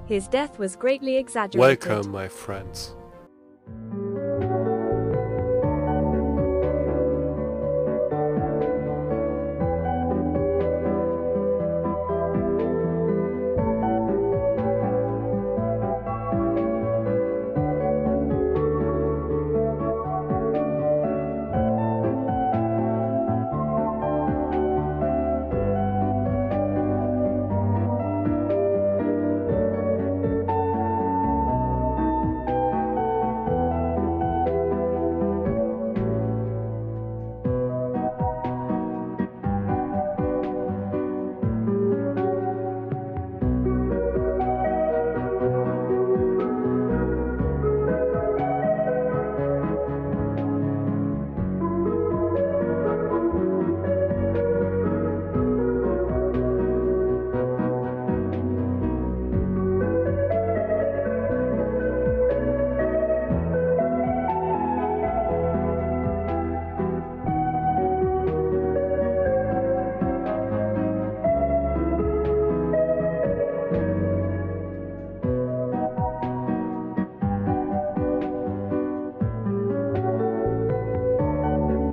His death was greatly exaggerated. Welcome, my friends.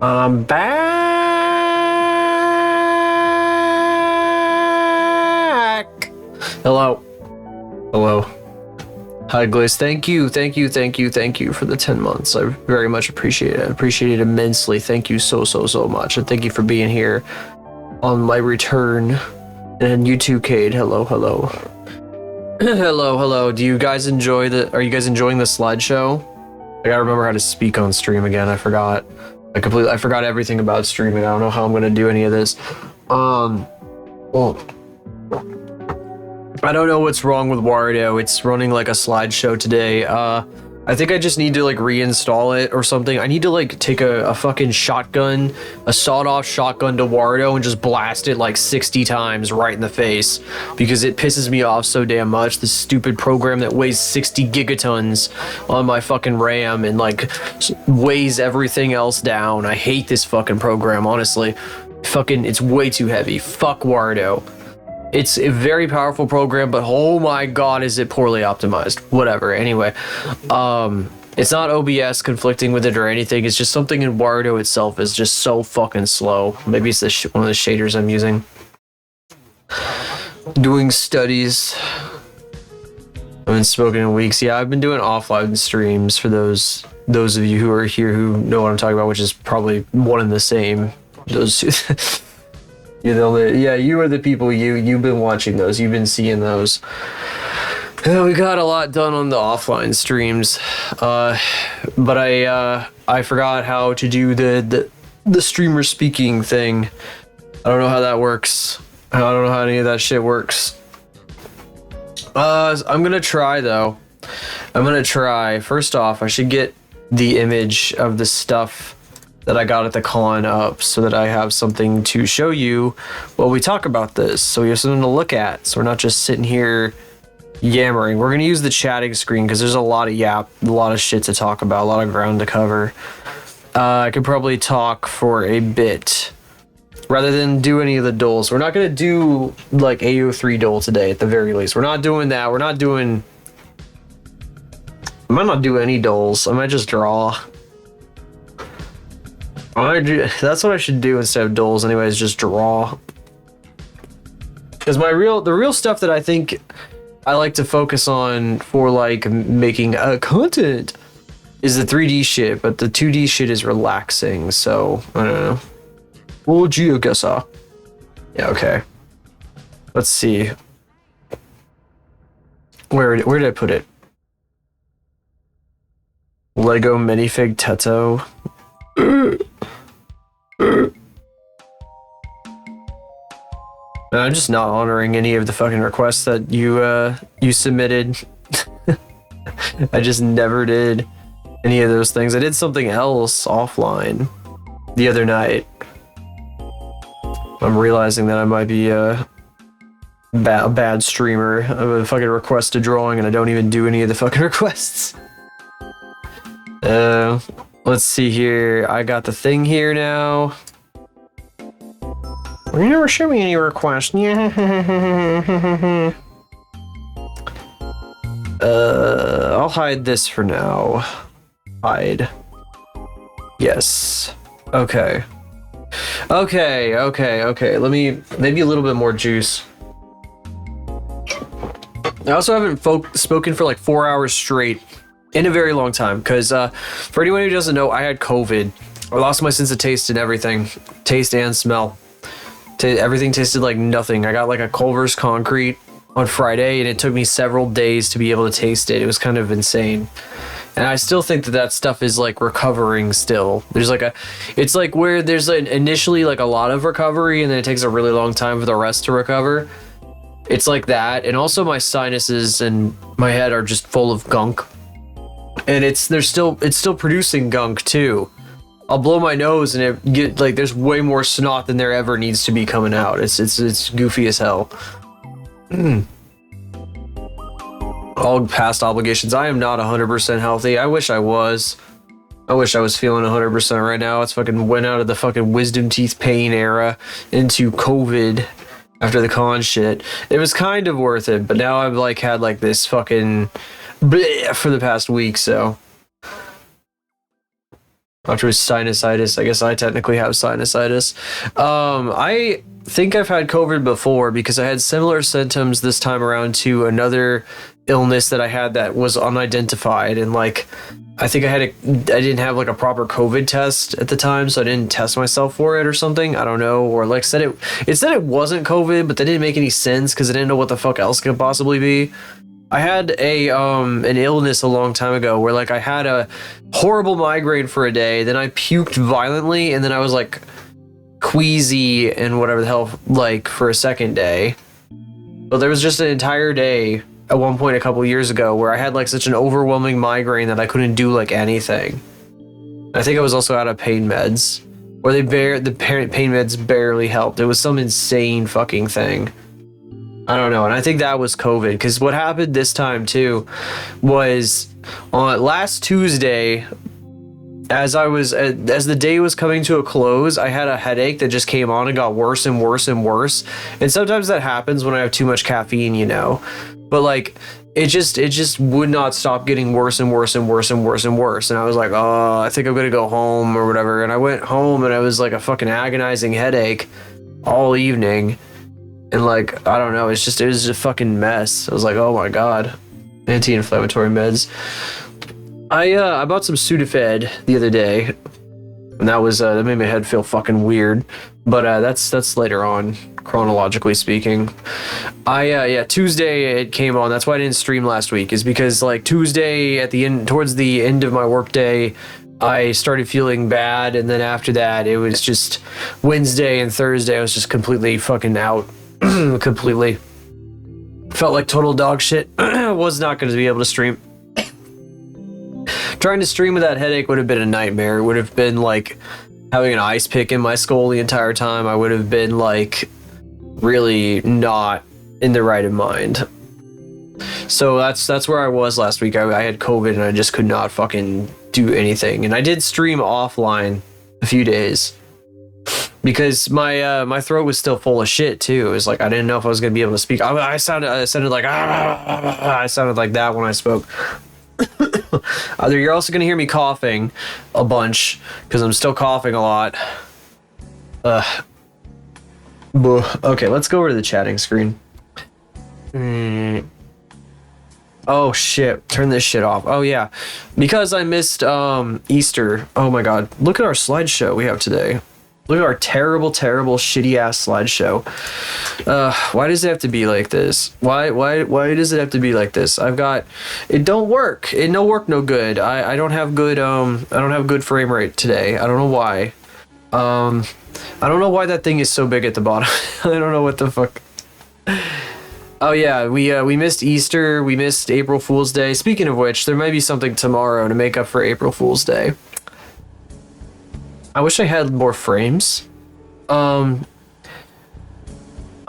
I'm back. Hello. Hello. Hi, Gliss. Thank you for the 10 months. I very much appreciate it. I appreciate it immensely. Thank you so much. And thank you for being here on my return. And you too, Cade. Hello. hello. Do you guys enjoy are you guys enjoying the slideshow? I gotta remember how to speak on stream again. I forgot. I forgot everything about streaming. I don't know how I'm gonna do any of this. Well, I don't know what's wrong with Wario. It's running like a slideshow today. I think I just need to like reinstall it or something. I need to like take a fucking shotgun, a sawed-off shotgun to Wario and just blast it like 60 times right in the face because it pisses me off so damn much. This stupid program that weighs 60 gigatons on my fucking RAM and like weighs everything else down. I hate this fucking program, honestly. It's way too heavy. Fuck Wario. It's a very powerful program, but oh my god, is it poorly optimized. Whatever, anyway. It's not OBS conflicting with it or anything, it's just something in Wario itself is just so fucking slow. Maybe it's one of the shaders I'm using. Doing studies. I haven't spoken in weeks. Yeah, I've been doing offline streams for those of you who are here who know what I'm talking about, which is probably one and the same. Those two. You are the people. You've been watching those. You've been seeing those. We got a lot done on the offline streams, but I forgot how to do the streamer speaking thing. I don't know how that works. I don't know how any of that shit works. I'm gonna try though. First off, I should get the image of the stuff that I got at the con up so that I have something to show you while we talk about this. So we have something to look at. So we're not just sitting here yammering. We're gonna use the chatting screen because there's a lot of shit to talk about, a lot of ground to cover. I could probably talk for a bit rather than do any of the duels. We're not gonna do like AO3 duel today at the very least. We're not doing that. I might not do any duels. I might just draw. That's what I should do instead of duels anyways, just draw. Because the real stuff that I think I like to focus on for like making content is the 3D shit, but the 2D shit is relaxing, so I don't know. Well, Geogessa. Yeah, okay. Let's see. Where did I put it? Lego minifig Teto. I'm just not honoring any of the fucking requests that you submitted. I just never did any of those things. I did something else offline the other night. I'm realizing that I might be a bad streamer. I have a fucking request to drawing and I don't even do any of the fucking requests. Let's see here. I got the thing here now. You never show me any requests. I'll hide this for now. Hide. Yes. Okay. Okay. Let me, maybe a little bit more juice. I also haven't spoken for like 4 hours straight in a very long time because for anyone who doesn't know, I had COVID. I lost my sense of taste and everything, taste and smell. Everything tasted like nothing. I got like a Culver's Concrete on Friday and it took me several days to be able to taste it. It was kind of insane. And I still think that stuff is like recovering still. There's like it's like where there's initially like a lot of recovery and then it takes a really long time for the rest to recover. It's like that. And also my sinuses and my head are just full of gunk. And it's still producing gunk too. I'll blow my nose and it get like there's way more snot than there ever needs to be coming out. It's goofy as hell. All past obligations. I am not 100% healthy. I wish I was. I wish I was feeling 100% right now. It's fucking went out of the fucking wisdom teeth pain era into COVID after the con shit. It was kind of worth it, but now I've like had like this fucking bleh for the past week, so. After his sinusitis, I guess I technically have sinusitis. I think I've had COVID before because I had similar symptoms this time around to another illness that I had that was unidentified, and like I think I didn't have like a proper COVID test at the time, so I didn't test myself for it or something. I don't know, or like said it wasn't COVID, but that didn't make any sense because I didn't know what the fuck else could possibly be. I had an illness a long time ago where like I had a horrible migraine for a day, then I puked violently, and then I was like queasy and whatever the hell like for a second day. But there was just an entire day at one point a couple years ago where I had like such an overwhelming migraine that I couldn't do like anything. I think I was also out of pain meds, or the pain meds barely helped. It was some insane fucking thing. I don't know, and I think that was COVID, because what happened this time too was on last Tuesday, as the day was coming to a close, I had a headache that just came on and got worse and worse and worse. And sometimes that happens when I have too much caffeine, you know. But like it just would not stop getting worse and worse and worse and worse and worse. And I was like, oh, I think I'm gonna go home or whatever. And I went home and I was like a fucking agonizing headache all evening. And like, I don't know, it was just a fucking mess. I was like, oh my god. Anti-inflammatory meds. I bought some Sudafed the other day, and that made my head feel fucking weird. But that's later on, chronologically speaking. Tuesday it came on. That's why I didn't stream last week, is because like Tuesday towards the end of my workday, I started feeling bad, and then after that it was just Wednesday and Thursday I was just completely fucking out. Completely felt like total dog shit. Was not going to be able to stream. Trying to stream with that headache would have been a nightmare. It would have been like having an ice pick in my skull the entire time. I would have been like really not in the right of mind. So that's where I was last week. I had COVID and I just could not fucking do anything. And I did stream offline a few days because my throat was still full of shit too. It was like I didn't know if I was gonna be able to speak. I sounded like I sounded like that when I spoke. You're also gonna hear me coughing a bunch because I'm still coughing a lot. Okay, let's go over to the chatting screen. Oh shit, turn this shit off. Oh yeah, because I missed Easter. Oh my god, look at our slideshow we have today. Look at our terrible shitty ass slideshow. Why does it have to be like this? Why does it have to be like this? It don't work. It no work no good. I don't have good frame rate today. I don't know why. I don't know why that thing is so big at the bottom. I don't know what the fuck. Oh yeah, we missed Easter, we missed April Fool's Day. Speaking of which, there might be something tomorrow to make up for April Fool's Day. I wish I had more frames.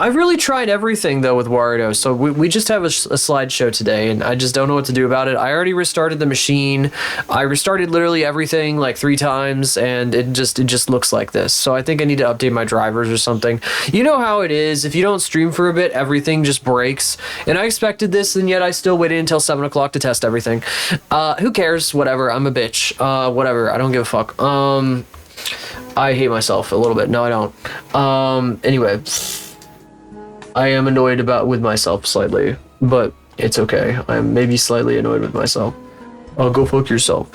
I've really tried everything though with Wario. So we just have a slideshow today, and I just don't know what to do about it. I already restarted the machine. I restarted literally everything like 3 times, and it just looks like this. So I think I need to update my drivers or something. You know how it is. If you don't stream for a bit, everything just breaks. And I expected this, and yet I still waited until 7 o'clock to test everything. Who cares? Whatever. I'm a bitch. Whatever. I don't give a fuck. I hate myself a little bit. No, I don't. Anyway. I am annoyed with myself slightly, but it's okay. I'm maybe slightly annoyed with myself. Oh, go fuck yourself.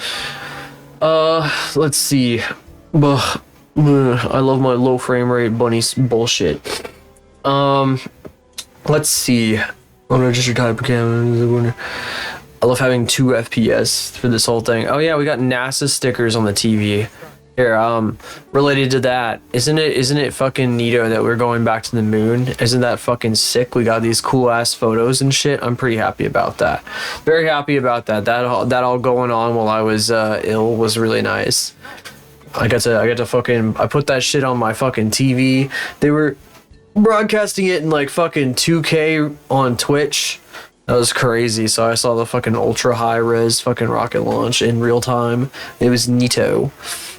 Let's see. I love my low frame rate bunny bullshit. Let's see. I'm gonna just type again. I love having 2 FPS for this whole thing. Oh yeah, we got NASA stickers on the TV. Here, related to that, isn't it fucking neato that we're going back to the moon? Isn't that fucking sick? We got these cool ass photos and shit. I'm pretty happy about that. Very happy about that. That all going on while I was ill was really nice. I got to fucking, I put that shit on my fucking TV. They were broadcasting it in like fucking 2K on Twitch. That was crazy. So I saw the fucking ultra high res fucking rocket launch in real time. It was neato.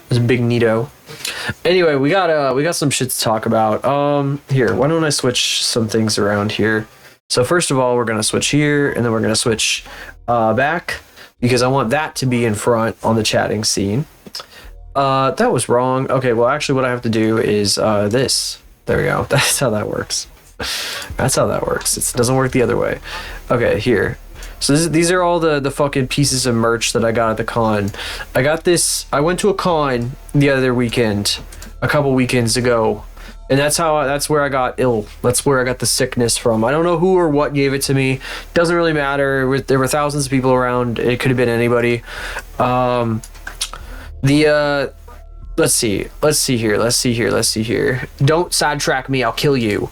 It was big neato. Anyway, we got some shit to talk about. Here, why don't I switch some things around here? So first of all, we're gonna switch here, and then we're gonna switch back, because I want that to be in front on the chatting scene. That was wrong. Okay, well actually what I have to do is this. There we go. That's how that works. That's how that works. It doesn't work the other way. Okay, here. So these are all the fucking pieces of merch that I got at the con. I got this. I went to a con the other weekend, a couple weekends ago, and that's where I got ill. That's where I got the sickness from. I don't know who or what gave it to me. Doesn't really matter. There were thousands of people around. It could have been anybody. Let's see here. Don't sidetrack me. I'll kill you.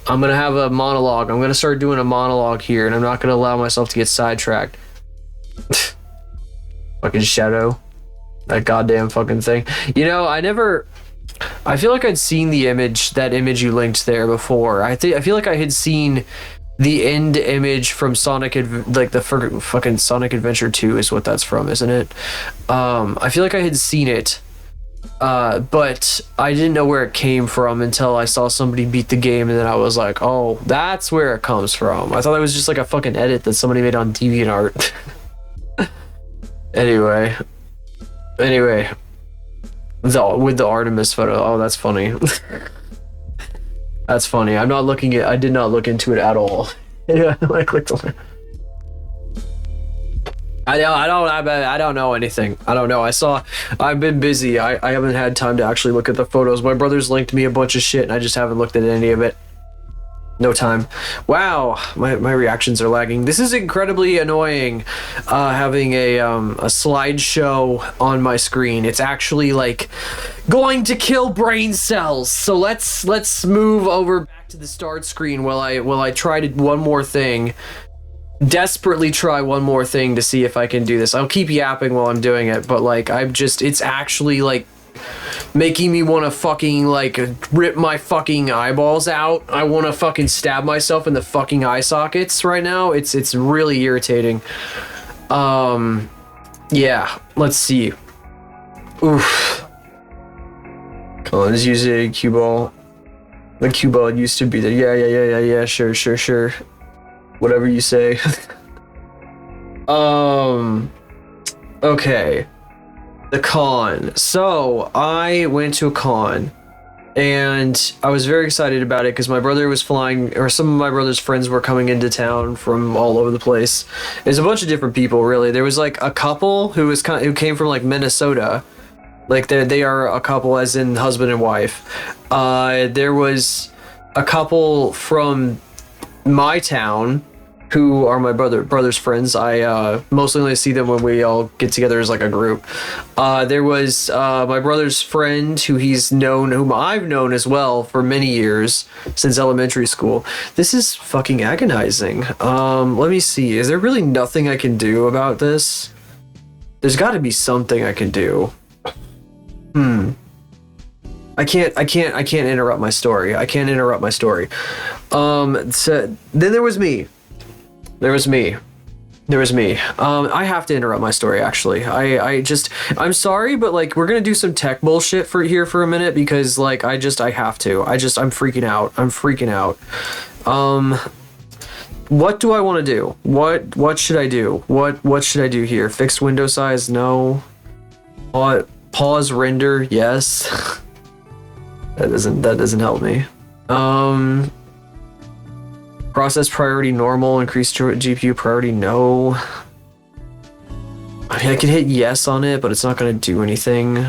I'm gonna have a monologue. I'm gonna start doing a monologue here, and I'm not gonna allow myself to get sidetracked. Fucking Shadow. That goddamn fucking thing. You know, I feel like I'd seen that image you linked there before. I feel like I had seen the end image from the fucking Sonic Adventure 2 is what that's from, isn't it? I feel like I had seen it. But I didn't know where it came from until I saw somebody beat the game, and then I was like, oh, that's where it comes from. I thought it was just like a fucking edit that somebody made on DeviantArt. Anyway, with the Artemis photo. Oh, that's funny. That's funny. I did not look into it at all. I clicked on it. I don't know anything. I don't know. I've been busy. I haven't had time to actually look at the photos. My brother's linked me a bunch of shit, and I just haven't looked at any of it. No time. Wow, my reactions are lagging. This is incredibly annoying, having a slideshow on my screen. It's actually like going to kill brain cells. So let's move over back to the start screen while I try one more thing. Desperately try one more thing to see if I can do this. I'll keep yapping while I'm doing it, but like it's actually like making me want to fucking like rip my fucking eyeballs out. I want to fucking stab myself in the fucking eye sockets right now. It's really irritating. Yeah, let's see. Oof. Come on, let's use a cue ball. The cue ball used to be there. Yeah, sure. Whatever you say. Okay. The con. So I went to a con, and I was very excited about it because my brother was flying, or some of my brother's friends were coming into town from all over the place. There's a bunch of different people, really. There was like a couple who came from like Minnesota. Like they are a couple, as in husband and wife. There was a couple from my town who are my brother's friends. I mostly only see them when we all get together as like a group. There was my brother's friend whom I've known as well for many years, since elementary school. This is fucking agonizing. Let me see. Is there really nothing I can do about this? There's got to be something I can do. I can't interrupt my story. I can't interrupt my story. So then there was me. I have to interrupt my story, actually. I'm sorry, but like, we're gonna do some tech bullshit for a minute, because like, I have to. I'm freaking out. What do I want to do? What should I do? What should I do here? Fixed window size? No. Pause render? Yes. That doesn't help me. Process priority normal, increase GPU priority no. I mean, I can hit yes on it, but it's not gonna do anything.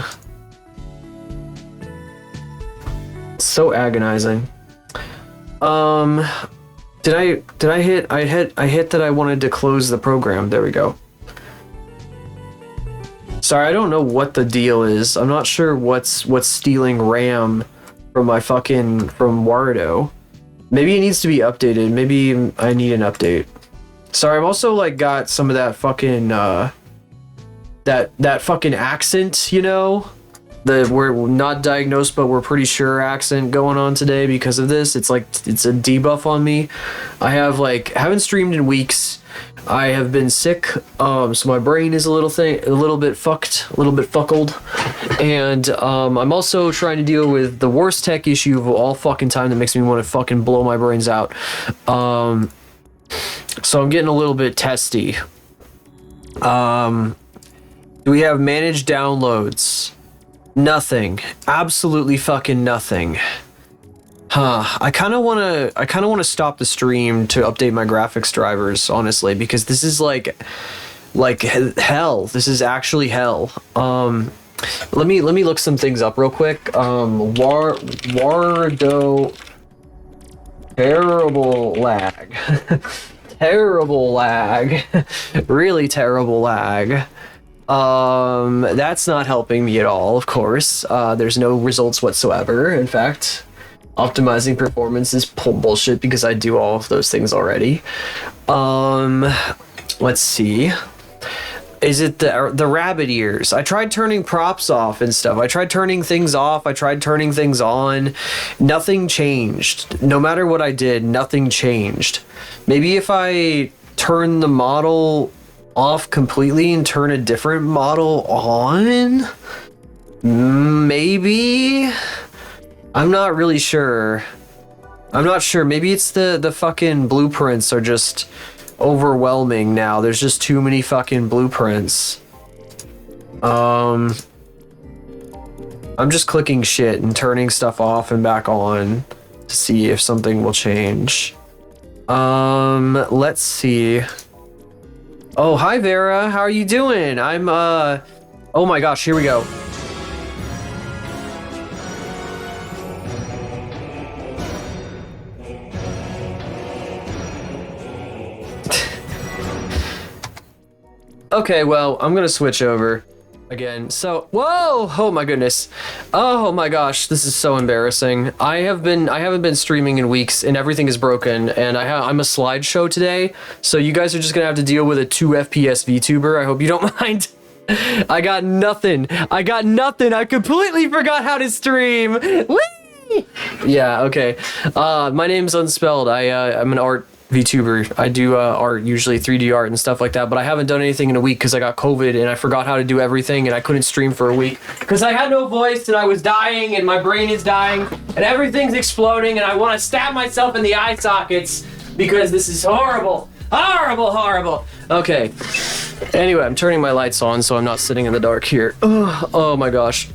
It's so agonizing. Did I hit that I wanted to close the program. There we go. Sorry, I don't know what the deal is. I'm not sure what's stealing RAM from Warudo. Maybe it needs to be updated. Maybe I need an update. Sorry, I've also like got some of that fucking that fucking accent, you know? We're not diagnosed, but we're pretty sure accent going on today because of this. It's like, it's a debuff on me. I haven't streamed in weeks. I have been sick, so my brain is a little bit fuckled, and I'm also trying to deal with the worst tech issue of all fucking time that makes me want to fucking blow my brains out. So I'm getting a little bit testy. Do we have managed downloads? Nothing. Absolutely fucking nothing. I kind of want to stop the stream to update my graphics drivers, honestly, because this is like hell. This is actually hell. Let me look some things up real quick. Warudo, terrible lag. Terrible lag. Really terrible lag. That's not helping me at all, of course. There's no results whatsoever. In fact, optimizing performance is bullshit because I do all of those things already. Let's see. Is it the rabbit ears? I tried turning props off and stuff. I tried turning things off. I tried turning things on. Nothing changed. No matter what I did, nothing changed. Maybe if I turn the model off completely and turn a different model on? Maybe? I'm not really sure. I'm not sure. Maybe it's the fucking blueprints are just overwhelming now. There's just too many fucking blueprints. I'm just clicking shit and turning stuff off and back on to see if something will change. Let's see. Oh, hi Vera. How are you doing? Oh my gosh, here we go. Okay, well, I'm gonna switch over again. So, whoa! Oh my goodness. Oh my gosh, this is so embarrassing. I haven't been streaming in weeks, and everything is broken. And I'm a slideshow today, so you guys are just gonna have to deal with a 2 FPS VTuber. I hope you don't mind. I got nothing. I completely forgot how to stream. Whee! Yeah. Okay. My name's Unspelled. I'm an art VTuber. I do art, usually 3D art and stuff like that, but I haven't done anything in a week because I got COVID and I forgot how to do everything, and I couldn't stream for a week because I had no voice and I was dying and my brain is dying and everything's exploding and I want to stab myself in the eye sockets because this is horrible. Horrible. Okay. Anyway, I'm turning my lights on so I'm not sitting in the dark here. Oh my gosh.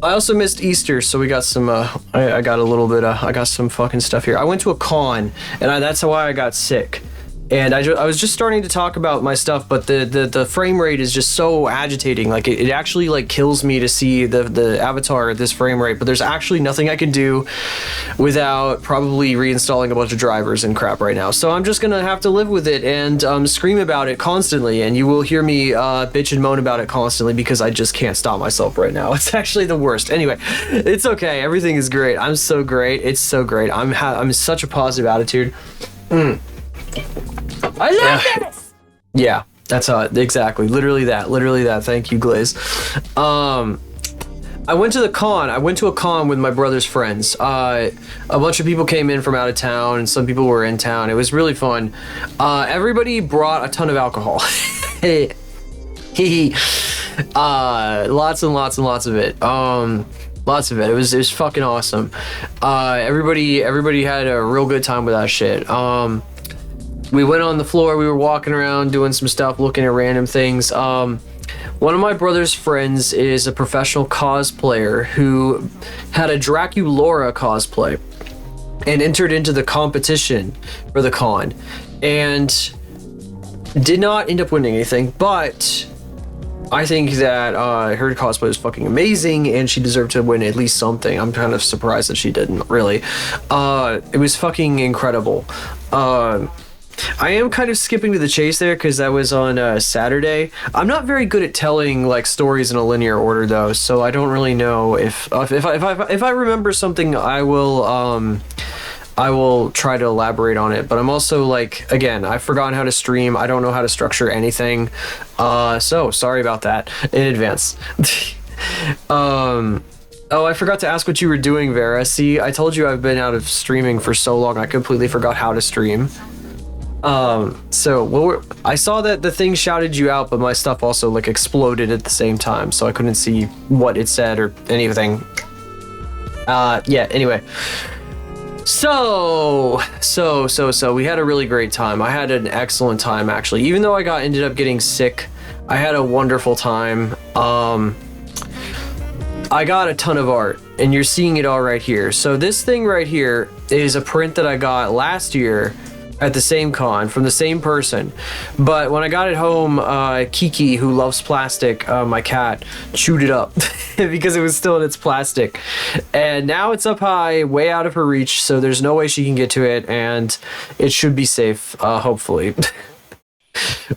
I also missed Easter, so we got some, I got a little bit I got some fucking stuff here. I went to a con, and that's why I got sick. And I was just starting to talk about my stuff, but the frame rate is just so agitating. Like, it actually, like, kills me to see the avatar at this frame rate, but there's actually nothing I can do without probably reinstalling a bunch of drivers and crap right now. So I'm just gonna have to live with it and scream about it constantly, and you will hear me bitch and moan about it constantly because I just can't stop myself right now. It's actually the worst. Anyway, it's okay. Everything is great. I'm so great. It's so great. I'm in such a positive attitude. I love this! Yeah, that's how exactly. Literally that. Thank you, Glaze. I went to the con. I went to a con with my brother's friends. A bunch of people came in from out of town, and some people were in town. It was really fun. Everybody brought a ton of alcohol. Lots and lots and lots of it. Lots of it. It was fucking awesome. Everybody had a real good time with that shit. We went on the floor. We were walking around, doing some stuff, looking at random things. One of my brother's friends is a professional cosplayer who had a Draculaura cosplay and entered into the competition for the con and did not end up winning anything, but I think that her cosplay was fucking amazing and she deserved to win at least something. I'm kind of surprised that she didn't, really. It was fucking incredible. I am kind of skipping to the chase there because that was on Saturday. I'm not very good at telling like stories in a linear order though, so I don't really know if I remember something, I will try to elaborate on it. But I'm also like, again, I've forgotten how to stream. I don't know how to structure anything, so sorry about that in advance. Oh, I forgot to ask what you were doing, Vera. See, I told you I've been out of streaming for so long, I completely forgot how to stream. So I saw that the thing shouted you out, but my stuff also like exploded at the same time, so I couldn't see what it said or anything. Yeah, anyway. So we had a really great time. I had an excellent time, actually. Even though I ended up getting sick, I had a wonderful time. I got a ton of art, and you're seeing it all right here. So this thing right here is a print that I got last year at the same con from the same person, but when I got it home, Kiki, who loves plastic, my cat, chewed it up because it was still in its plastic, and now it's up high, way out of her reach, so there's no way she can get to it, and it should be safe, hopefully.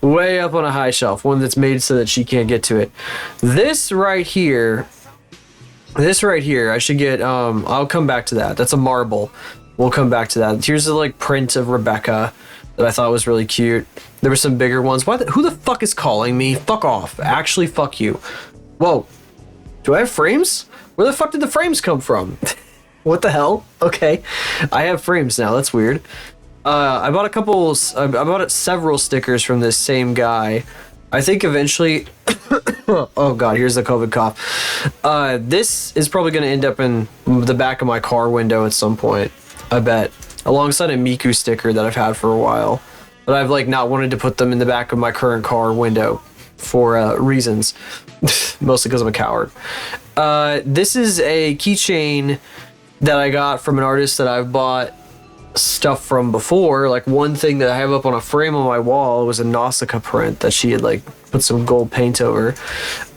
Way up on a high shelf, one that's made so that she can't get to it. This right here, I should get, I'll come back to that. That's a marble. We'll come back to that. Here's the like print of Rebecca that I thought was really cute. There were some bigger ones. Who the fuck is calling me? Fuck off. Actually, fuck you. Whoa. Do I have frames? Where the fuck did the frames come from? What the hell? Okay. I have frames now. That's weird. I bought several stickers from this same guy. I think eventually... Oh god, here's the COVID cough. This is probably going to end up in the back of my car window at some point, I bet. Alongside a Miku sticker that I've had for a while. But I've like not wanted to put them in the back of my current car window for reasons. Mostly because I'm a coward. This is a keychain that I got from an artist that I've bought stuff from before. Like one thing that I have up on a frame on my wall was a Nausicaa print that she had like put some gold paint over.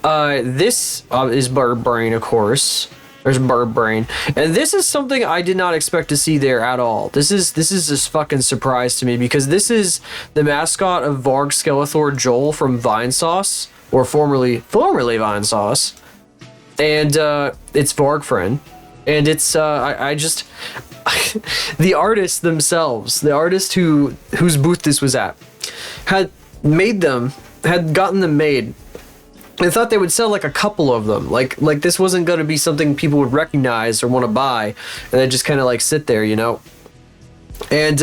This is Bird Brain, of course. There's Bird Brain, and this is something I did not expect to see there at all. This is just fucking surprise to me because this is the mascot of Varg Skeletor Joel from Vinesauce, or formerly Vinesauce, and it's Varg Friend, and it's I just the artists themselves, the artist whose booth this was at, had gotten them made. I thought they would sell like a couple of them, like this wasn't going to be something people would recognize or want to buy, and they just kind of like sit there, you know. And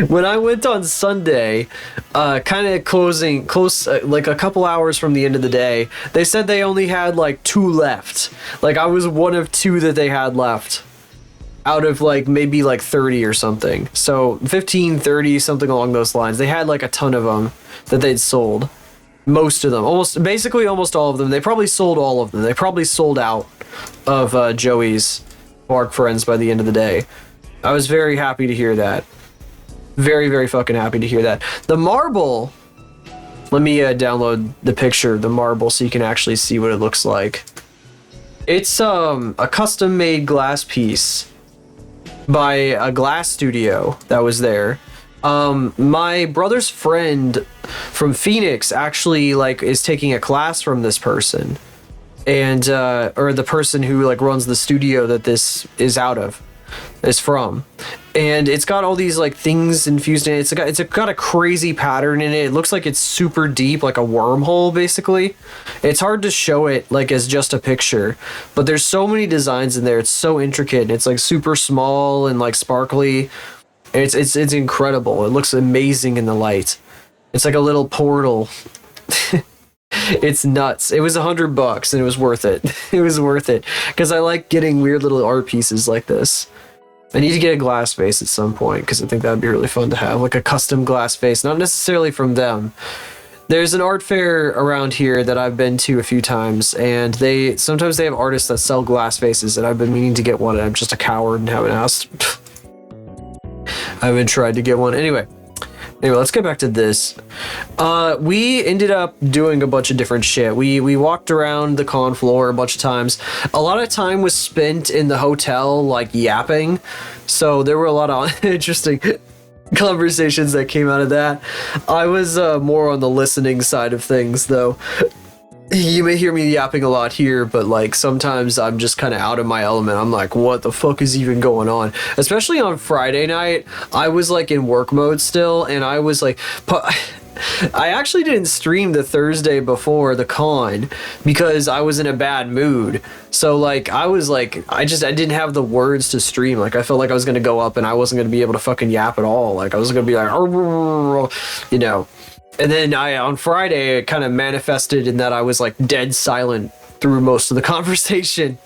when I went on Sunday, kind of close, like a couple hours from the end of the day, they said they only had like 2 left. Like I was one of 2 that they had left out of like maybe like 30 or something. So 15, 30, something along those lines. They had like a ton of them that they'd sold. Most of them, basically almost all of them. They probably sold all of them. They probably sold out of Joey's Varg Friends by the end of the day. I was very happy to hear that. Very, very fucking happy to hear that. The marble, let me download the picture of the marble so you can actually see what it looks like. It's a custom made glass piece by a glass studio that was there. My brother's friend from Phoenix actually like is taking a class from this person, and or the person who like runs the studio that this is from, and it's got all these like things infused in it. It's got a crazy pattern in it. It looks like it's super deep, like a wormhole basically. It's hard to show it like as just a picture, but there's so many designs in there. It's so intricate. It's like super small and like sparkly. It's incredible. It looks amazing in the light. It's like a little portal. It's nuts. It was $100 and it was worth it. It was worth it because I like getting weird little art pieces like this. I need to get a glass vase at some point because I think that'd be really fun to have, like a custom glass vase, not necessarily from them. There's an art fair around here that I've been to a few times, and sometimes they have artists that sell glass vases, and I've been meaning to get one, and I'm just a coward and haven't asked. I haven't tried to get one. Anyway, let's get back to this. We ended up doing a bunch of different shit. We walked around the con floor a bunch of times. A lot of time was spent in the hotel, like yapping. So there were a lot of interesting conversations that came out of that. I was more on the listening side of things, though. You may hear me yapping a lot here, but like sometimes I'm just kind of out of my element. I'm like, what the fuck is even going on? Especially on Friday night, I was like in work mode still, and I was like, I actually didn't stream the Thursday before the con because I was in a bad mood. So like I was like, I didn't have the words to stream. Like I felt like I was gonna go up and I wasn't gonna be able to fucking yap at all. Like I was gonna be like, you know. And then on Friday, it kind of manifested in that I was like dead silent through most of the conversation.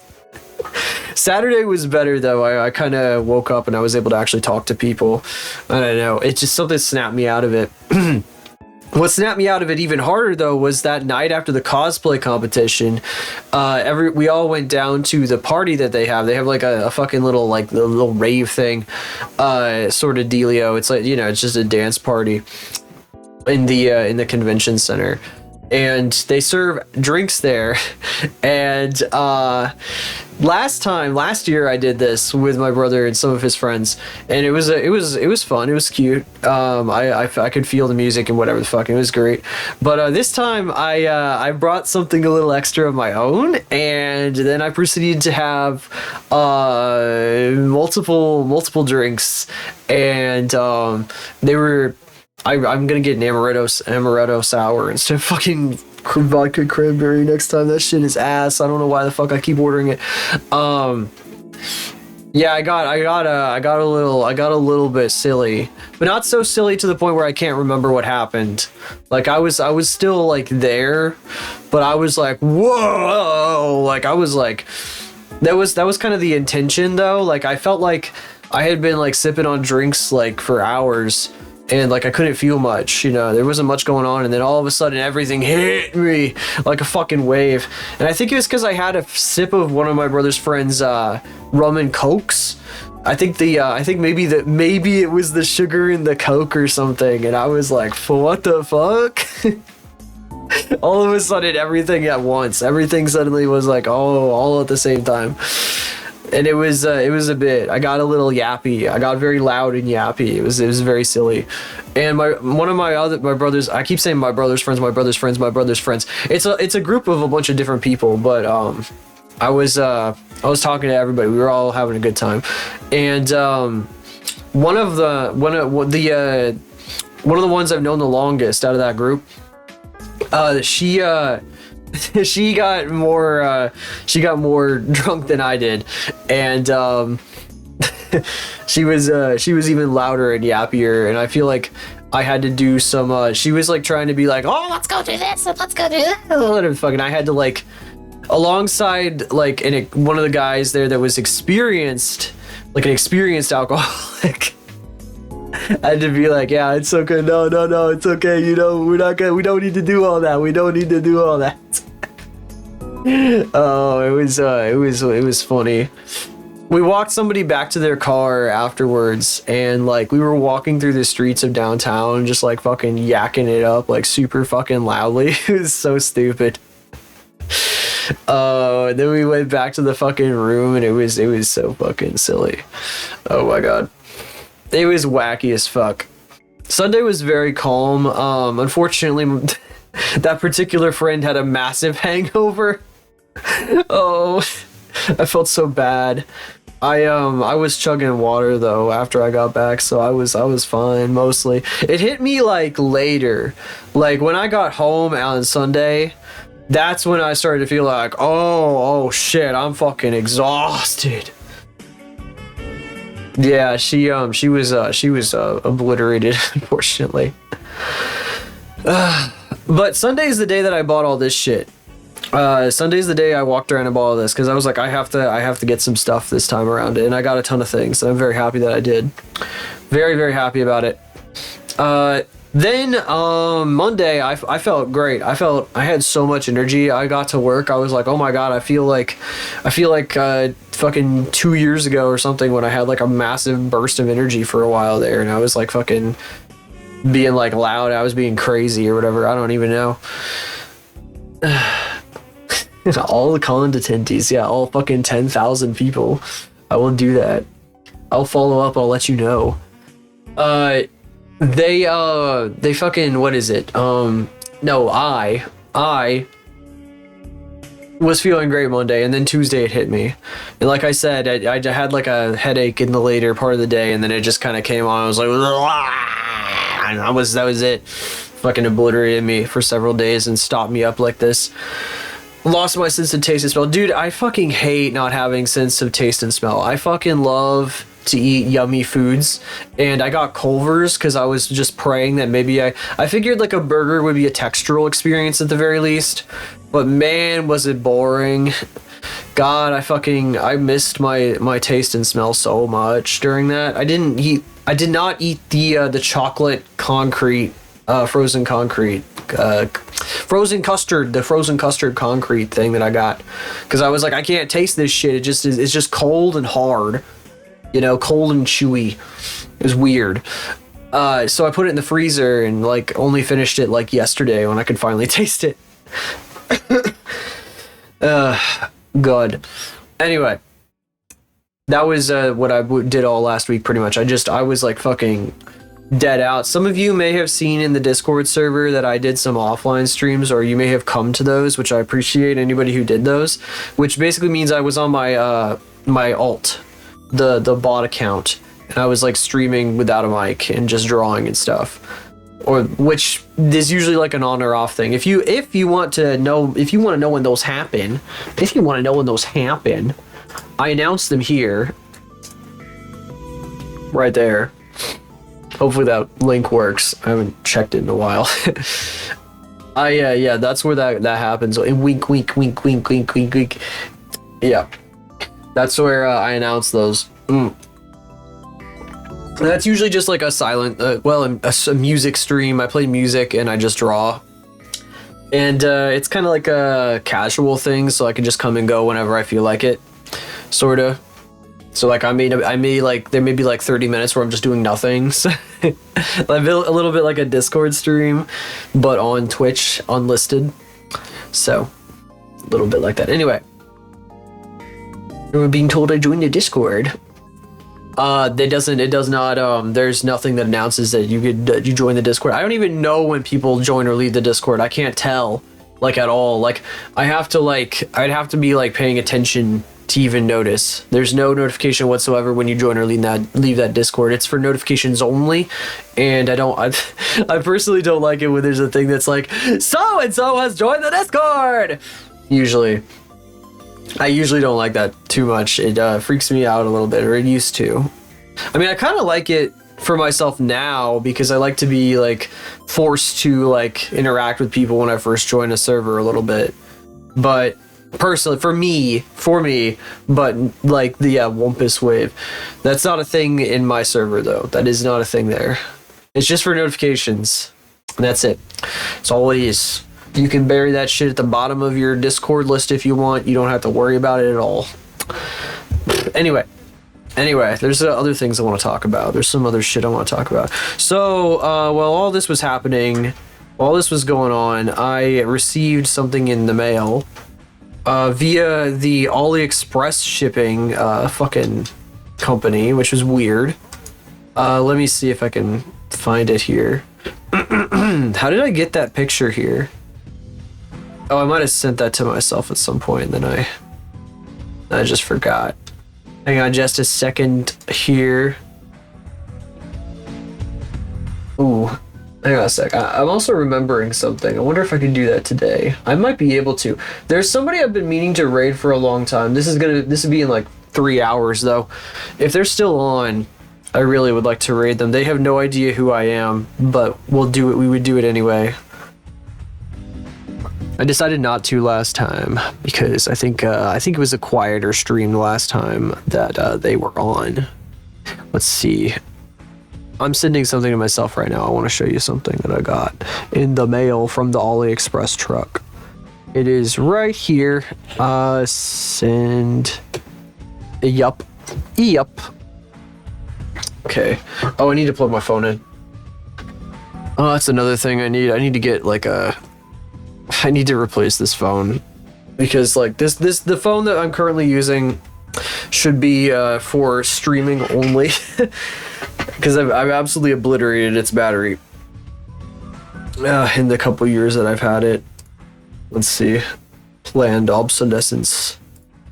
Saturday was better though. I kind of woke up and I was able to actually talk to people. I don't know. It just something snapped me out of it. What snapped me out of it even harder though was that night after the cosplay competition. We all went down to the party that they have. They have like a fucking little like the little rave thing, sort of dealio. It's like, you know, it's just a dance party in the convention center, and they serve drinks there. And last year I did this with my brother and some of his friends, and it was fun. It was cute. I could feel the music and whatever the fuck. It was great. But this time I brought something a little extra of my own, and then I proceeded to have multiple drinks, and they were. I'm gonna get an amaretto sour instead of fucking vodka cranberry next time. That shit is ass. I don't know why the fuck I keep ordering it. Yeah, I got a little bit silly, but not so silly to the point where I can't remember what happened. Like I was still like there, but I was like, whoa, like I was like, that was kind of the intention though. Like I felt like I had been like sipping on drinks like for hours. And like I couldn't feel much, you know, there wasn't much going on, and then all of a sudden everything hit me like a fucking wave. And I think it was because I had a sip of one of my brother's friends' rum and cokes. I think maybe it was the sugar in the coke or something, and I was like, what the fuck? All of a sudden everything at once. Everything suddenly was like, oh, all at the same time. And it was a bit. I got a little yappy. I got very loud and yappy. It was very silly. And my brothers. I keep saying my brother's friends. It's a group of a bunch of different people. But I was talking to everybody. We were all having a good time. And one of the ones I've known the longest out of that group. She got more drunk than I did, and she was even louder and yappier, and I feel like I had to do some she was like trying to be like, oh, let's go do this, let's go do that, and I had to like, alongside like one of the guys there that was experienced, like an experienced alcoholic. I had to be like, yeah, it's okay. No, it's okay. You know, we don't need to do all that. Oh, it was funny. We walked somebody back to their car afterwards, and like we were walking through the streets of downtown, just like fucking yakking it up like super fucking loudly. It was so stupid. And then we went back to the fucking room, and it was so fucking silly. Oh my god. It was wacky as fuck. Sunday was very calm. Unfortunately, that particular friend had a massive hangover. Oh, I felt so bad. I was chugging water though after I got back, so I was fine mostly. It hit me like later. Like when I got home on Sunday, that's when I started to feel like, oh shit, I'm fucking exhausted. Yeah, she was obliterated, unfortunately. But Sunday's the day that I bought all this shit. Sunday's the day I walked around and bought all this because I was like, I have to get some stuff this time around, and I got a ton of things, and I'm very happy that I did. Very, very happy about it. Then Monday I felt great. I had so much energy. I got to work. I was like, oh my god, I feel like fucking 2 years ago or something when I had like a massive burst of energy for a while there, and I was like fucking being like loud. I was being crazy or whatever. I don't even know. All the call attendees, yeah, all fucking 10,000 people. I will do that. I'll follow up. I'll let you know. They fucking, what is it? No, I was feeling great Monday, and then Tuesday it hit me. And like I said, I had like a headache in the later part of the day, and then it just kind of came on. I was like, and that was it. Fucking obliterated me for several days and stopped me up like this. Lost my sense of taste and smell. Dude, I fucking hate not having sense of taste and smell. I fucking love to eat yummy foods, and I got Culver's because I was just praying that maybe I figured like a burger would be a textural experience at the very least, but man was it boring. God, I missed my taste and smell so much during that. I did not eat the chocolate concrete, frozen concrete, frozen custard, the frozen custard concrete thing that I got, because I was like, I can't taste this shit. It's just cold and hard. You know, cold and chewy. It was weird. So I put it in the freezer and like only finished it like yesterday when I could finally taste it. Good. Anyway, that was what I did all last week pretty much. I was like fucking dead out. Some of you may have seen in the Discord server that I did some offline streams, or you may have come to those, which I appreciate anybody who did those, which basically means I was on my my alt, the bot account, and I was like streaming without a mic and just drawing and stuff, or which is usually like an on or off thing. If you want to know when those happen, I announce them here, right there. Hopefully that link works. I haven't checked it in a while. Yeah, that's where that happens. Wink, wink, wink, wink, wink, wink, wink. Yeah. That's where I announce those. And that's usually just like a silent, a music stream. I play music and I just draw. And it's kind of like a casual thing, so I can just come and go whenever I feel like it, sort of. So like I may like, there may be like 30 minutes where I'm just doing nothing. So a little bit like a Discord stream, but on Twitch, unlisted. So a little bit like that. Anyway. We're being told I joined the Discord. It does not, there's nothing that announces that you join the Discord. I don't even know when people join or leave the Discord. I can't tell, like, at all. Like, I'd have to be, like, paying attention to even notice. There's no notification whatsoever when you join or leave that Discord. It's for notifications only, and I personally don't like it when there's a thing that's like, so-and-so has joined the Discord! I usually don't like that too much. It freaks me out a little bit, or it used to. I mean, I kind of like it for myself now because I like to be like forced to like interact with people when I first join a server a little bit. But personally, for me, but like the Wumpus Wave, that's not a thing in my server though. That is not a thing there. It's just for notifications. And that's it. That's all it is. You can bury that shit at the bottom of your Discord list if you want. You don't have to worry about it at all. Anyway, there's other things I want to talk about. There's some other shit I want to talk about. So, while all this was happening, while this was going on, I received something in the mail via the AliExpress shipping fucking company, which was weird. Let me see if I can find it here. How did I get that picture here? Oh, I might have sent that to myself at some point, and then I just forgot. Hang on just a second here. Ooh, hang on a sec. I'm also remembering something. I wonder if I can do that today. I might be able to. There's somebody I've been meaning to raid for a long time. This would be in like 3 hours though. If they're still on, I really would like to raid them. They have no idea who I am, but we'll do it. We would do it anyway. I decided not to last time because I think it was a quieter stream last time that they were on. Let's see. I'm sending something to myself right now. I want to show you something that I got in the mail from the AliExpress truck. It is right here. Send. Yup. Okay. Oh, I need to plug my phone in. Oh, that's another thing I need. I need to get like I need to replace this phone because like the phone that I'm currently using should be for streaming only because I've absolutely obliterated its battery in the couple years that I've had it. Let's see. Planned obsolescence.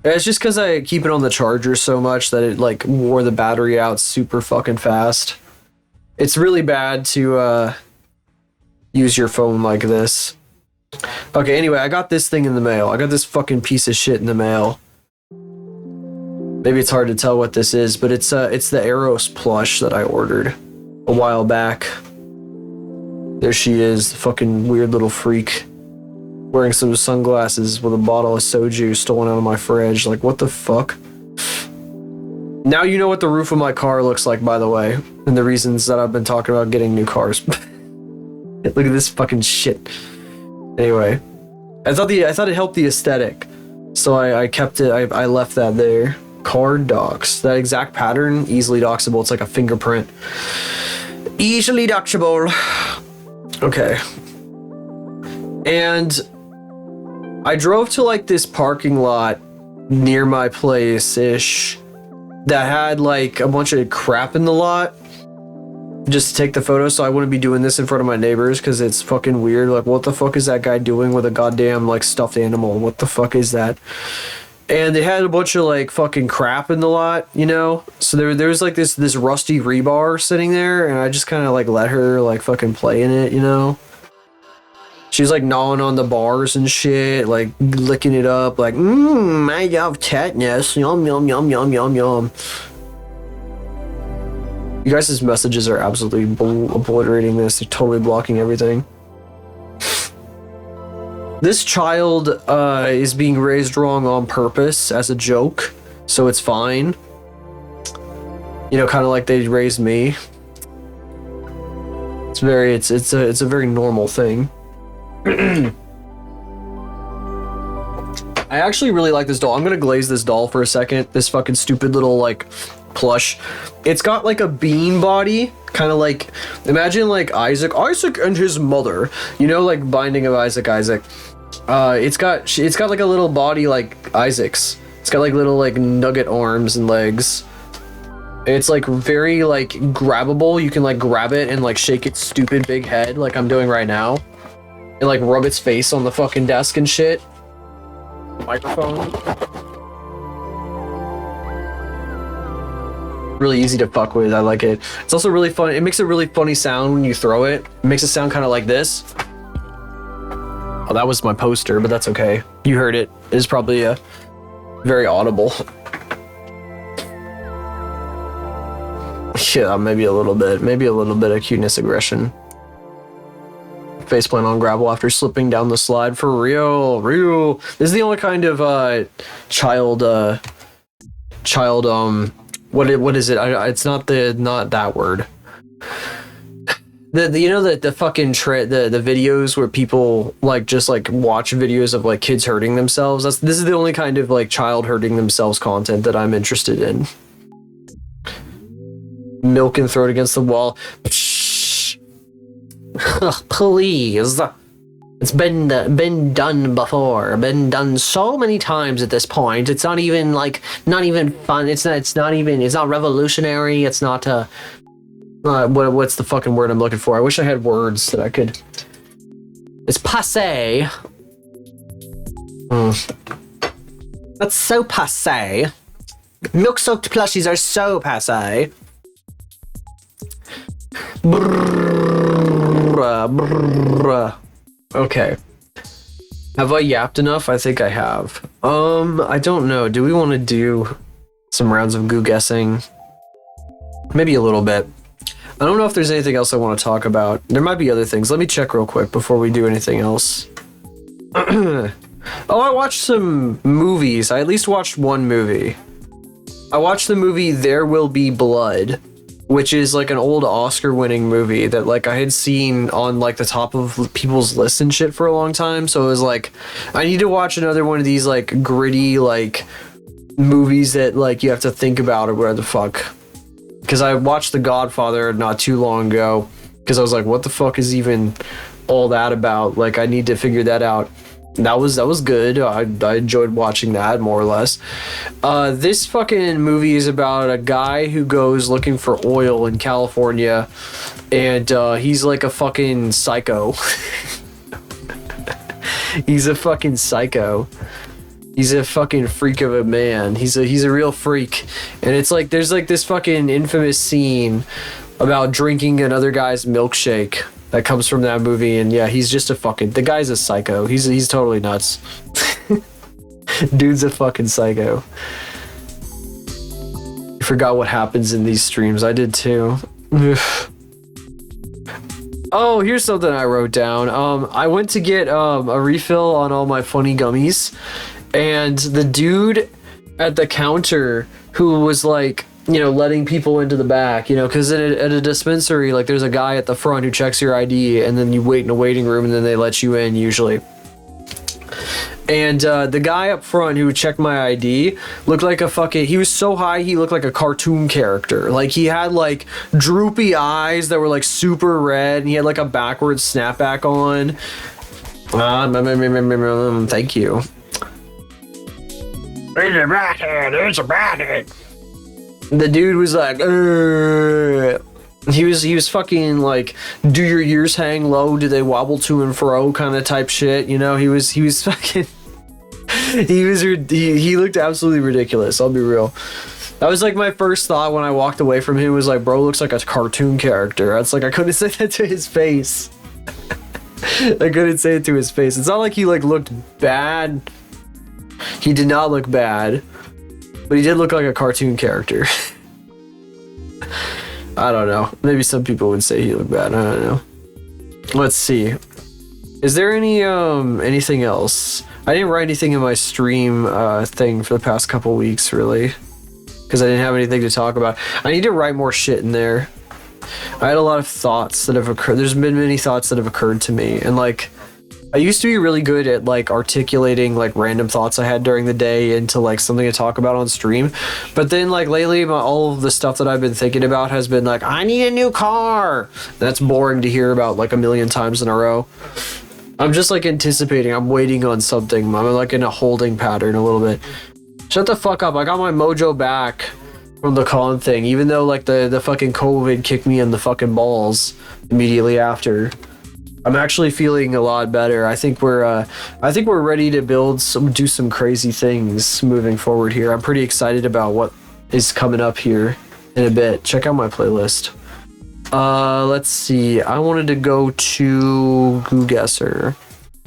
It's just because I keep it on the charger so much that it like wore the battery out super fucking fast. It's really bad to use your phone like this. Okay, anyway, I got this thing in the mail. I got this fucking piece of shit in the mail. Maybe it's hard to tell what this is, but it's the Eros plush that I ordered a while back. There she is, the fucking weird little freak. Wearing some sunglasses with a bottle of soju stolen out of my fridge. Like, what the fuck? Now you know what the roof of my car looks like, by the way. And the reasons that I've been talking about getting new cars. Look at this fucking shit. Anyway, I thought it helped the aesthetic, so I kept it. I left that there. Card docs. That exact pattern, easily doxable. It's like a fingerprint. Easily doxable. Okay. And I drove to like this parking lot near my place-ish that had like a bunch of crap in the lot. Just to take the photo, so I wouldn't be doing this in front of my neighbors because it's fucking weird. Like, what the fuck is that guy doing with a goddamn like stuffed animal? What the fuck is that? And they had a bunch of like fucking crap in the lot, you know. So there was like this rusty rebar sitting there, and I just kind of like let her like fucking play in it, you know. She was like gnawing on the bars and shit, like licking it up, like I have tetanus, yum yum yum yum yum yum. You guys' messages are absolutely obliterating this. They're totally blocking everything. This child is being raised wrong on purpose as a joke, so it's fine. You know, kind of like they raised me. It's a very normal thing. I actually really like this doll. I'm gonna glaze this doll for a second. This fucking stupid little like plush. It's got like a bean body, kind of like, imagine like Isaac and his mother, you know, like Binding of Isaac. It's got like a little body like Isaac's. It's got like little like nugget arms and legs. It's like very like grabbable. You can like grab it and like shake its stupid big head like I'm doing right now, and like rub its face on the fucking desk and shit. Microphone. Really easy to fuck with. I like it. It's also really fun. It makes a really funny sound when you throw it. It makes it sound kind of like this. Oh, that was my poster, but that's okay. You heard it. It's probably very audible. Yeah, maybe a little bit of cuteness aggression. Faceplant on gravel after slipping down the slide. For real. This is the only kind of child what is it? It's not that word. You know the fucking the videos where people like just like watch videos of like kids hurting themselves. This is the only kind of like child hurting themselves content that I'm interested in. Milk and throw it against the wall. Please. It's been done before. Been done so many times at this point. It's not even fun. It's not revolutionary. It's not what's the fucking word I'm looking for? I wish I had words that I could. It's passé. That's so passé. Milk-soaked plushies are so passe. Brrrr. Okay. Have I yapped enough? I think I have. I don't know. Do we want to do some rounds of goo guessing? Maybe a little bit. I don't know if there's anything else I want to talk about. There might be other things. Let me check real quick before we do anything else. Oh, I watched some movies. I at least watched one movie. I watched the movie There Will Be Blood, which is like an old Oscar-winning movie that like I had seen on like the top of people's lists and shit for a long time. So it was like, I need to watch another one of these like gritty like movies that like you have to think about or whatever the fuck. Because I watched The Godfather not too long ago because I was like, what the fuck is even all that about? Like I need to figure that out. That was good. I enjoyed watching that more or less. This fucking movie is about a guy who goes looking for oil in California, and he's like a fucking psycho. He's a fucking psycho. He's a fucking freak of a man. He's a real freak, and it's like there's like this fucking infamous scene about drinking another guy's milkshake that comes from that movie, and yeah, he's just a fucking, the guy's a psycho. He's totally nuts. Dude's a fucking psycho. I forgot what happens in these streams. I did too. Oh, here's something I wrote down. I went to get a refill on all my funny gummies, and the dude at the counter who was like, you know, letting people into the back, you know, because at a dispensary, like there's a guy at the front who checks your ID, and then you wait in a waiting room, and then they let you in usually. And the guy up front who checked my ID looked like a fucking, he was so high he looked like a cartoon character. Like he had like droopy eyes that were like super red, and he had like a backwards snapback on. Thank you. It's a bad it's a bad. The dude was like, he was fucking like, do your ears hang low? Do they wobble to and fro? Kind of type shit, you know. He was fucking, he looked absolutely ridiculous. I'll be real. That was like my first thought when I walked away from him, was like, bro looks like a cartoon character. That's like, I couldn't say that to his face. I couldn't say it to his face. It's not like he like looked bad. He did not look bad. But he did look like a cartoon character. I don't know. Maybe some people would say he looked bad. I don't know. Let's see. Is there any anything else? I didn't write anything in my stream thing for the past couple weeks, really, because I didn't have anything to talk about. I need to write more shit in there. I had a lot of thoughts that have occurred. There's been many thoughts that have occurred to me, and like, I used to be really good at like articulating like random thoughts I had during the day into like something to talk about on stream, but then like lately all of the stuff that I've been thinking about has been like, I need a new car. That's boring to hear about like a million times in a row. I'm just like anticipating, I'm waiting on something. I'm like in a holding pattern a little bit. Shut the fuck up. I got my mojo back from the con thing, even though like the fucking COVID kicked me in the fucking balls immediately after. I'm actually feeling a lot better. I think we're ready to do some crazy things moving forward here. I'm pretty excited about what is coming up here in a bit. Check out my playlist. Let's see. I wanted to go to Goo Guesser.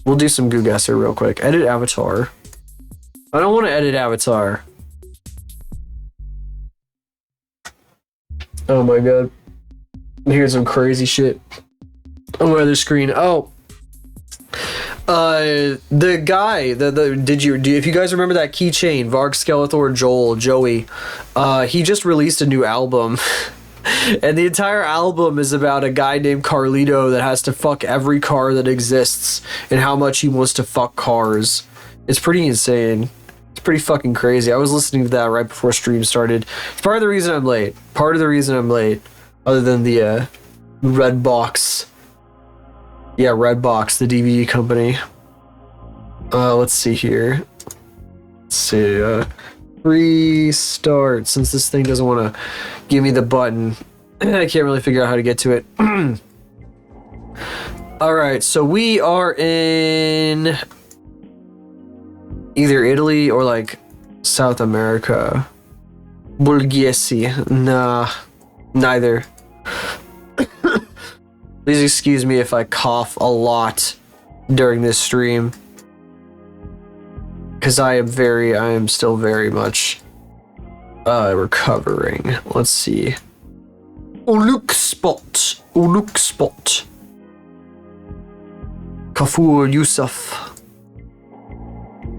We'll do some Goo Guesser real quick. Edit avatar. I don't want to edit avatar. Oh my god. I'm hearing some crazy shit on my other screen. Oh, the guy, if you guys remember that keychain, Varg, Skeletor, Joey, he just released a new album. And the entire album is about a guy named Carlito that has to fuck every car that exists and how much he wants to fuck cars. It's pretty insane. It's pretty fucking crazy. I was listening to that right before stream started. It's part of the reason I'm late. Other than the Redbox. Yeah, Redbox, the DVD company. Let's see here. Let's see. Restart. Since this thing doesn't want to give me the button, I can't really figure out how to get to it. Alright, so we are in either Italy or like South America. Bulgiesi. Nah, neither. Please excuse me if I cough a lot during this stream. Because I am still very much recovering. Let's see. Uluk spot. Kafur Yusuf.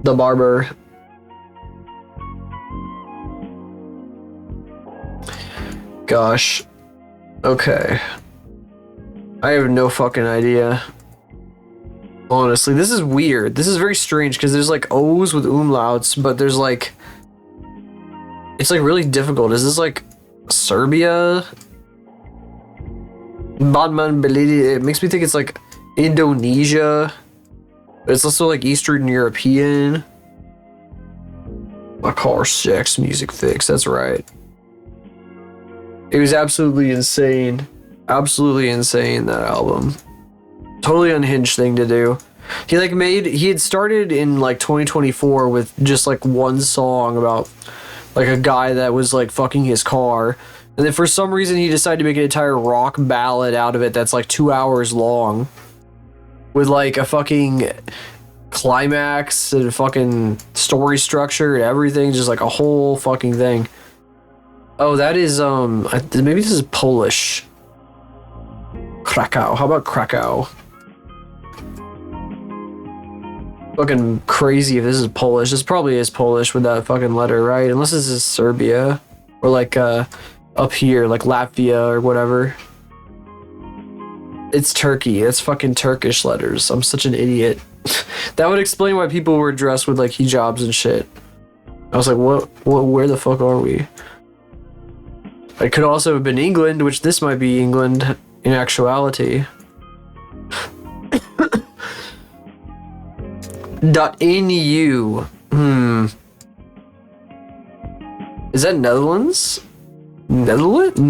The barber. Gosh. Okay. I have no fucking idea. Honestly, this is weird. This is very strange because there's like O's with umlauts, but there's like... It's like really difficult. Is this like Serbia? Badman Belidi. It makes me think it's like Indonesia. But it's also like Eastern European. My car sex music fix. That's right. It was absolutely insane. Absolutely insane, that album. Totally unhinged thing to do. He had started in like 2024 with just like one song about like a guy that was like fucking his car. And then for some reason he decided to make an entire rock ballad out of it that's like 2 hours long. With like a fucking climax and a fucking story structure and everything. Just like a whole fucking thing. Oh, that is, maybe this is Polish. Krakow. How about Krakow? Fucking crazy if this is Polish. This probably is Polish with that fucking letter, right? Unless this is Serbia. Or like, up here, like Latvia or whatever. It's Turkey. It's fucking Turkish letters. I'm such an idiot. That would explain why people were dressed with like hijabs and shit. I was like, what, where the fuck are we? It could also have been England, which this might be England in actuality. .nu. Is that Netherlands? Netherlands?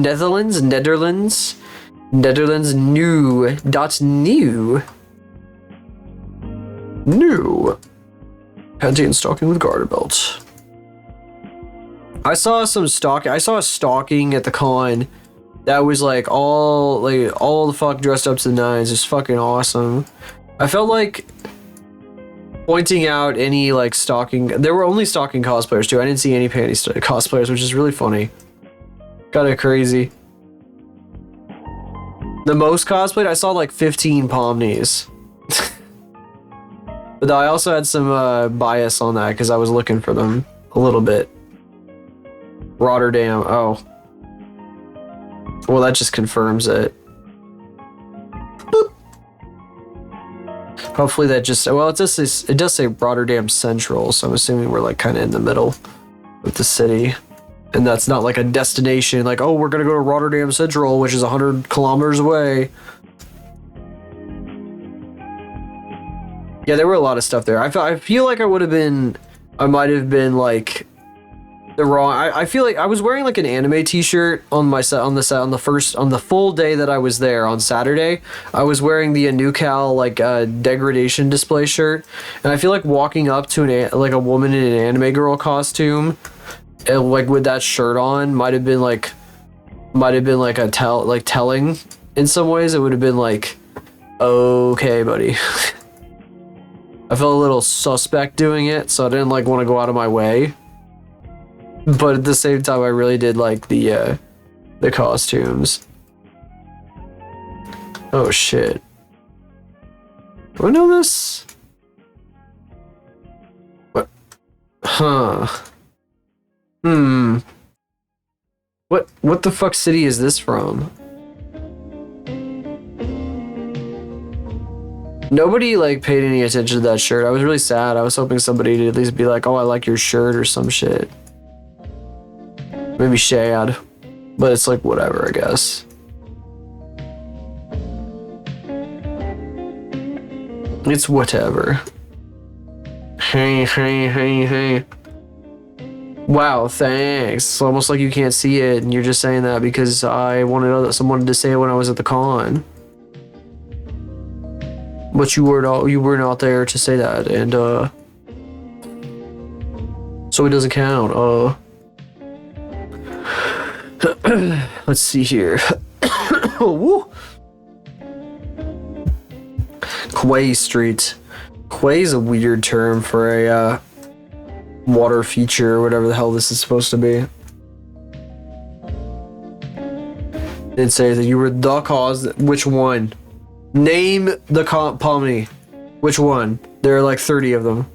New. .new. New. Panty and stocking with garter belt. I saw a stalking at the con that was like all the fuck dressed up to the nines. It's fucking awesome. I felt like pointing out any like stalking. There were only stalking cosplayers too. I didn't see any panty cosplayers, which is really funny. Kinda crazy. The most cosplayed, I saw like 15 Pomnies. But I also had some bias on that because I was looking for them a little bit. Rotterdam. Oh. Well, that just confirms it. Boop. Hopefully that just... Well, it does say Rotterdam Central, so I'm assuming we're like kind of in the middle of the city. And that's not like a destination, like, oh, we're going to go to Rotterdam Central, which is 100 kilometers away. Yeah, there were a lot of stuff there. I feel like I might have been like... I feel like I was wearing like an anime t-shirt on the full day that I was there on Saturday. I was wearing the Anucal like degradation display shirt, and I feel like walking up to a woman in an anime girl costume, and, like with that shirt on might have been like telling in some ways. It would have been like, okay, buddy. I felt a little suspect doing it, so I didn't like want to go out of my way. But at the same time, I really did like the costumes. Oh shit! Do I know this? What? Huh? What the fuck city is this from? Nobody like paid any attention to that shirt. I was really sad. I was hoping somebody to at least be like, "Oh, I like your shirt" or some shit. Maybe Shad, but it's like whatever, I guess. It's whatever. Hey. Wow, thanks. It's almost like you can't see it, and you're just saying that because I wanted someone to say it when I was at the con. But you were not there to say that, and so it doesn't count. Let's see here. Woo. Quay Street. Quay is a weird term for a water feature or whatever the hell this is supposed to be. It says that you were the cause. Which one? Name the Pomni. Which one? There are like 30 of them.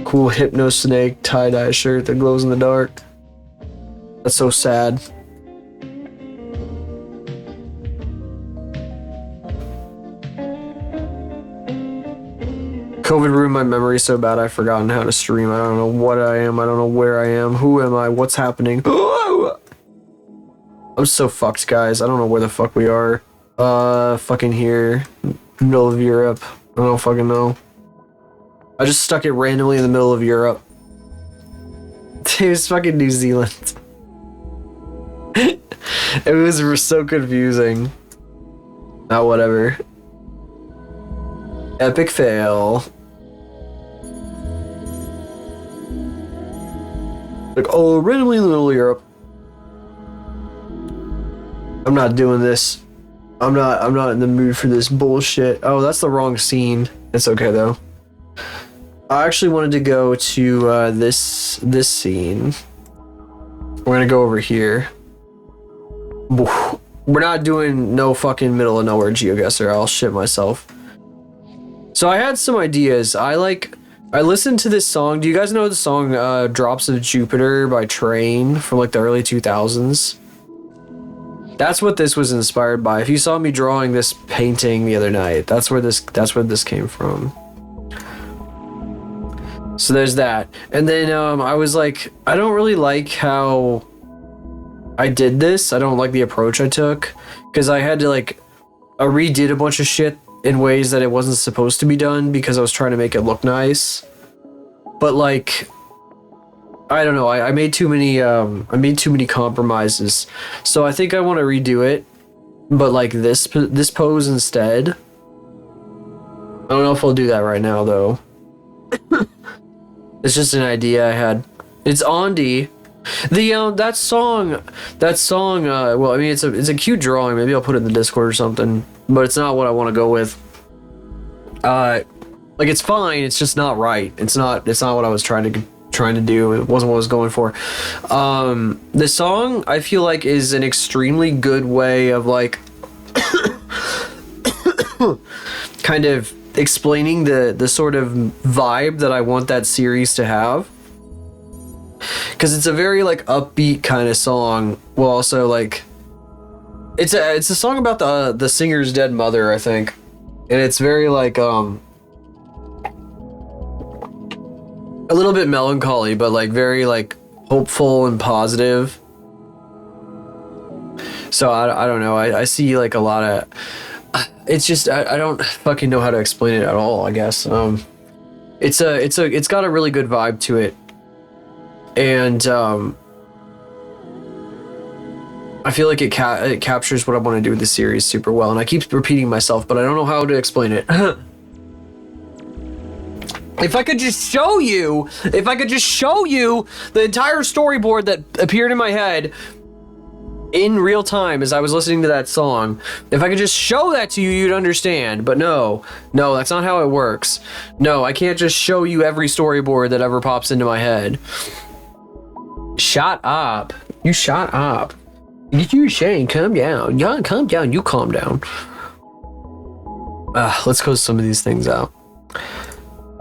Cool Hypno Snake tie-dye shirt that glows in the dark. That's so sad. COVID ruined my memory so bad I've forgotten how to stream. I don't know what I am. I don't know where I am. Who am I? What's happening? I'm so fucked, guys. I don't know where the fuck we are. Fucking here. Middle of Europe. I don't fucking know. I just stuck it randomly in the middle of Europe. It was fucking New Zealand. It was so confusing. Ah, whatever. Epic fail. Like, oh, randomly in the middle of Europe. I'm not doing this. I'm not in the mood for this bullshit. Oh, that's the wrong scene. It's okay though. I actually wanted to go to this scene. We're gonna go over here. We're not doing no fucking middle of nowhere GeoGuessr. I'll shit myself. So I had some ideas. I listened to this song. Do you guys know the song Drops of Jupiter by Train from like the early 2000s? That's what this was inspired by. If you saw me drawing this painting the other night, that's where this came from. So there's that. And then I was like, I don't really like how I did this. I don't like the approach I took, because I had to I redid a bunch of shit in ways that it wasn't supposed to be done because I was trying to make it look nice. But like, I don't know, I made too many compromises. So I think I want to redo it, but like this pose instead. I don't know if I'll do that right now though. It's just an idea I had. It's Ondi. That song, well, I mean, it's a cute drawing. Maybe I'll put it in the Discord or something, but it's not what I want to go with. Like, it's fine. It's just not right. It's not what I was trying to do. It wasn't what I was going for. The song, I feel like, is an extremely good way of like kind of explaining the sort of vibe that I want that series to have. Because it's a very like upbeat kind of song, while also like it's a song about the singer's dead mother, I think, and it's very like a little bit melancholy, but like very like hopeful and positive. So I don't know. I see like a lot of. It's just I don't fucking know how to explain it at all. I guess it's got a really good vibe to it. And I feel like it captures what I want to do with the series super well, and I keep repeating myself, but I don't know how to explain it. If I could just show you the entire storyboard that appeared in my head in real time as I was listening to that song, if I could just show that to you, you'd understand. But no, that's not how it works. No, I can't just show you every storyboard that ever pops into my head. Shut up. You shut up. You Shane, calm down. Yeah, calm down. You calm down. Let's close some of these things out.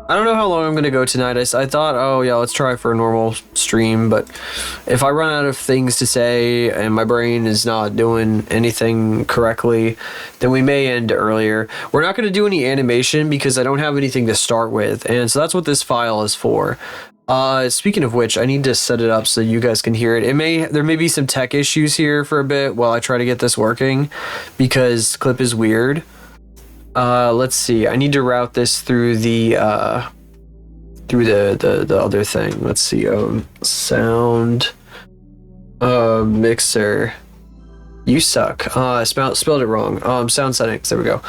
I don't know how long I'm going to go tonight. I thought, oh yeah, let's try for a normal stream, but if I run out of things to say and my brain is not doing anything correctly, then we may end earlier. We're not going to do any animation because I don't have anything to start with, and so that's what this file is for. Speaking of which, I need to set it up so you guys can hear it. There may be some tech issues here for a bit while I try to get this working, because clip is weird. Let's see. I need to route this through the other thing. Let's see. Sound mixer. You suck. Spelled it wrong. Sound settings. There we go.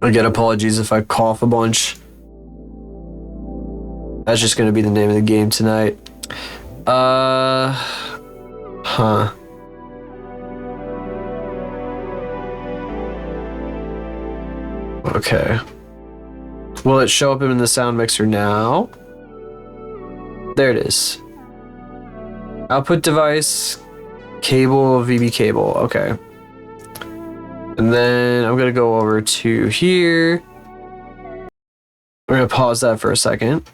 Again, apologies if I cough a bunch. That's just gonna be the name of the game tonight. Huh. Okay. Will it show up in the sound mixer now? There it is. Output device, cable, VB cable. Okay. And then I'm gonna go over to here. We're gonna pause that for a second.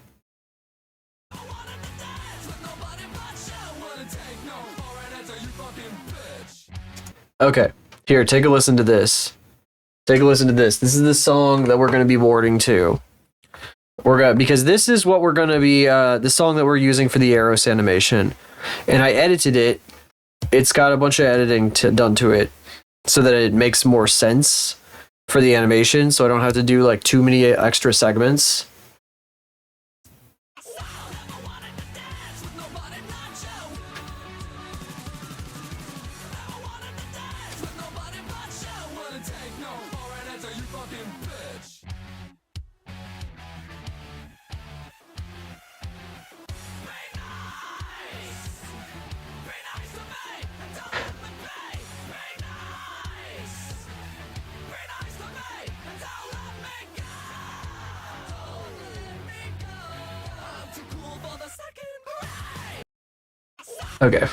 Okay, here, take a listen to this. Take a listen to this. This is the song that we're gonna be boarding to. Because this is what we're gonna be the song that we're using for the Eros animation. And I edited it. It's got a bunch of editing done to it so that it makes more sense for the animation, so I don't have to do like too many extra segments. Okay.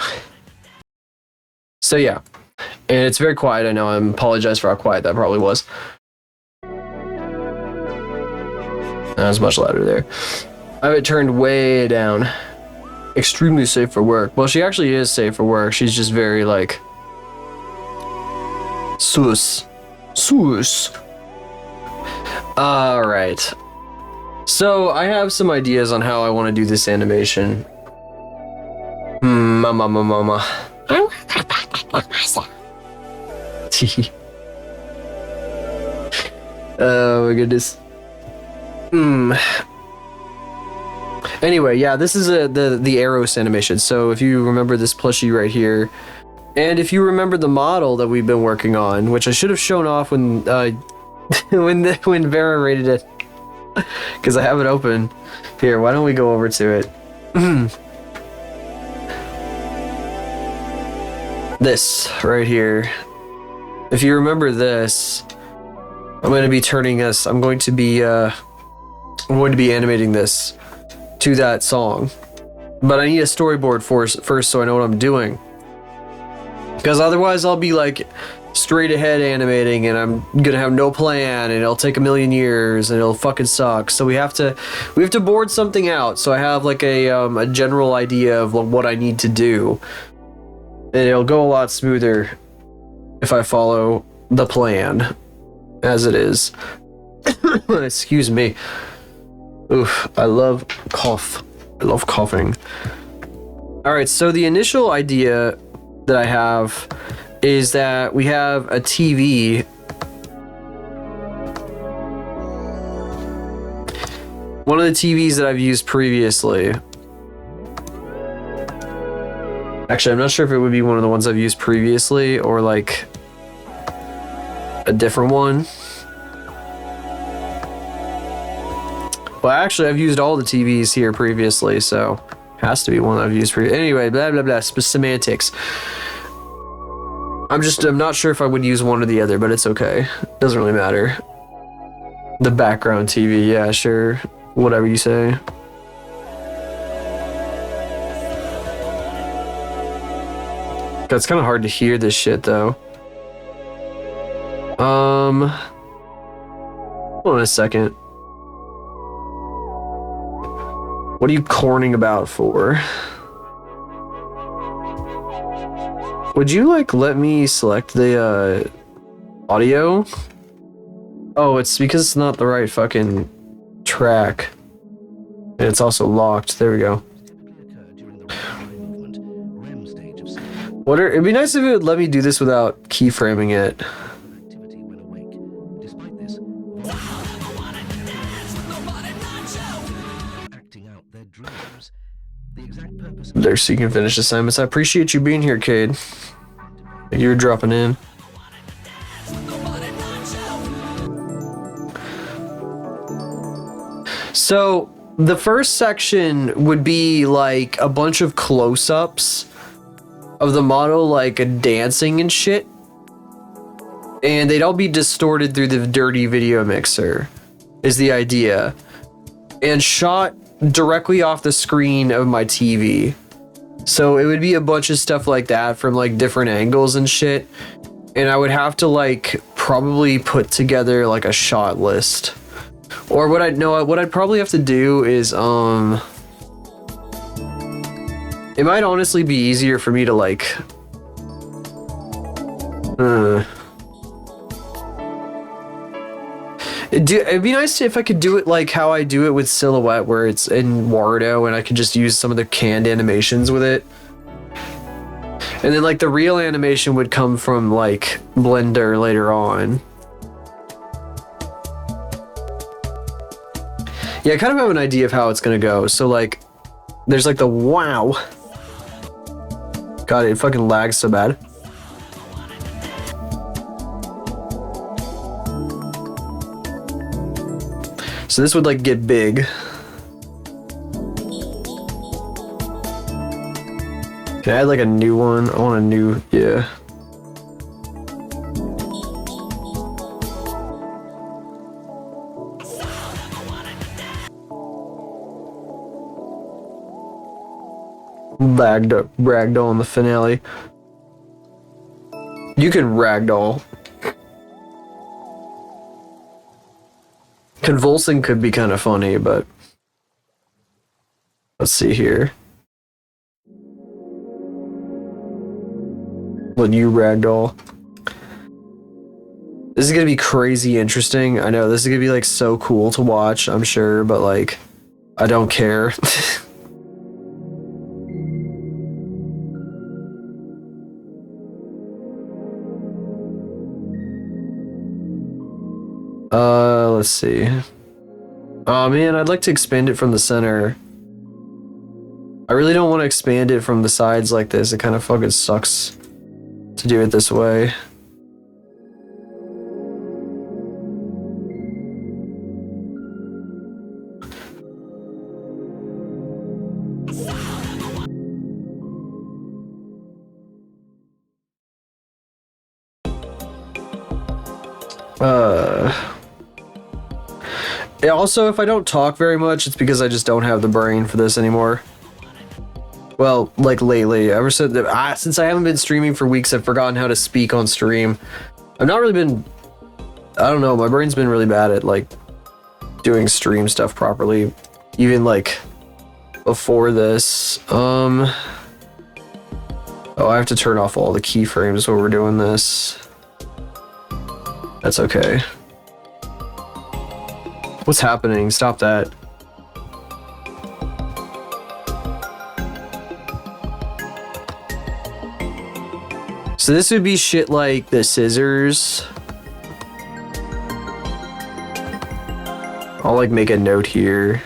So yeah, and it's very quiet. I know. I apologize for how quiet that probably was. That was much louder there. I have it turned way down. Extremely safe for work. Well, she actually is safe for work. She's just very like sus. All right. So I have some ideas on how I want to do this animation. Mama. Oh my goodness. Anyway, yeah, this is the Eros animation. So if you remember this plushie right here, and if you remember the model that we've been working on, which I should have shown off when when Vera rated it, because I have it open. Here, why don't we go over to it? This right here. If you remember this, I'm going to be animating this to that song. But I need a storyboard first so I know what I'm doing. Because otherwise I'll be like straight ahead animating and I'm going to have no plan and it'll take a million years and it'll fucking suck. So we have to board something out so I have like a general idea of what I need to do. And it'll go a lot smoother if I follow the plan as it is. Excuse me. Oof, I love coughing. All right, so the initial idea that I have is that we have a TV. One of the TVs that I've used previously. Actually, I'm not sure if it would be one of the ones I've used previously or like a different one. Well, actually, I've used all the TVs here previously, so it has to be one I've used previously. Anyway, blah, blah, blah, semantics. I'm not sure if I would use one or the other, but it's okay. Doesn't really matter. The background TV, yeah, sure. Whatever you say. It's kind of hard to hear this shit, though. Hold on a second. What are you corning about for? Would you, like, let me select the, audio? Oh, it's because it's not the right fucking track. And it's also locked. There we go. It'd be nice if it would let me do this without keyframing it. There, so you can finish assignments. I appreciate you being here, Cade. You're dropping in. So the first section would be like a bunch of close-ups of the model like dancing and shit. And they'd all be distorted through the dirty video mixer, is the idea. And shot directly off the screen of my TV. So it would be a bunch of stuff like that from like different angles and shit. And I would have to like probably put together like a shot list. Or what I'd probably have to do is it might honestly be easier for me to like it'd be nice if I could do it like how I do it with Silhouette, where it's in Warudo and I could just use some of the canned animations with it. And then like the real animation would come from like Blender later on. Yeah, I kind of have an idea of how it's gonna go. So like, there's like the wow. God, it fucking lags so bad. So this would like get big. Can I add like a new one? I want a new, yeah. Ragdoll in the finale. You can ragdoll. Convulsing could be kind of funny, but let's see here. When you ragdoll. This is gonna be crazy interesting. I know this is gonna be like so cool to watch, I'm sure, but like, I don't care. Let's see. Oh man, I'd like to expand it from the center. I really don't want to expand it from the sides like this. It kind of fucking sucks to do it this way. Yeah, also, if I don't talk very much, it's because I just don't have the brain for this anymore. Well, like lately, ever since I haven't been streaming for weeks, I've forgotten how to speak on stream. I've not really been, I don't know, my brain's been really bad at like doing stream stuff properly, even like before this. Oh, I have to turn off all the keyframes while we're doing this. That's okay. What's happening? Stop that. So this would be shit like the scissors. I'll like make a note here.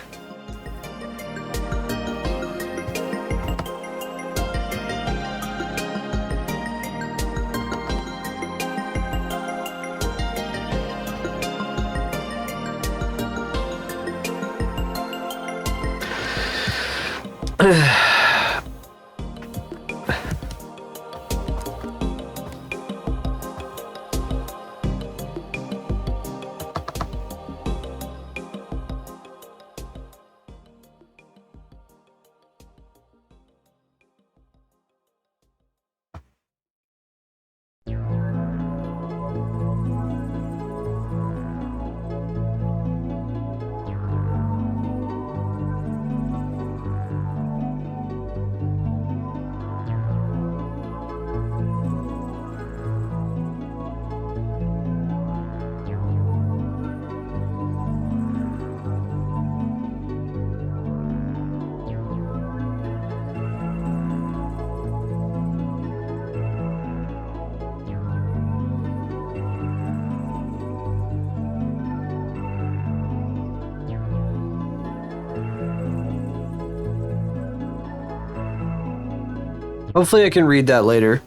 Hopefully I can read that later,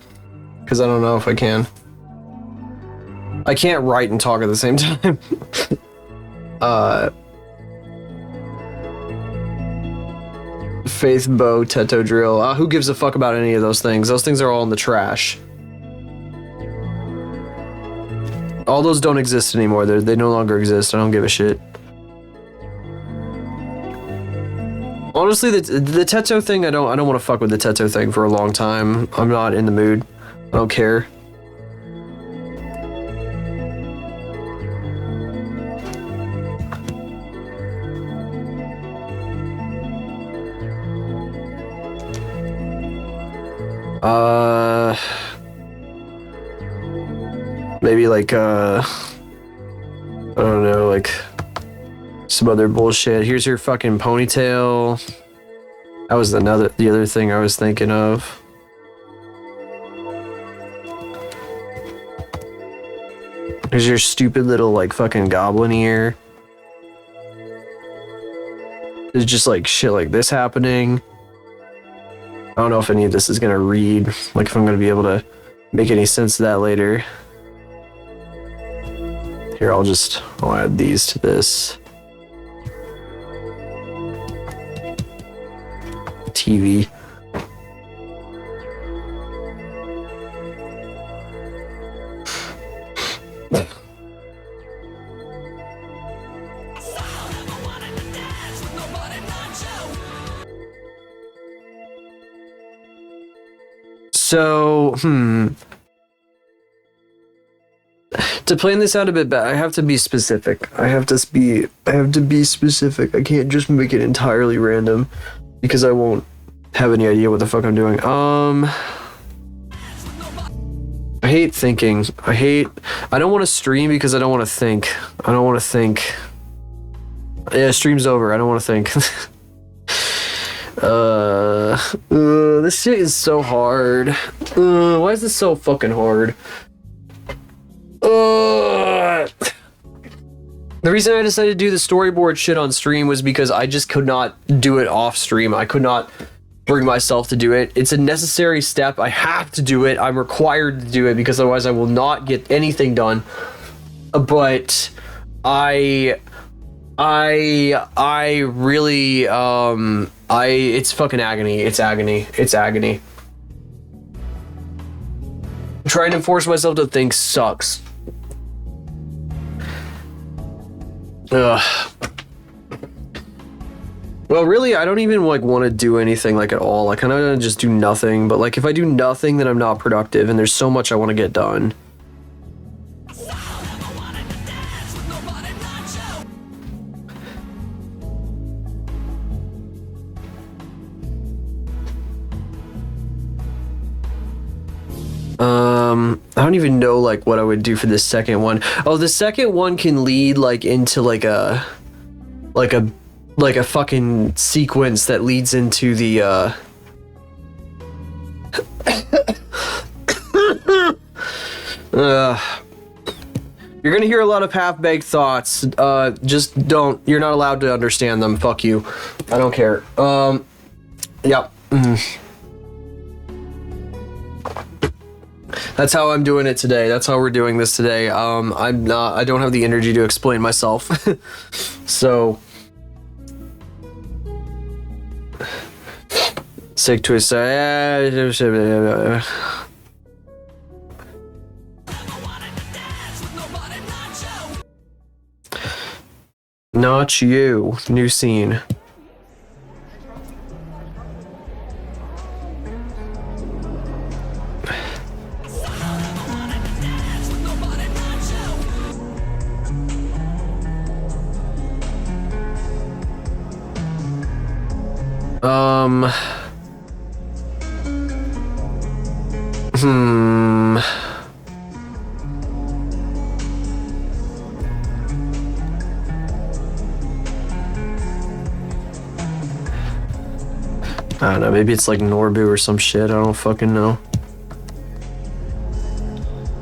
because I don't know if I can. I can't write and talk at the same time. Faith Bow, Teto Drill. Who gives a fuck about any of those things? Those things are all in the trash. All those don't exist anymore. They no longer exist. I don't give a shit. Honestly, the Teto thing, I don't want to fuck with the Teto thing for a long time. I'm not in the mood. I don't care. Maybe like, I don't know, like some other bullshit. Here's your fucking ponytail. That was the other thing I was thinking of. Here's your stupid little like fucking goblin ear. There's just like shit like this happening. I don't know if any of this is gonna read, like if I'm gonna be able to make any sense of that later. Here, I'll add these to this. TV. So, to plan this out a bit better, I have to be specific. I have to be specific. I can't just make it entirely random because I won't have any idea what the fuck I'm doing. I hate thinking. I don't want to stream because I don't want to think. I don't want to think. Yeah, stream's over. I don't want to think. This shit is so hard. Why is this so fucking hard? The reason I decided to do the storyboard shit on stream was because I just could not do it off stream. I could not bring myself to do it. It's a necessary step. I have to do it. I'm required to do it because otherwise I will not get anything done. But I really, it's fucking agony. It's agony. It's agony. Trying to force myself to think sucks. Ugh. Well, really, I don't even like want to do anything like at all. I kind of want to just do nothing. But like, if I do nothing, then I'm not productive, and there's so much I want to get done. I don't even know like what I would do for the second one. Oh, the second one can lead like into like a fucking sequence that leads into the you're gonna hear a lot of half-baked thoughts. Just don't. You're not allowed to understand them. Fuck you. I don't care. Yep. That's how I'm doing it today. That's how we're doing this today. I don't have the energy to explain myself. So sick twist. Not you. New scene. I don't know, maybe it's like Norbu or some shit, I don't fucking know.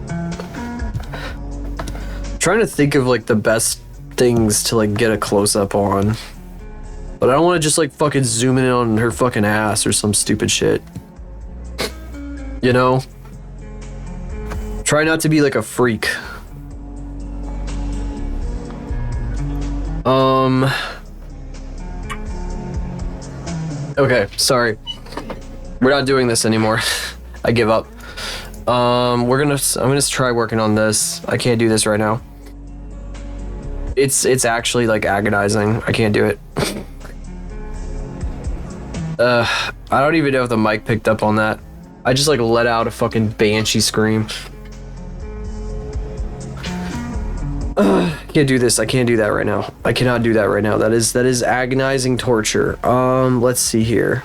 I'm trying to think of like the best things to like get a close-up on. But I don't want to just like fucking zoom in on her fucking ass or some stupid shit. You know? Try not to be like a freak. Okay, sorry. We're not doing this anymore. I give up. I'm gonna try working on this. I can't do this right now. It's actually like agonizing. I can't do it. I don't even know if the mic picked up on that. I just like let out a fucking banshee scream. Can't do this. I can't do that right now. I cannot do that right now. That is agonizing torture. Let's see here.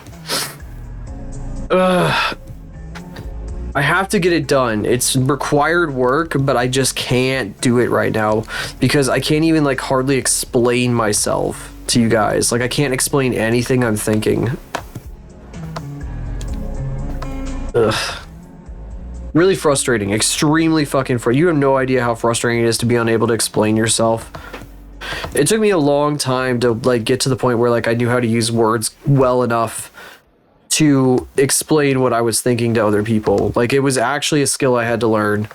I have to get it done. It's required work, but I just can't do it right now because I can't even like hardly explain myself to you guys. Like I can't explain anything I'm thinking. Ugh. Really frustrating. Extremely fucking frustrating. You have no idea how frustrating it is to be unable to explain yourself. It took me a long time to like get to the point where like I knew how to use words well enough to explain what I was thinking to other people. Like it was actually a skill I had to learn.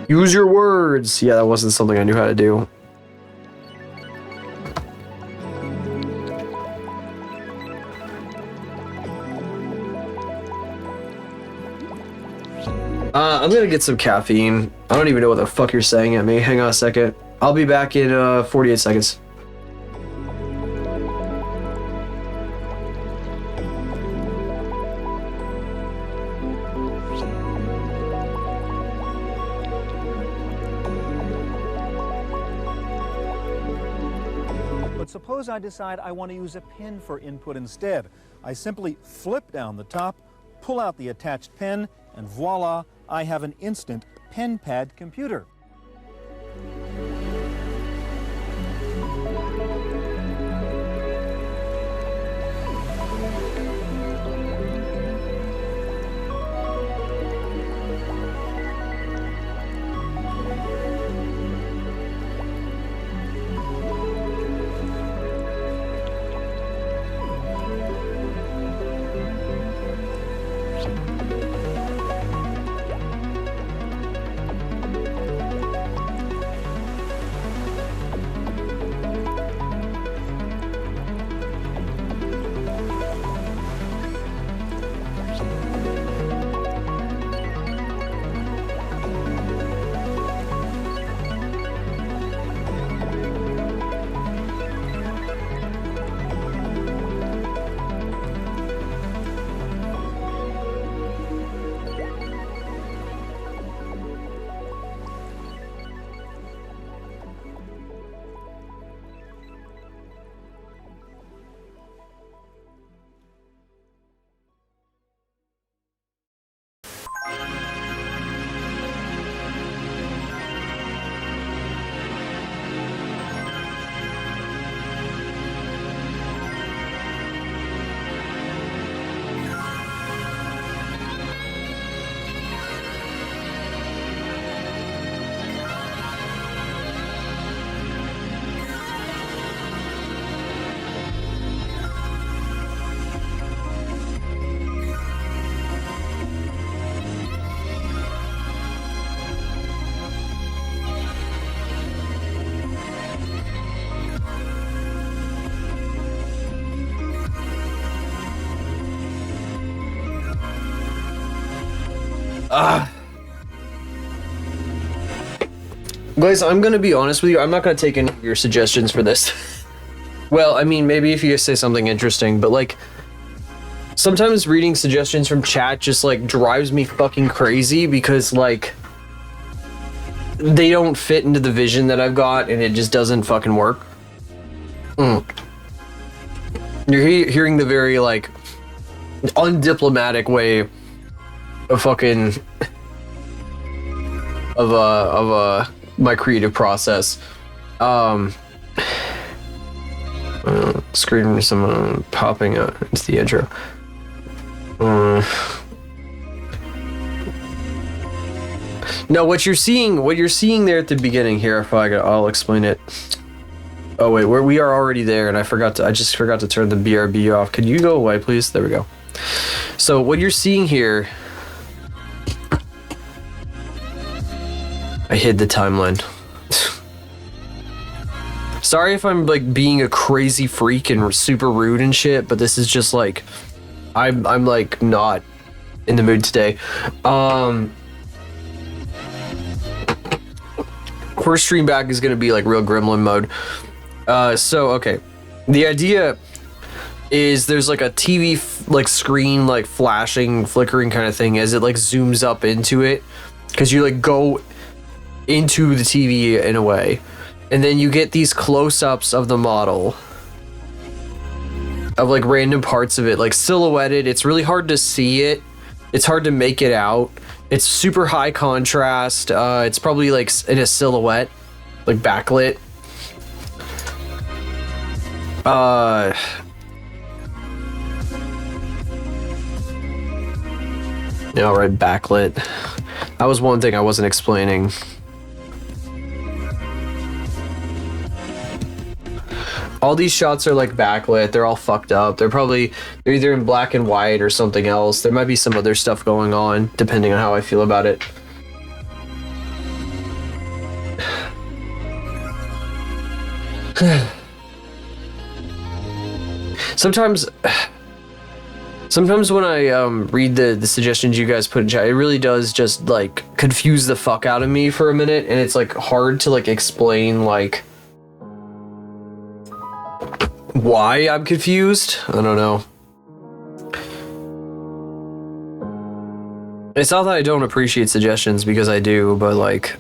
Use your words. Yeah, that wasn't something I knew how to do. I'm gonna get some caffeine. I don't even know what the fuck you're saying at me. Hang on a second. I'll be back in 48 seconds. But suppose I decide I want to use a pen for input instead. I simply flip down the top, pull out the attached pen, and voila, I have an instant pen pad computer. Guys, I'm gonna be honest with you. I'm not gonna take any of your suggestions for this. Well, I mean, maybe if you say something interesting, but like sometimes reading suggestions from chat just like drives me fucking crazy because like they don't fit into the vision that I've got and it just doesn't fucking work. You're hearing the very like undiplomatic way of fucking of my creative process. Screen someone popping up into the intro. No, what you're seeing there at the beginning here, I'll explain it. Oh wait, we are already there, and I just forgot to turn the BRB off. Could you go away, please? There we go. So what you're seeing here, I hid the timeline. Sorry if I'm like being a crazy freak and super rude and shit, but this is just like I'm like not in the mood today. First stream back is gonna be like real gremlin mode. So okay, the idea is there's like a TV like screen like flashing, flickering kind of thing as it like zooms up into it, because you like go into the TV in a way, and then you get these close-ups of the model of like random parts of it, like silhouetted. It's really hard to see it. It's hard to make it out. It's super high contrast. It's probably like in a silhouette, like backlit. Yeah, right, backlit. That was one thing I wasn't explaining. All these shots are like backlit. They're all fucked up. They're either in black and white or something else. There might be some other stuff going on, depending on how I feel about it. Sometimes when I read the suggestions you guys put in chat, it really does just like confuse the fuck out of me for a minute, and it's like hard to like explain like why I'm confused. I don't know. It's not that I don't appreciate suggestions, because I do, but like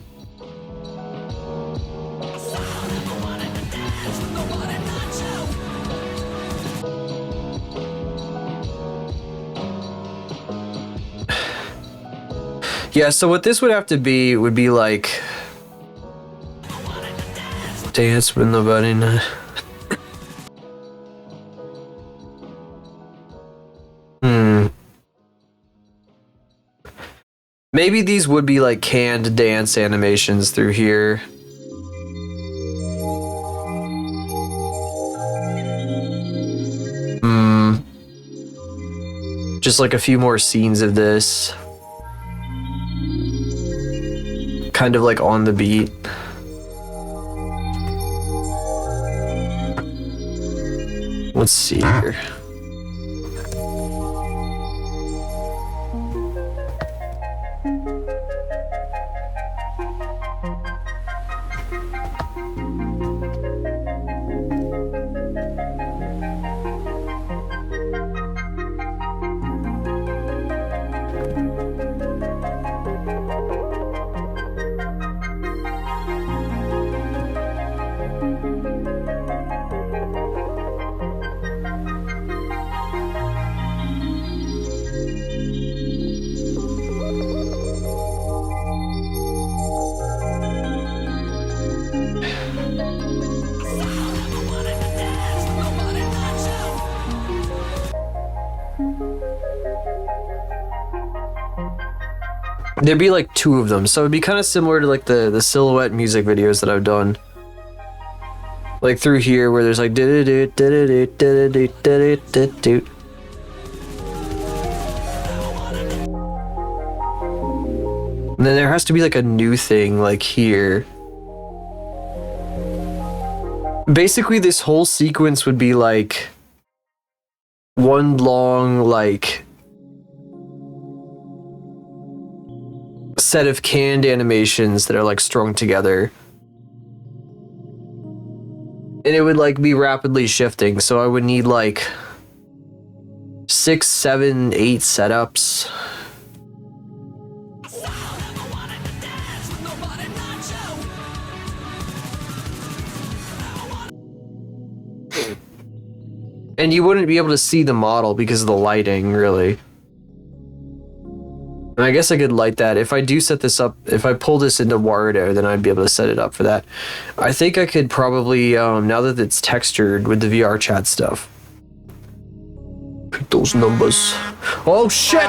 yeah, so what this would have to be would be like dance with nobody. Maybe these would be like canned dance animations through here. Just like a few more scenes of this. Kind of like on the beat. Let's see here. There'd be like two of them, so it'd be kind of similar to like the silhouette music videos that I've done, like through here where there's like and then there has to be like a new thing like here. Basically this whole sequence would be like one long like set of canned animations that are like strung together, and it would like be rapidly shifting, so I would need like 6, 7, 8 setups. And you wouldn't be able to see the model because of the lighting, really. And I guess I could light that. If I do set this up, if I pull this into Warudo, then I'd be able to set it up for that. I think I could probably, now that it's textured with the VR chat stuff. Pick those numbers. Oh shit!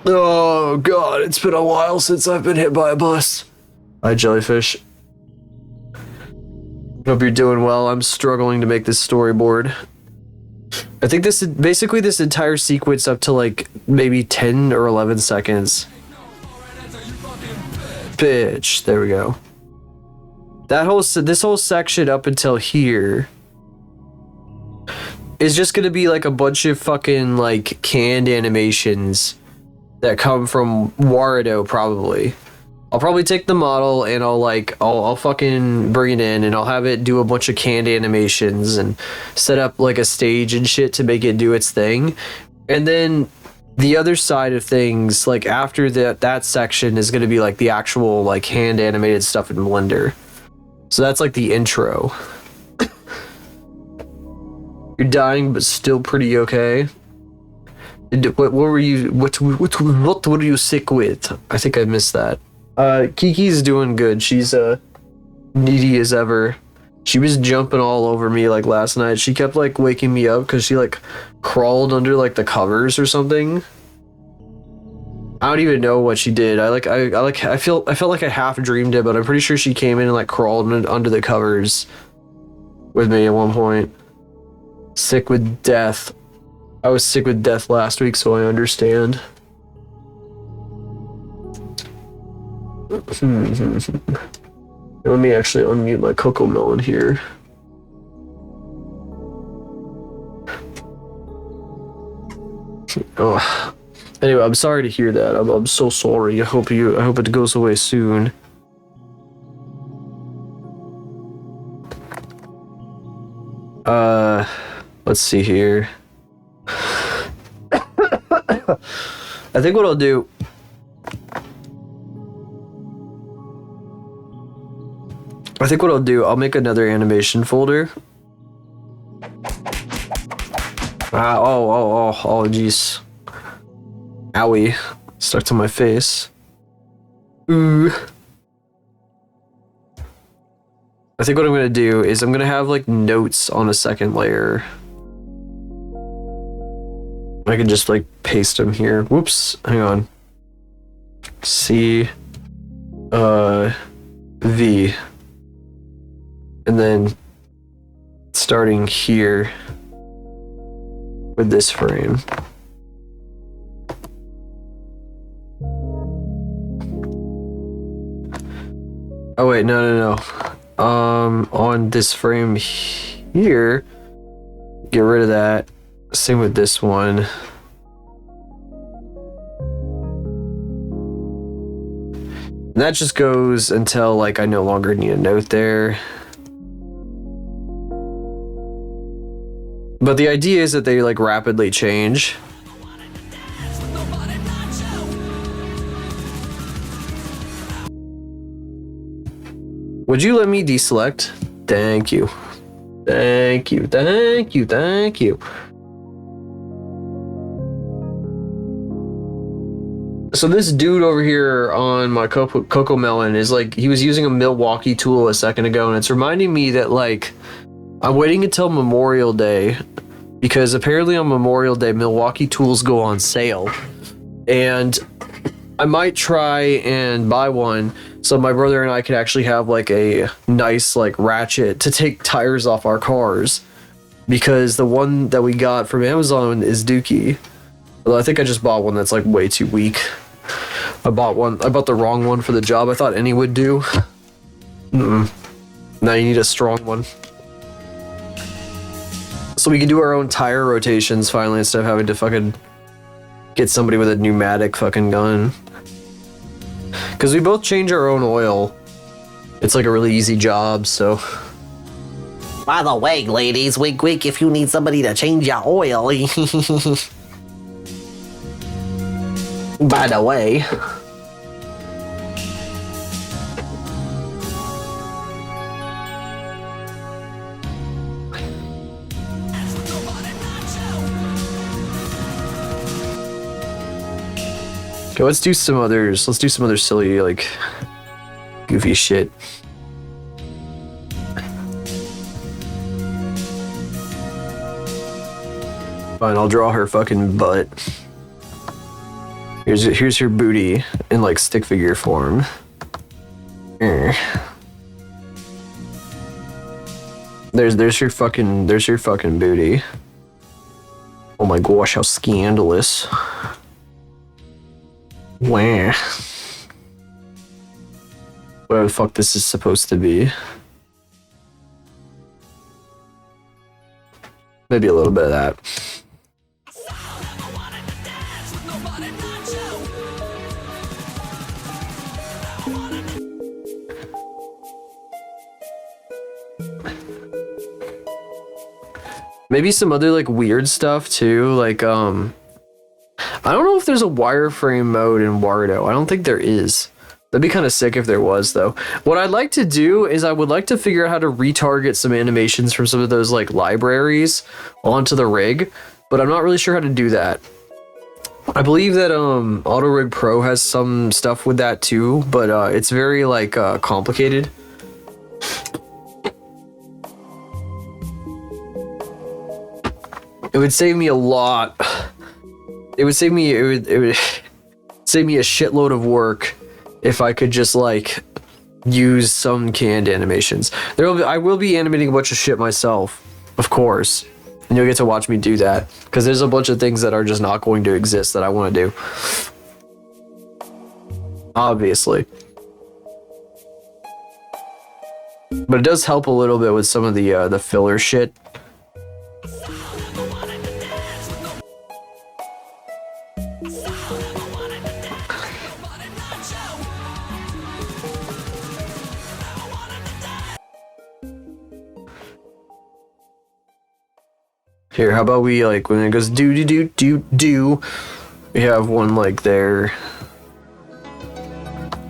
Oh god, it's been a while since I've been hit by a bus. Hi Jellyfish. Hope you're doing well. I'm struggling to make this storyboard. I think this is basically this entire sequence up to like maybe 10 or 11 seconds. Bitch, there we go. this whole section up until here is just gonna be like a bunch of fucking like canned animations that come from Warudo probably. I'll probably take the model and I'll fucking bring it in and I'll have it do a bunch of canned animations and set up like a stage and shit to make it do its thing. And then the other side of things, like after that section is gonna be like the actual like hand animated stuff in Blender. So that's like the intro. You're dying, but still pretty okay. What were you? What were you sick with? I think I missed that. Kiki's doing good. She's needy as ever. She was jumping all over me like last night. She kept like waking me up because she like crawled under like the covers or something. I don't even know what she did. I felt like I half dreamed it, but I'm pretty sure she came in and like crawled under the covers with me at one point. Sick with death. I was sick with death last week, so I understand. Let me actually unmute my Coco Melon here. Oh. Anyway, I'm sorry to hear that. I'm so sorry. I hope it goes away soon. Let's see here. I think what I'll do. I'll make another animation folder. Oh, jeez. Owie. Stuck to my face. Ooh. I think what I'm gonna do is I'm gonna have like notes on a second layer. I can just like paste them here. Whoops, hang on. C, V. And then starting here with this frame. Oh wait, no. On this frame here, get rid of that. Same with this one. And that just goes until like I no longer need a note there. But the idea is that they like rapidly change. Would you let me deselect? Thank you. Thank you. Thank you. Thank you. So this dude over here on my Coco Melon is like, he was using a Milwaukee tool a second ago, and it's reminding me that like, I'm waiting until Memorial Day because apparently on Memorial Day, Milwaukee tools go on sale. And I might try and buy one so my brother and I could actually have like a nice like ratchet to take tires off our cars, because the one that we got from Amazon is dookie. Although I think I just bought one that's like way too weak. I bought the wrong one for the job I thought any would do. Now you need a strong one. So we can do our own tire rotations finally instead of having to fucking get somebody with a pneumatic fucking gun. Because we both change our own oil. It's like a really easy job, so. By the way, ladies, wink wink if you need somebody to change your oil. By the way. Okay, let's do some other silly, like, goofy shit. Fine, I'll draw her fucking butt. Here's her booty in like stick figure form. There's your fucking booty. Oh my gosh, how scandalous. Wow. Whatever the fuck this is supposed to be. Maybe a little bit of that. Maybe some other like weird stuff too, like I don't know if there's a wireframe mode in Wario. I don't think there is. That'd be kind of sick if there was, though. What I'd like to do is I would like to figure out how to retarget some animations from some of those like libraries onto the rig, but I'm not really sure how to do that. I believe that AutoRig Pro has some stuff with that too, but it's very like complicated. It would save me a lot. It would save me save me a shitload of work if I could just like use some canned animations. I will be animating a bunch of shit myself, of course, and you'll get to watch me do that because there's a bunch of things that are just not going to exist that I want to do. Obviously. But it does help a little bit with some of the filler shit. Here, how about we like when it goes do do do do do, we have one like there.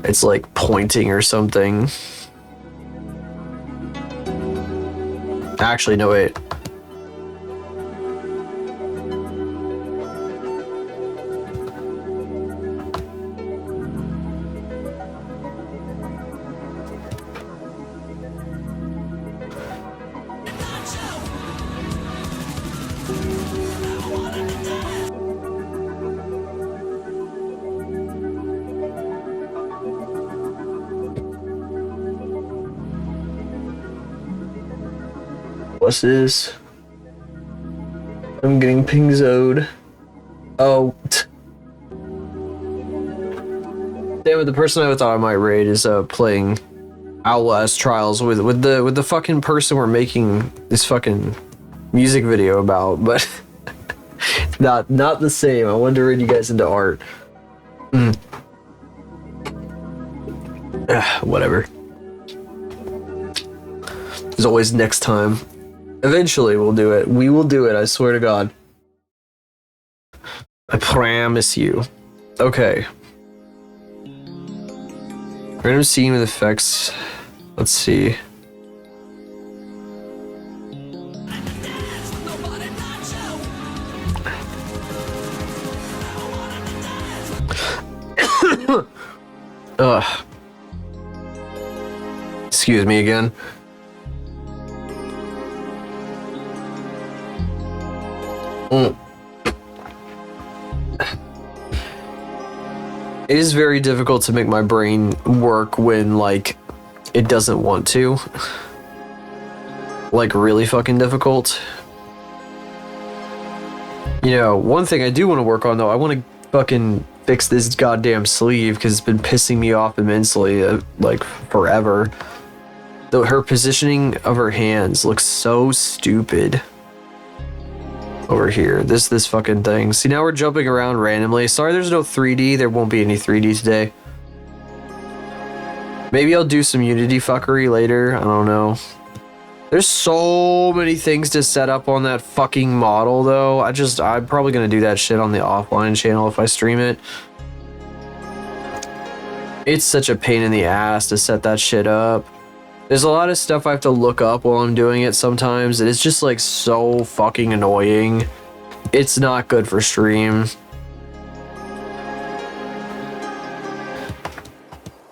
It's like pointing or something. Actually, no wait. What's this? I'm getting ping-zoed. Oh. Damn it, the person I thought I might raid is playing Outlast Trials with the fucking person we're making this fucking music video about, but not the same. I wanted to raid you guys into art. Whatever. There's always next time. Eventually we'll do it. We will do it, I swear to God. I promise you. Okay. Random scene with effects. Let's see. Ugh. Excuse me again. It is very difficult to make my brain work when, like, it doesn't want to. Like, really fucking difficult. You know, one thing I do want to work on, though, I want to fucking fix this goddamn sleeve, because it's been pissing me off immensely, like, forever. Though her positioning of her hands looks so stupid. Over here, this fucking thing. See, now we're jumping around randomly. Sorry there's no 3D. There won't be any 3D today. Maybe I'll do some Unity fuckery later. I don't know. There's so many things to set up on that fucking model, though. I'm probably gonna do that shit on the offline channel if I stream it. It's such a pain in the ass to set that shit up. There's a lot of stuff I have to look up while I'm doing it sometimes, and it's just like so fucking annoying. It's not good for stream.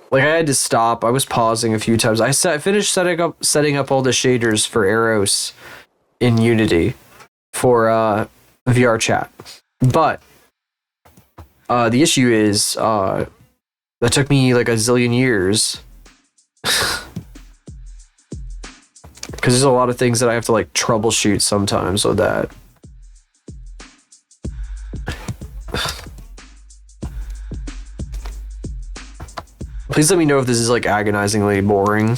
Like, I had to stop. I was pausing a few times. I finished setting up all the shaders for Eros in Unity for VR chat. But the issue is that took me like a zillion years. Because there's a lot of things that I have to like troubleshoot sometimes with that. Please let me know if this is like agonizingly boring.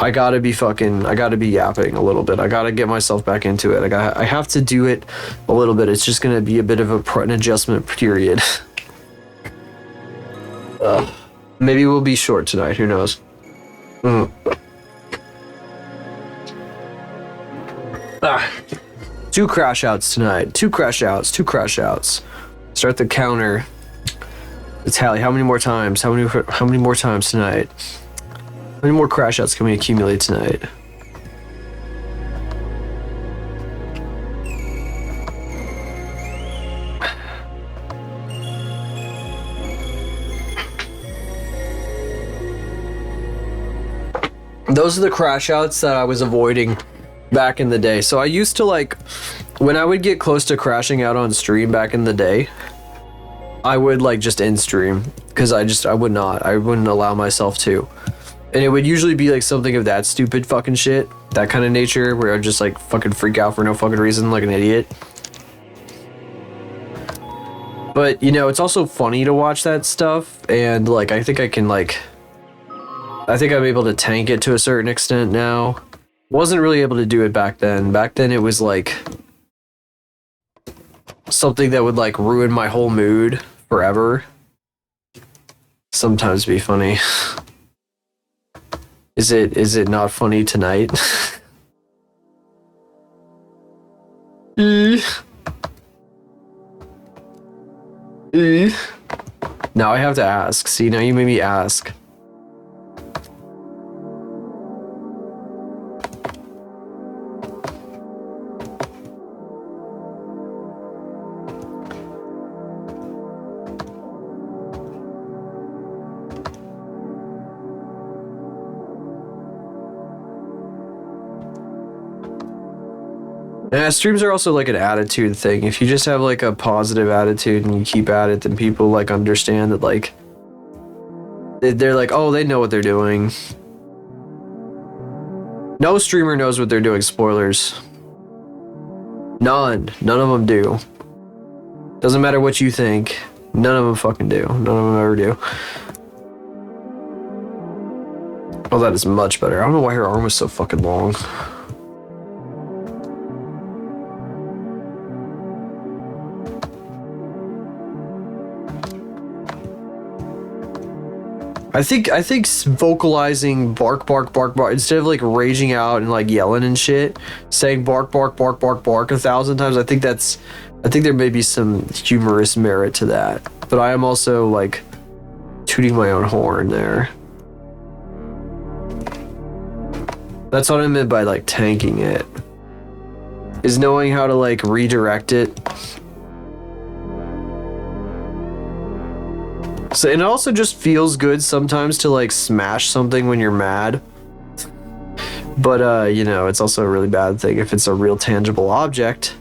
I gotta be yapping a little bit. I gotta get myself back into it. I have to do it a little bit. It's just gonna be a bit of an adjustment period. Maybe we'll be short tonight. Who knows? Two crash outs tonight. Two crash outs. Start the counter. The tally. How many more times? How many more times tonight? How many more crash outs can we accumulate tonight? Those are the crash outs that I was avoiding back in the day. So I used to like, when I would get close to crashing out on stream back in the day, I would like just end stream because I wouldn't allow myself to. And it would usually be like something of that stupid fucking shit, that kind of nature, where I'd just like fucking freak out for no fucking reason like an idiot. But you know, it's also funny to watch that stuff, and like I think I'm able to tank it to a certain extent now. Wasn't really able to do it back then. Back then it was like something that would like ruin my whole mood forever. Sometimes be funny. Is it not funny tonight? Now I have to ask. See, now you made me ask. Yeah, streams are also like an attitude thing. If you just have like a positive attitude and you keep at it, then people like understand that like they're like, oh, they know what they're doing. No streamer knows what they're doing, spoilers. None of them do. Doesn't matter what you think. None of them fucking do. None of them ever do. Oh, that is much better. I don't know why her arm was so fucking long. I think vocalizing bark instead of like raging out and like yelling and shit, saying bark 1,000 times. I think there may be some humorous merit to that. But I am also like tooting my own horn there. That's what I meant by like tanking it. Is knowing how to like redirect it. So, and it also just feels good sometimes to like smash something when you're mad. But you know, it's also a really bad thing if it's a real tangible object.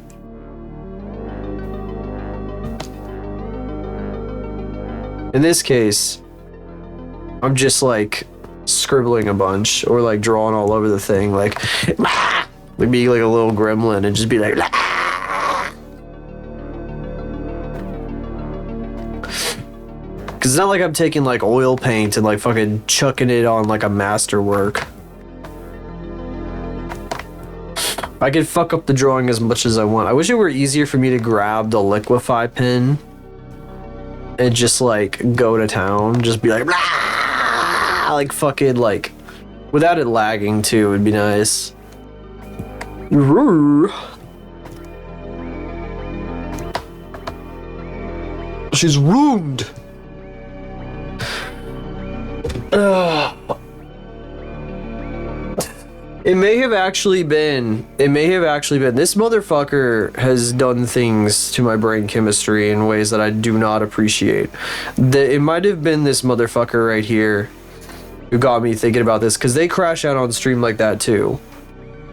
In this case, I'm just like scribbling a bunch or like drawing all over the thing, like being like a little gremlin and just be like Cause it's not like I'm taking like oil paint and like fucking chucking it on like a masterwork. I could fuck up the drawing as much as I want. I wish it were easier for me to grab the liquify pen and just like go to town. Just be like, blah! Like fucking like, without it lagging too, would be nice. She's ruined. It may have actually been this motherfucker has done things to my brain chemistry in ways that I do not appreciate. It might have been this motherfucker right here who got me thinking about this, because they crash out on stream like that too.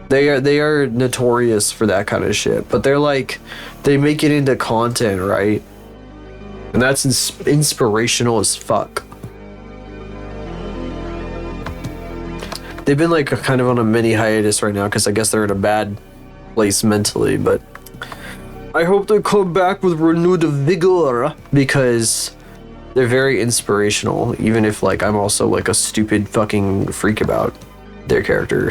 They are notorious for that kind of shit, but they're like, they make it into content, right? And that's inspirational as fuck. They've been like kind of on a mini hiatus right now because I guess they're in a bad place mentally, but I hope they come back with renewed vigor because they're very inspirational, even if like I'm also like a stupid fucking freak about their character.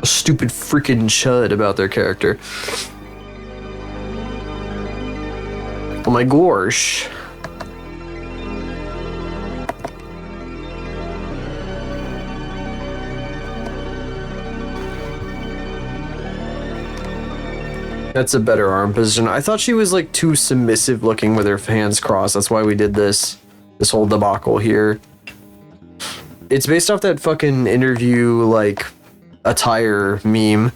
Stupid freaking chud about their character. Oh my gosh. That's a better arm position. I thought she was like too submissive looking with her hands crossed. That's why we did this whole debacle here. It's based off that fucking interview like attire meme.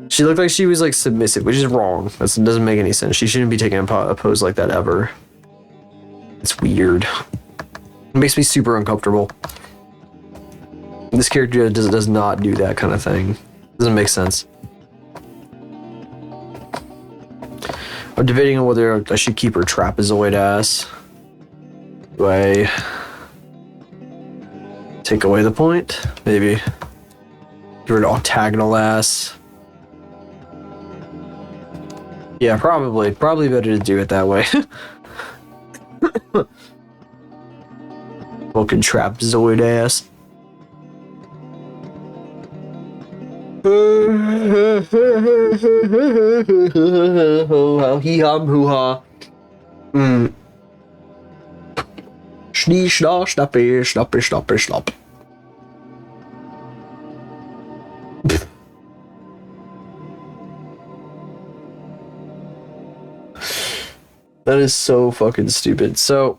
She looked like she was like submissive, which is wrong. That doesn't make any sense. She shouldn't be taking a pose like that ever. It's weird. It makes me super uncomfortable. This character does not do that kind of thing. Doesn't make sense. I'm debating on whether I should keep her trapezoid ass. Do I take away the point? Maybe. Give her an octagonal ass. Yeah, probably. Probably better to do it that way. Fucking trapezoid ass. Hee hum hoo ha. Schnee schna schnappe schnappe schnappe schnapp. That is so fucking stupid. So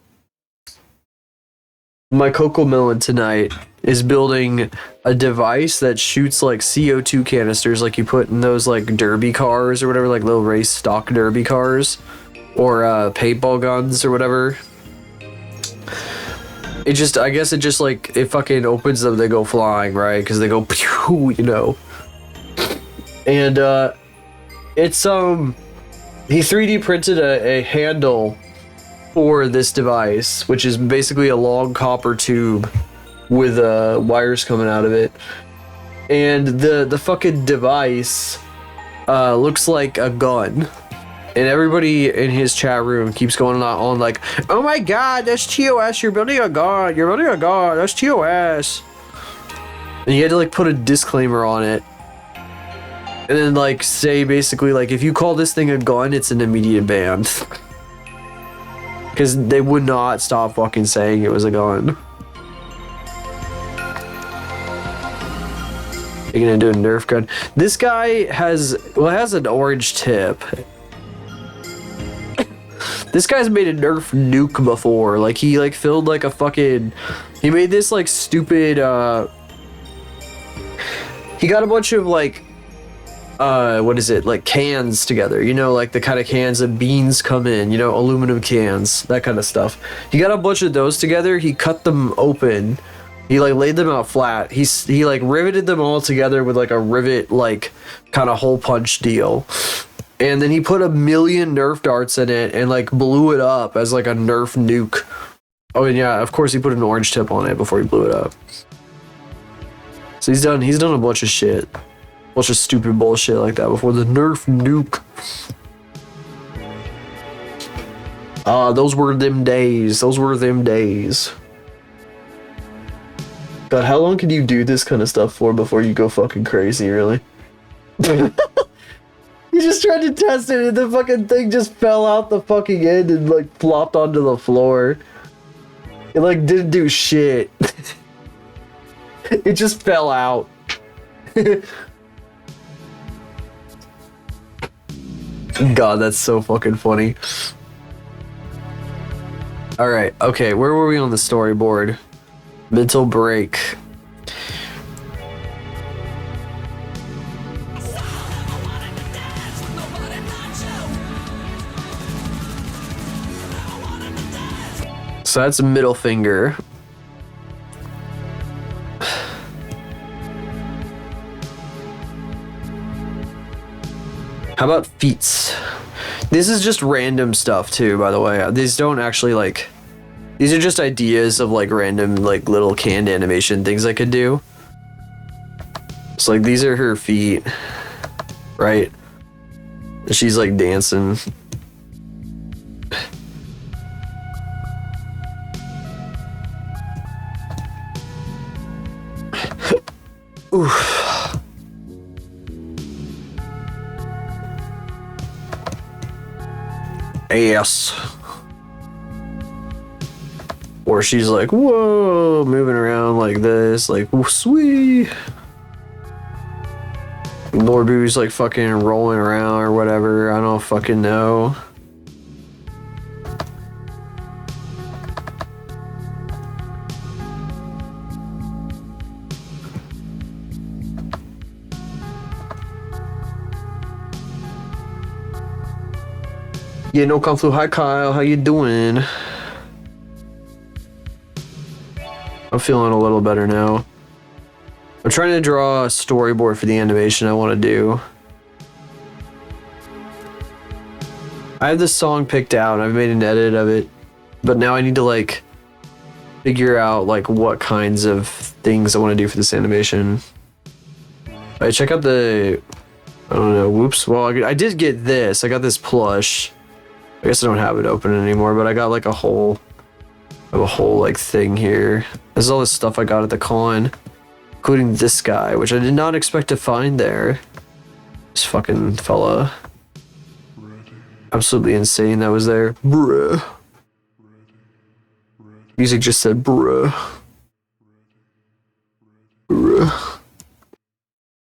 my Coco Melon tonight is building a device that shoots like CO2 canisters like you put in those like derby cars or whatever, like little race stock derby cars or paintball guns or whatever. It just, I guess it just like, it fucking opens them, they go flying, right? Because they go pew, you know. And it's he 3D printed a handle for this device, which is basically a long copper tube with wires coming out of it. And the fucking device looks like a gun. And everybody in his chat room keeps going on like, oh my god, that's TOS, you're building a gun, that's TOS. And you had to like put a disclaimer on it. And then like say basically like, if you call this thing a gun, it's an immediate ban. Because they would not stop fucking saying it was a gun. You're gonna do a Nerf gun. This guy has an orange tip. This guy's made a Nerf nuke before. Like he like filled like a fucking, he made this like stupid he got a bunch of like what is it, like cans together, you know, like the kind of cans that beans come in, you know, aluminum cans, that kind of stuff. He got a bunch of those together, he cut them open, he like laid them out flat, he like riveted them all together with like a rivet like kind of hole punch deal, and then he put 1,000,000 Nerf darts in it and like blew it up as like a Nerf nuke. Oh and yeah, of course he put an orange tip on it before he blew it up. So he's done a bunch of shit. Bunch of stupid bullshit like that before the Nerf nuke. Those were them days. God, how long can you do this kind of stuff for before you go fucking crazy, really? You just tried to test it and the fucking thing just fell out the fucking end and like flopped onto the floor. It like didn't do shit. It just fell out. God, that's so fucking funny. Alright, okay, where were we on the storyboard? Mental break. So that's a middle finger. How about feet? This is just random stuff too, by the way. These don't actually like, These are just ideas of like random like little canned animation things I could do. It's like these are her feet, right? And she's like dancing. Oof. Ass. Or she's like, whoa, moving around like this, like, sweet. Norbu's like fucking rolling around or whatever. I don't fucking know. Yeah, no conflict. Hi, Kyle. How you doing? I'm feeling a little better now. I'm trying to draw a storyboard for the animation I want to do. I have this song picked out. I've made an edit of it, but now I need to like figure out like what kinds of things I want to do for this animation. Alright, check out the, I don't know, whoops. Well, I did get this. I got this plush. I guess I don't have it open anymore, but I got like a whole like thing here. This is all this stuff I got at the con, including this guy, which I did not expect to find there. This fucking fella. Absolutely insane that was there. Bruh. Music just said bruh. Bruh.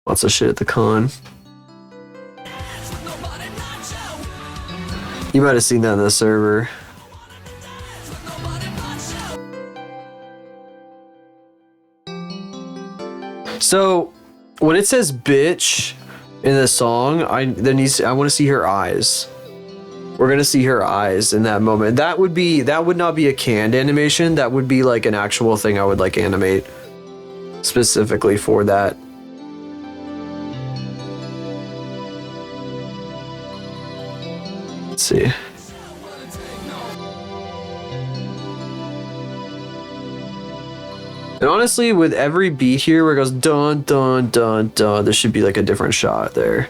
Lots of shit at the con. You might have seen that in the server. So, when it says bitch in the song, I want to see her eyes. We're gonna see her eyes in that moment. That would not be a canned animation. That would be like an actual thing I would like animate specifically for that. Let's see. And honestly, with every beat here where it goes dun dun dun dun, there should be like a different shot there.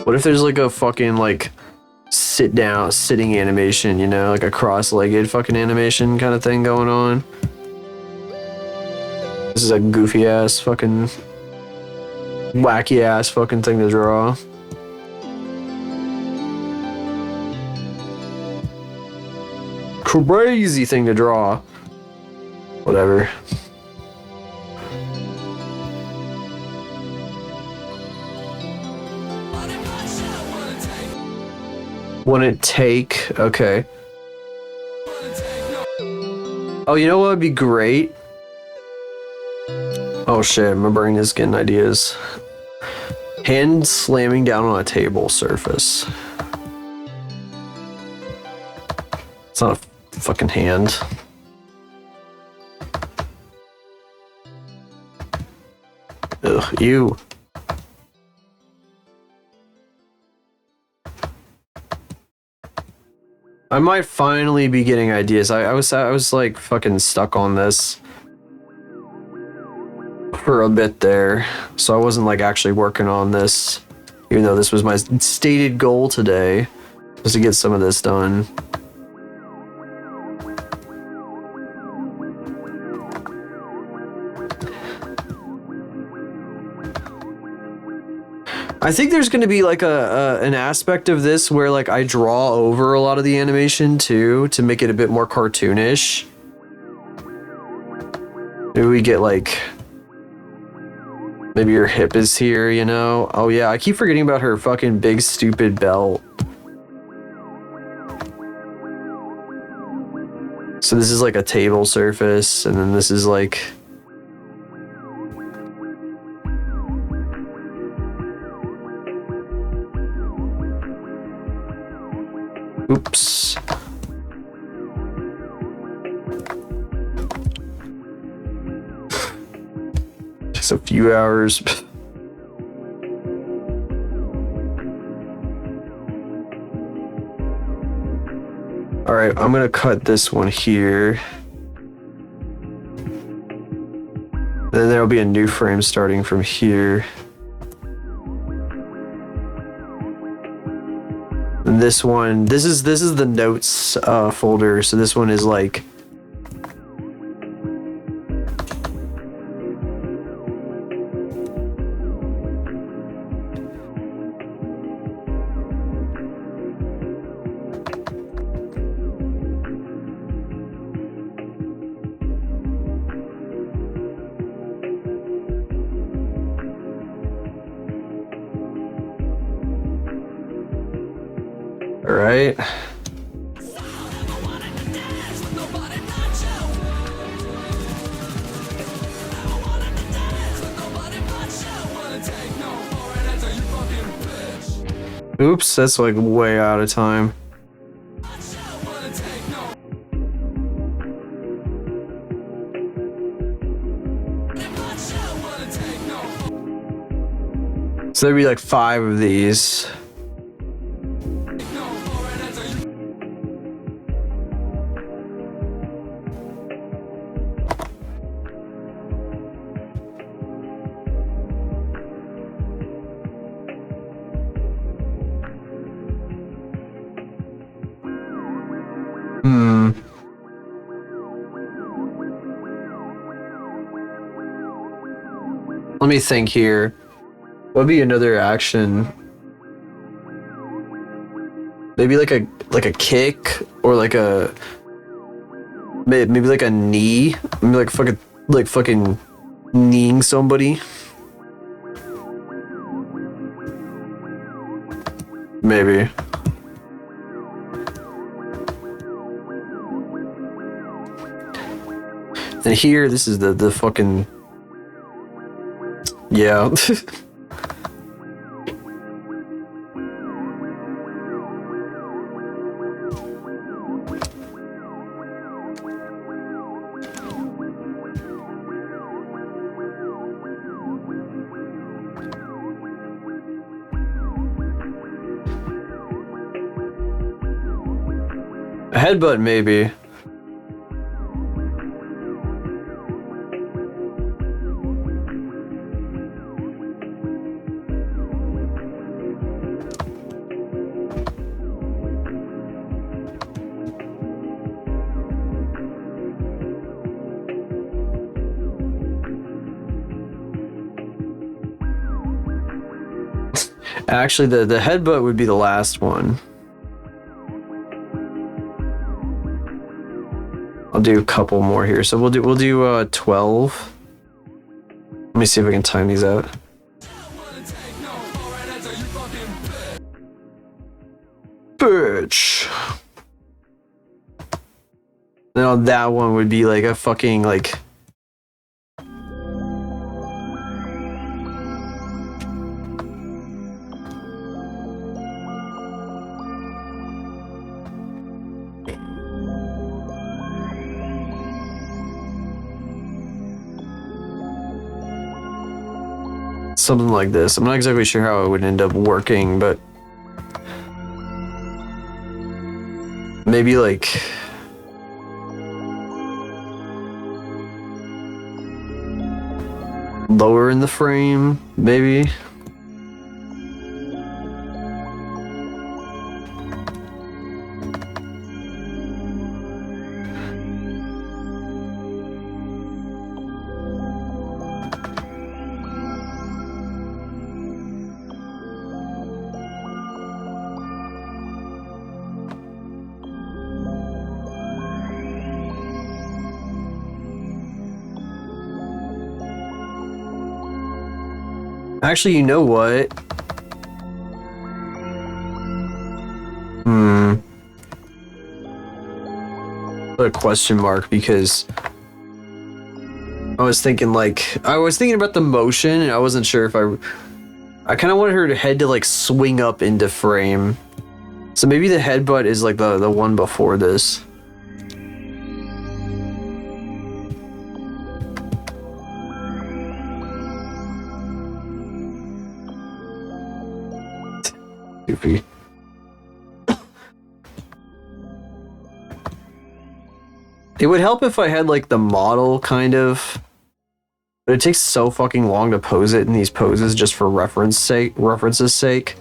What if there's like a fucking like sitting animation, you know, like a cross-legged fucking animation kind of thing going on? This is a goofy ass fucking wacky ass fucking thing to draw. Crazy thing to draw. Whatever. Wouldn't take, okay. Oh, you know what would be great? Oh shit, my brain is getting ideas. Hand slamming down on a table surface. It's not a fucking hand. Ugh, ew. I might finally be getting ideas. I was like fucking stuck on this for a bit there, so I wasn't like actually working on this, even though this was my stated goal today, was to get some of this done. I think there's going to be like an aspect of this where like I draw over a lot of the animation too to make it a bit more cartoonish. Maybe we get like, maybe your hip is here, you know? Oh yeah, I keep forgetting about her fucking big stupid belt. So this is like a table surface, and then this is like corpse. Just a few hours. All right, I'm gonna cut this one here. Then there'll be a new frame starting from here. And this one, this is the notes folder. So this one is like all right. Oops, that's like way out of time. So there'd be like 5 of these. Let me think here. What'd be another action? Maybe like a kick or like a maybe like a knee. Maybe like fucking kneeing somebody. Maybe. And here, this is the fucking yeah. A headbutt, maybe. Actually, the headbutt would be the last one. I'll do a couple more here. So we'll do 12. Let me see if I can time these out. Bitch. Now that one would be like a fucking like. Something like this. I'm not exactly sure how it would end up working, but maybe like lower in the frame, maybe. Actually, you know what? Put a question mark because I was thinking about the motion and I wasn't sure if I kind of wanted her head to like swing up into frame. So maybe the headbutt is like the one before this. Goofy. It would help if I had like the model kind of, but it takes so fucking long to pose it in these poses just for reference's sake.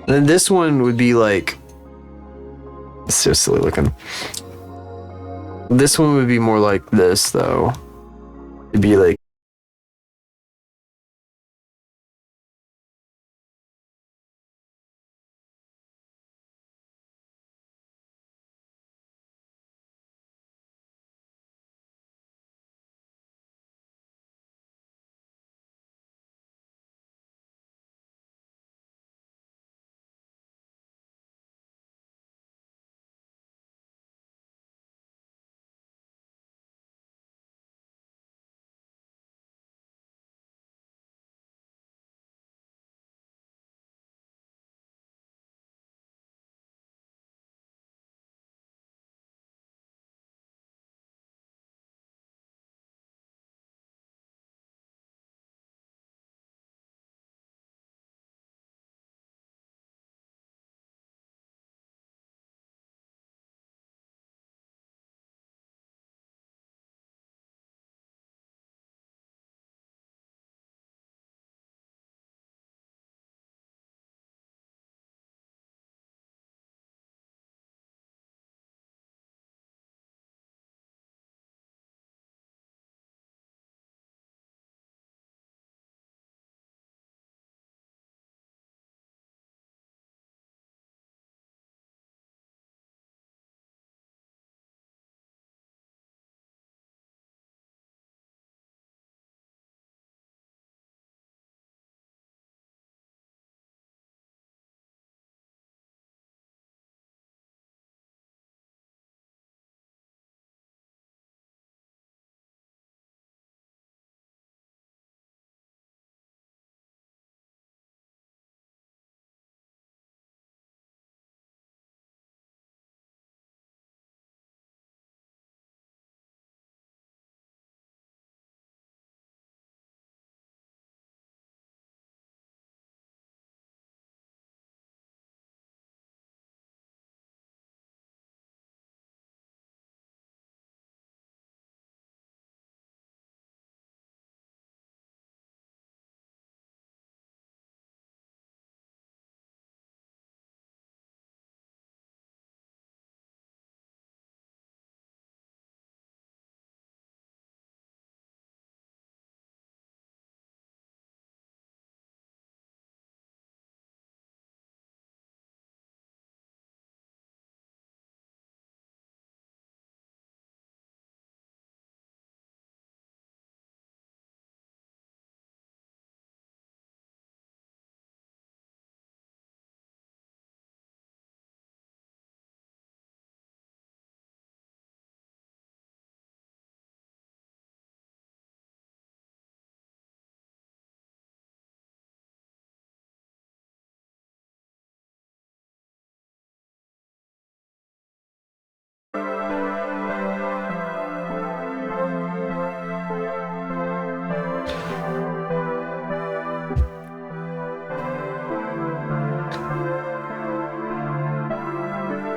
And then this one would be like, it's so silly looking. This one would be more like this though. It'd be like,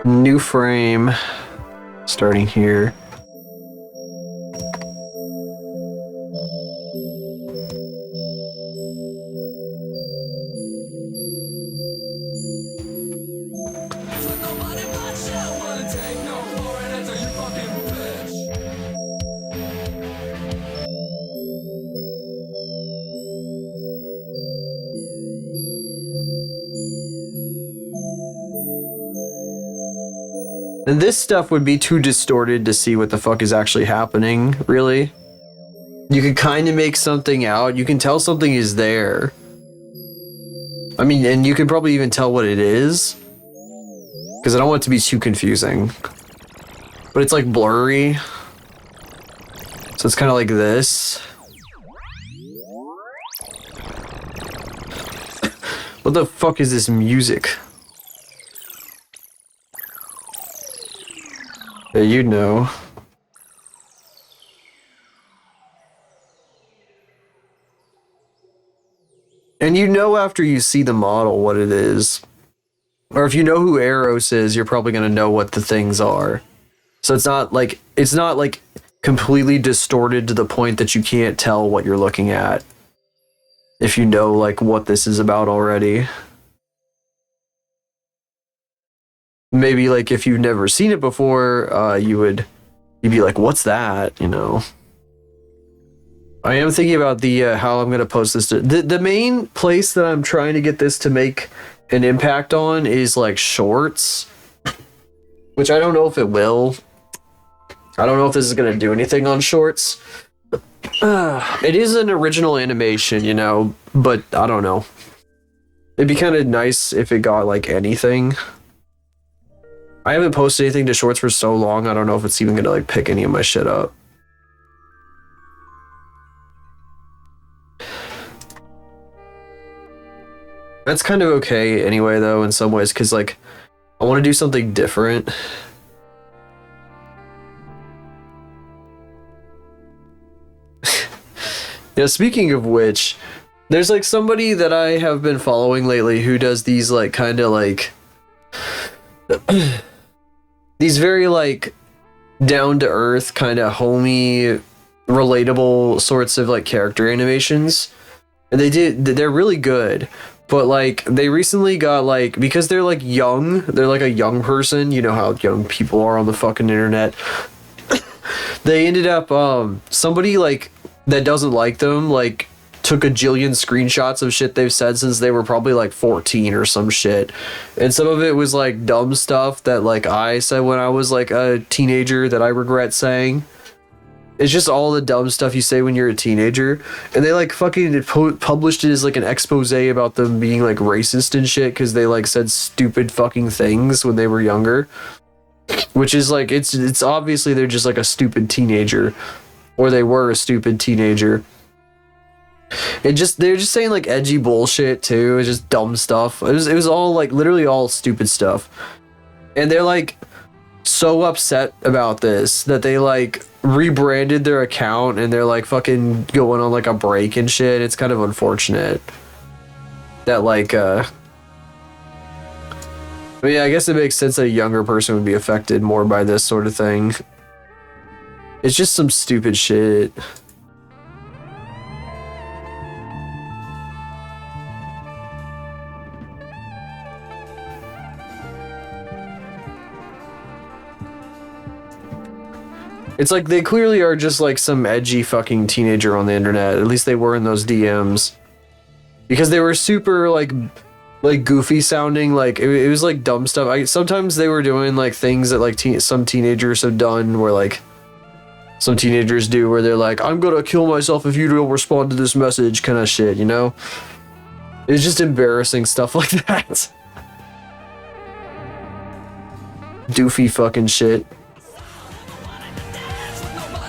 new frame, starting here. And this stuff would be too distorted to see what the fuck is actually happening, really. You can kind of make something out. You can tell something is there. I mean, and you can probably even tell what it is. Because I don't want it to be too confusing. But it's like blurry. So it's kind of like this. What the fuck is this music? Yeah, you know. And you know after you see the model what it is. Or if you know who Eros is, you're probably going to know what the things are. So it's not like completely distorted to the point that you can't tell what you're looking at. If you know like what this is about already. Maybe like if you've never seen it before, you'd be like, what's that? You know. I am thinking about the how I'm gonna post this to the main place that I'm trying to get this to make an impact on is like shorts. Which I don't know if it will. I don't know if this is gonna do anything on shorts. It is an original animation, you know, but I don't know. It'd be kind of nice if it got like anything. I haven't posted anything to shorts for so long, I don't know if it's even gonna like pick any of my shit up. That's kind of okay anyway though in some ways, because like I want to do something different. Yeah, speaking of which, there's like somebody that I have been following lately who does these like kind of like these very like down to earth kind of homey relatable sorts of like character animations, and they're really good. But like they recently got like, because they're like young, they're like a young person, you know how young people are on the fucking internet. They ended up somebody like that doesn't like them like took a jillion screenshots of shit they've said since they were probably like 14 or some shit, and some of it was like dumb stuff that like I said when I was like a teenager that I regret saying. It's just all the dumb stuff you say when you're a teenager, and they like fucking published it as like an expose about them being like racist and shit because they like said stupid fucking things when they were younger, which is like it's obviously they're just like a stupid teenager, or they were a stupid teenager. They're just saying like edgy bullshit too. It's just dumb stuff. It was all like literally all stupid stuff, and they're like so upset about this that they like rebranded their account and they're like fucking going on like a break and shit. It's kind of unfortunate that like I mean, I guess it makes sense that a younger person would be affected more by this sort of thing. It's just some stupid shit. It's like they clearly are just like some edgy fucking teenager on the internet. At least they were in those DMs. Because they were super like goofy sounding. Like it was like dumb stuff. Sometimes they were doing like things that like some teenagers have done where like some teenagers do where they're like, I'm gonna kill myself if you don't respond to this message kind of shit, you know? It's just embarrassing stuff like that. Doofy fucking shit.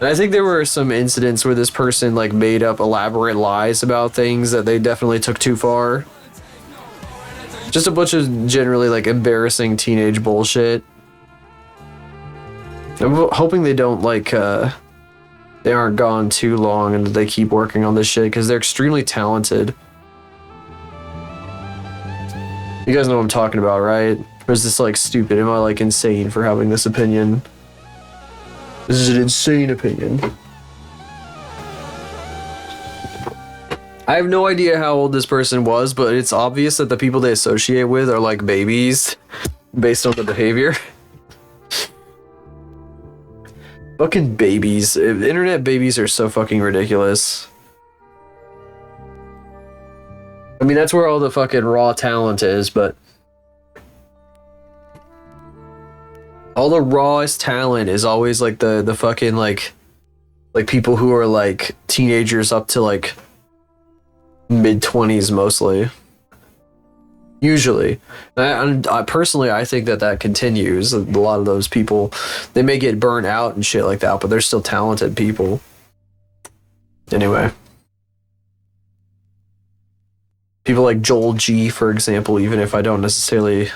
And I think there were some incidents where this person like made up elaborate lies about things that they definitely took too far. Just a bunch of generally like embarrassing teenage bullshit. I'm hoping they don't like they aren't gone too long and they keep working on this shit because they're extremely talented. You guys know what I'm talking about, right? Or is this like stupid? Am I like insane for having this opinion? This is an insane opinion. I have no idea how old this person was, but it's obvious that the people they associate with are like babies based on the behavior. Fucking babies. Internet babies are so fucking ridiculous. I mean, that's where all the fucking raw talent is, but All the rawest talent is always like the fucking like people who are like teenagers up to like mid-20s mostly. Usually. I personally, I think that continues. A lot of those people, they may get burnt out and shit like that, but they're still talented people. Anyway. People like Joel G, for example, even if I don't necessarily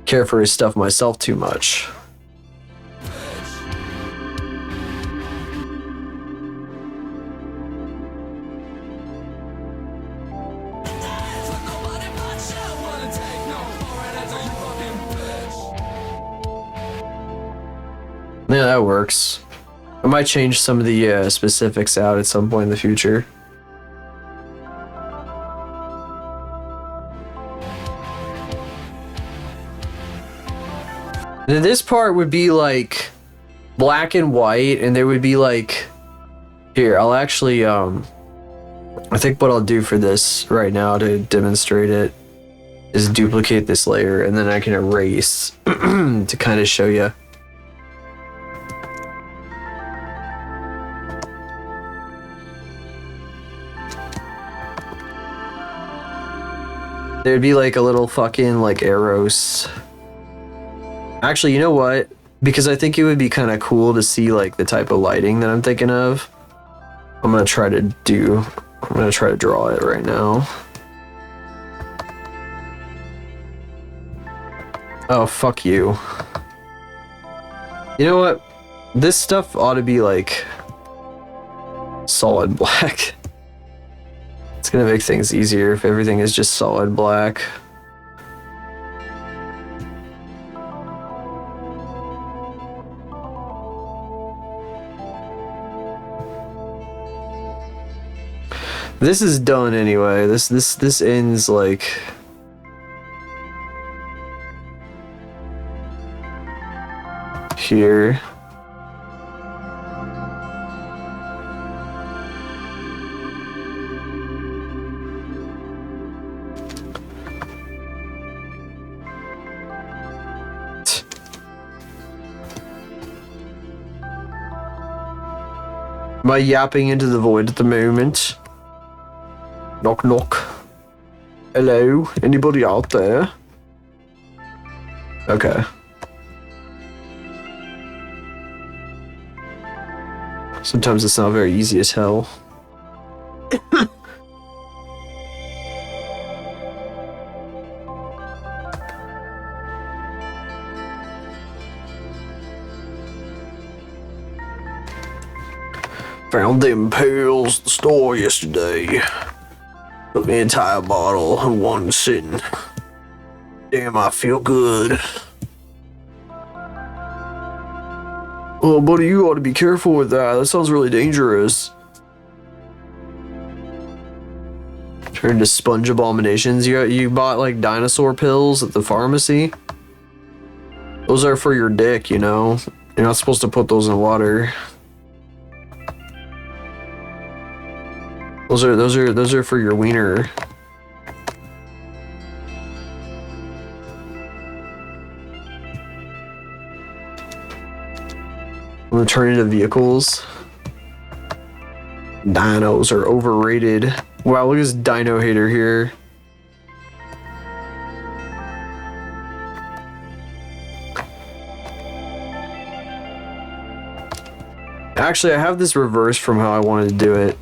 care for his stuff myself too much. Yeah, that works. I might change some of the specifics out at some point in the future. And this part would be like black and white, and there would be like, here, I'll actually, I think what I'll do for this right now to demonstrate it is duplicate this layer, and then I can erase to kind of show you. There'd be like a little fucking like arrows. Actually, you know what? Because I think it would be kind of cool to see like the type of lighting that I'm thinking of. I'm gonna try to draw it right now. Oh, fuck you. You know what? This stuff ought to be like solid black. It's gonna make things easier if everything is just solid black. This is done anyway. This ends like here. Am I yapping into the void at the moment? Knock knock. Hello? Anybody out there? Okay. Sometimes it's not very easy to tell. Found them pills at the store yesterday. Took the entire bottle in one sitting. Damn, I feel good. Oh, buddy, you ought to be careful with that. That sounds really dangerous. Turned to sponge abominations. You bought like dinosaur pills at the pharmacy? Those are for your dick, you know? You're not supposed to put those in water. Those are for your wiener. I'm gonna turn into vehicles. Dinos are overrated. Wow, look at this dino hater here. Actually, I have this reversed from how I wanted to do it.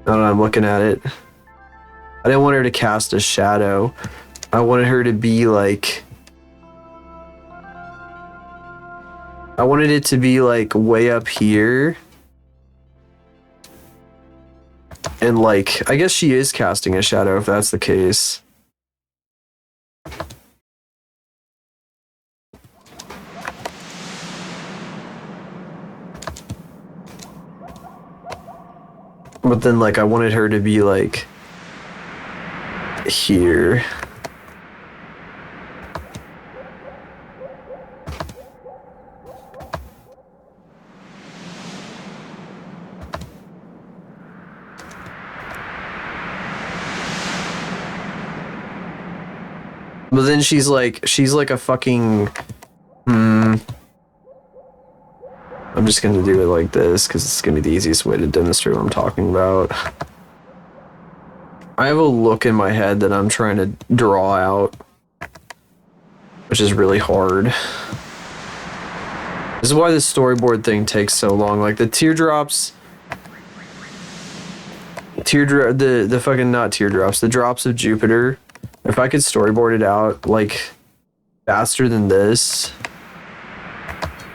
Now that I'm looking at it, I didn't want her to cast a shadow. I wanted her to be like, I wanted it to be like way up here. And like, I guess she is casting a shadow if that's the case. But then like I wanted her to be like here. But then she's like a fucking I'm just gonna do it like this because it's gonna be the easiest way to demonstrate what I'm talking about. I have a look in my head that I'm trying to draw out, which is really hard. This is why this storyboard thing takes so long. Like the teardrops, the fucking not teardrops, the drops of Jupiter. If I could storyboard it out like faster than this,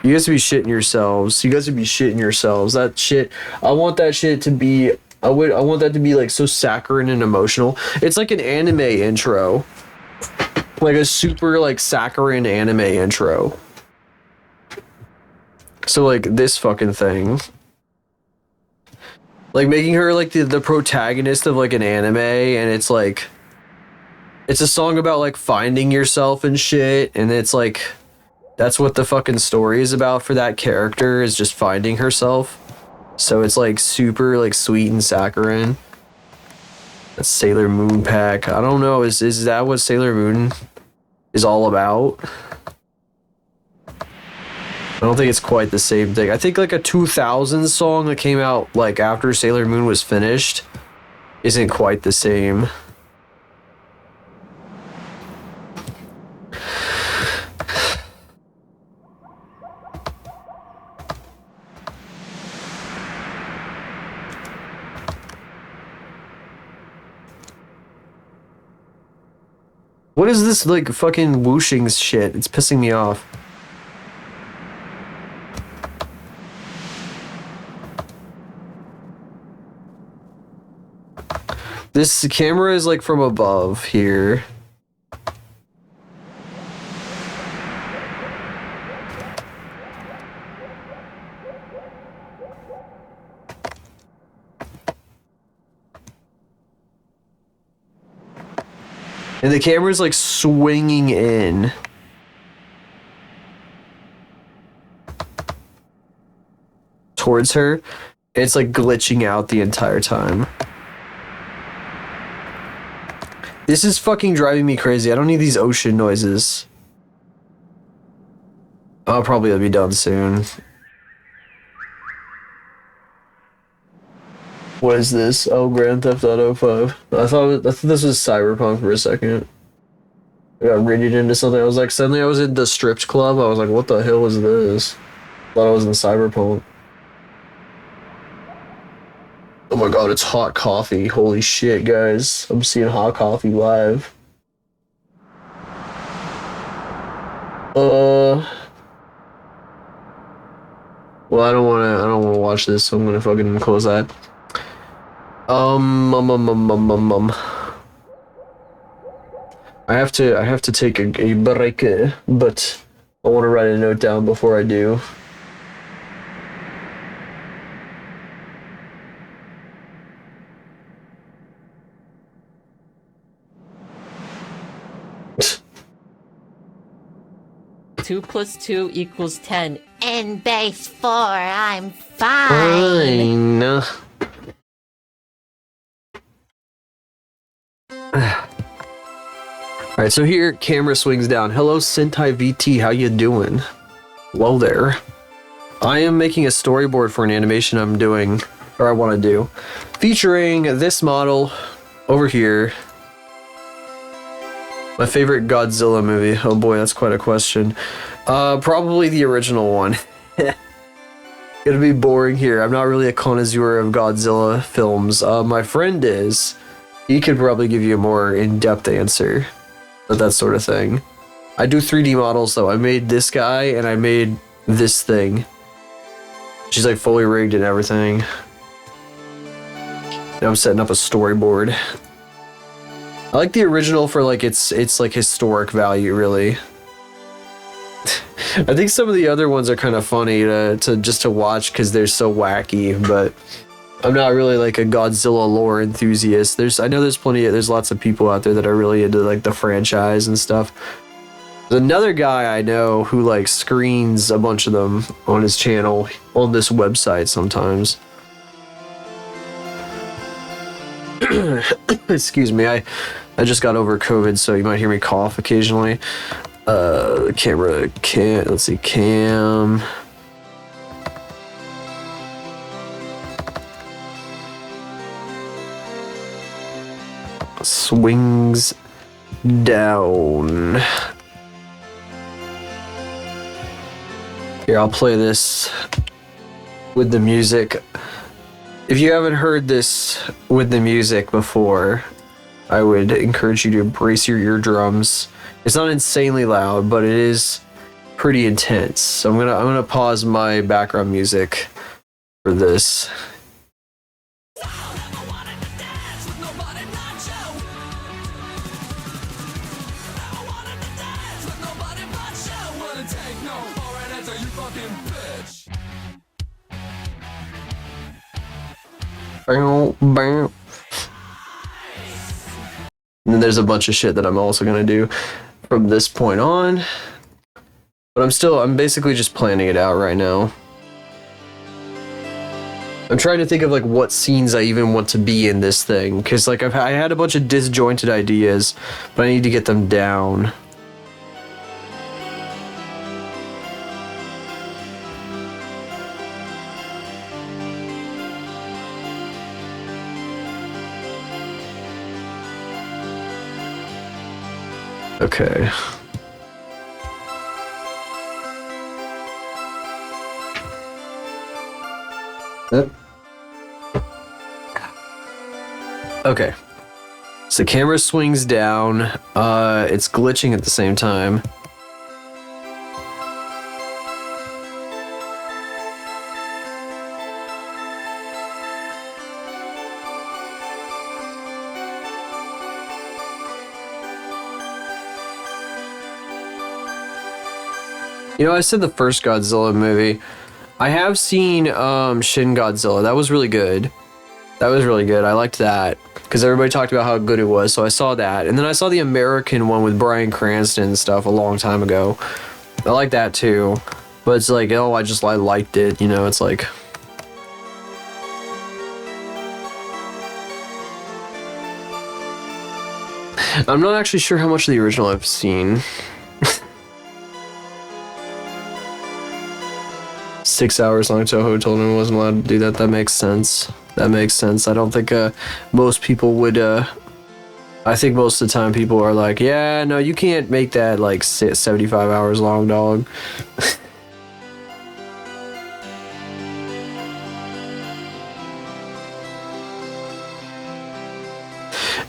you guys would be shitting yourselves. You guys would be shitting yourselves. That shit, I want that shit to be, I want that to be like so saccharine and emotional. It's like an anime intro. Like a super like saccharine anime intro. So like this fucking thing. Like making her like the protagonist of like an anime, and it's like, it's a song about like finding yourself and shit, and it's like, that's what the fucking story is about for that character, is just finding herself. So it's like super like sweet and saccharine. That's Sailor Moon Pack. I don't know, is that what Sailor Moon is all about? I don't think it's quite the same thing. I think like a 2000s song that came out like after Sailor Moon was finished isn't quite the same. What is this like fucking whooshing shit? It's pissing me off. This camera is like from above here. And the camera's like swinging in. Towards her. It's like glitching out the entire time. This is fucking driving me crazy. I don't need these ocean noises. I'll probably be done soon. What is this? Oh, Grand Theft Auto 5. I thought this was Cyberpunk for a second. I got raided into something. I was like, suddenly I was in the strips club. I was like, what the hell is this? Thought I was in Cyberpunk. Oh my god, it's hot coffee. Holy shit, guys. I'm seeing hot coffee live. Well, I don't wanna watch this, so I'm gonna fucking close that. I have to take a break, but I want to write a note down before I do. Two plus 2 equals 10. In base 4, I'm fine. Fine. Alright, so here, camera swings down. Hello, Sentai VT, how you doing? Hello there. I am making a storyboard for an animation I'm doing, or I want to do, featuring this model over here. My favorite Godzilla movie. Oh boy, that's quite a question. Probably the original one. Gonna be boring here. I'm not really a connoisseur of Godzilla films. My friend is. He could probably give you a more in-depth answer. But that sort of thing. I do 3D models though. I made this guy and I made this thing. She's like fully rigged and everything. Now I'm setting up a storyboard. I like the original for like its like historic value, really. I think some of the other ones are kind of funny to just to watch because they're so wacky, but I'm not really like a Godzilla lore enthusiast. I know there's lots of people out there that are really into like the franchise and stuff. There's another guy I know who like screens a bunch of them on his channel on this website sometimes. Excuse me, I just got over COVID, so you might hear me cough occasionally. Let's see, cam. swings down. Here, I'll play this with the music. If you haven't heard this with the music before, I would encourage you to brace your eardrums. It's not insanely loud, but it is pretty intense. So I'm gonna pause my background music for this. Bow, bow. And then there's a bunch of shit that I'm also gonna do from this point on. But I'm basically just planning it out right now. I'm trying to think of like what scenes I even want to be in this thing, because like I had a bunch of disjointed ideas, but I need to get them down. Okay. Yep. Okay. So the camera swings down. It's glitching at the same time. You know, I said the first Godzilla movie. I have seen Shin Godzilla. That was really good. That was really good. I liked that because everybody talked about how good it was. So I saw that, and then I saw the American one with Bryan Cranston and stuff a long time ago. I like that too, but it's like, oh, I liked it. You know, it's like. I'm not actually sure how much of the original I've seen. 6 hours long. Toho told him he wasn't allowed to do that. That makes sense. That makes sense. I don't think most people would. I think most of the time people are like, yeah, no, you can't make that like 75 hours long, dog.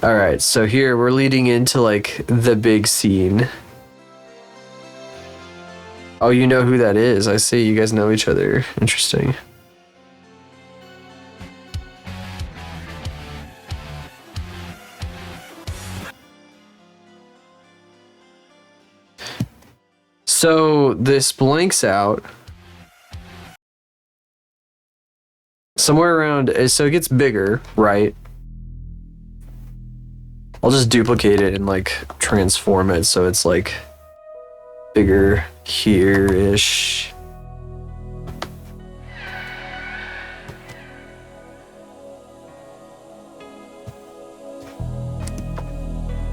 All right, so here we're leading into like the big scene. Oh, you know who that is. I see. You guys know each other. Interesting. So this blanks out somewhere around, so it gets bigger, right? I'll just duplicate it and like transform it so it's like bigger here-ish.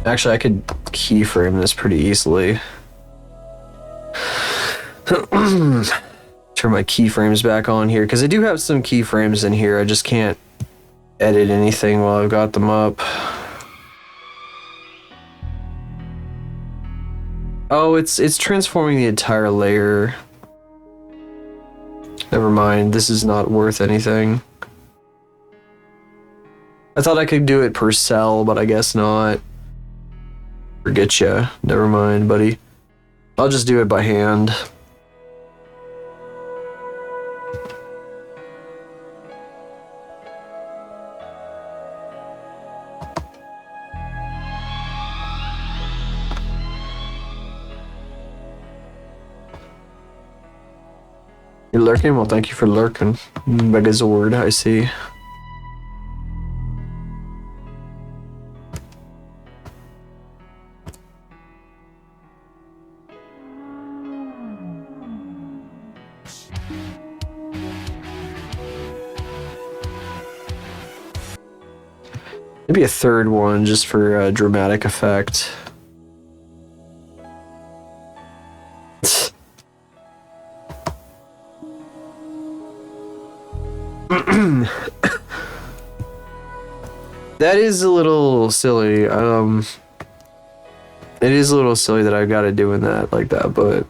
Actually, I could keyframe this pretty easily. Turn my keyframes back on here because I do have some keyframes in here. I just can't edit anything while I've got them up. Oh, it's transforming the entire layer. Never mind, this is not worth anything. I thought I could do it per cell, but I guess not. Forget ya. Never mind, buddy. I'll just do it by hand. You're lurking? Well, thank you for lurking. Megazord, I see. Maybe a third one just for dramatic effect. That is a little silly. It is a little silly that I gotta doing that like that, but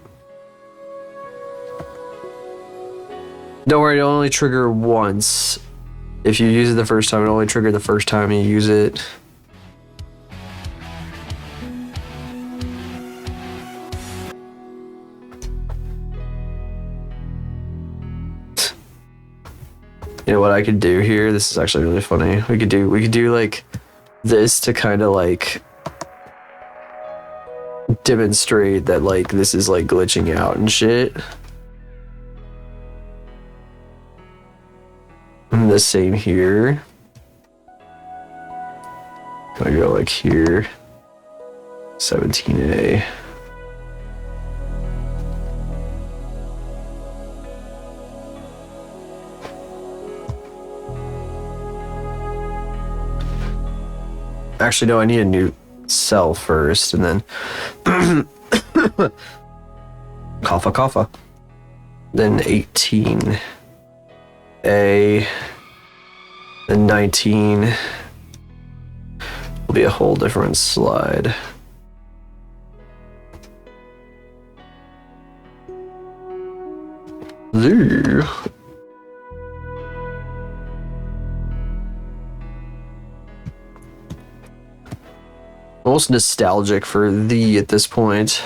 don't worry, it'll only trigger once. If you use it the first time, it'll only trigger the first time you use it. You know what I could do here? This is actually really funny. We could do like this to kind of like demonstrate that like this is like glitching out and shit. And the same here. Can I go like here? 17A. Actually, no, I need a new cell first, and then Kappa. Then 18. A. Then 19. Will be a whole different slide. Zoo. Almost nostalgic for thee at this point.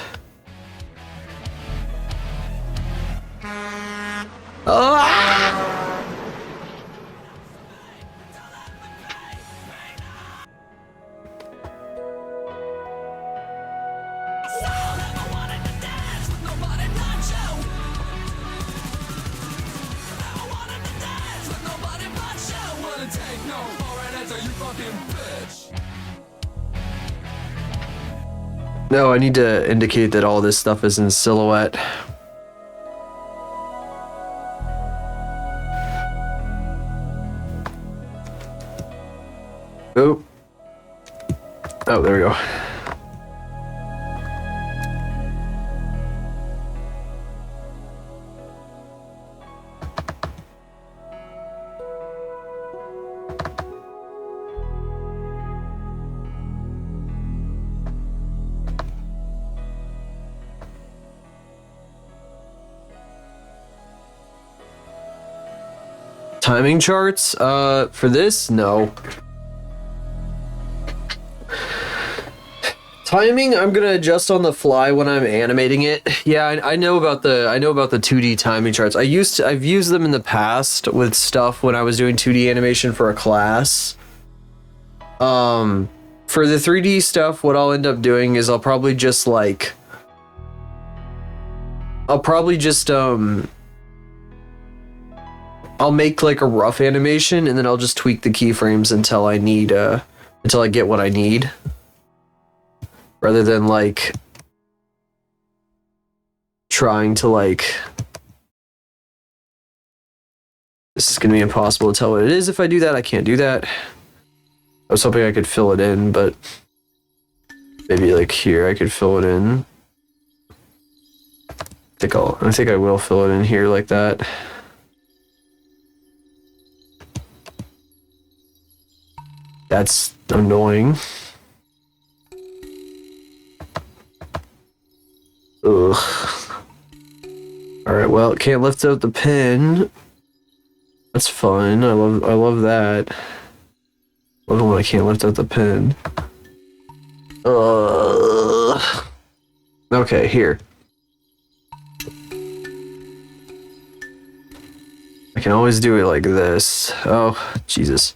No, I need to indicate that all this stuff is in silhouette. Oh. Oh, there we go. Timing charts? For this? No. Timing, I'm gonna adjust on the fly when I'm animating it. Yeah, I know about the 2D timing charts. I've used them in the past with stuff when I was doing 2D animation for a class. For the 3D stuff, what I'll end up doing is I'll probably just I'll make like a rough animation and then I'll just tweak the keyframes until I get what I need. Rather than like trying to this is gonna be impossible to tell what it is if I do that. I can't do that. I was hoping I could fill it in, but maybe like here I could fill it in. I think I will fill it in here like that. That's annoying. Ugh. Alright, well, it can't lift out the pen. That's fine. I love that. Love it when I can't lift out the pen. Okay, here. I can always do it like this. Oh, Jesus.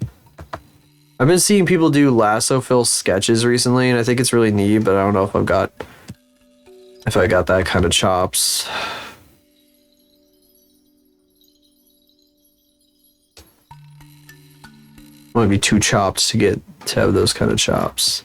I've been seeing people do lasso fill sketches recently, and I think it's really neat, but I don't know if I got that kind of chops. I want to be too chopped to have those kind of chops.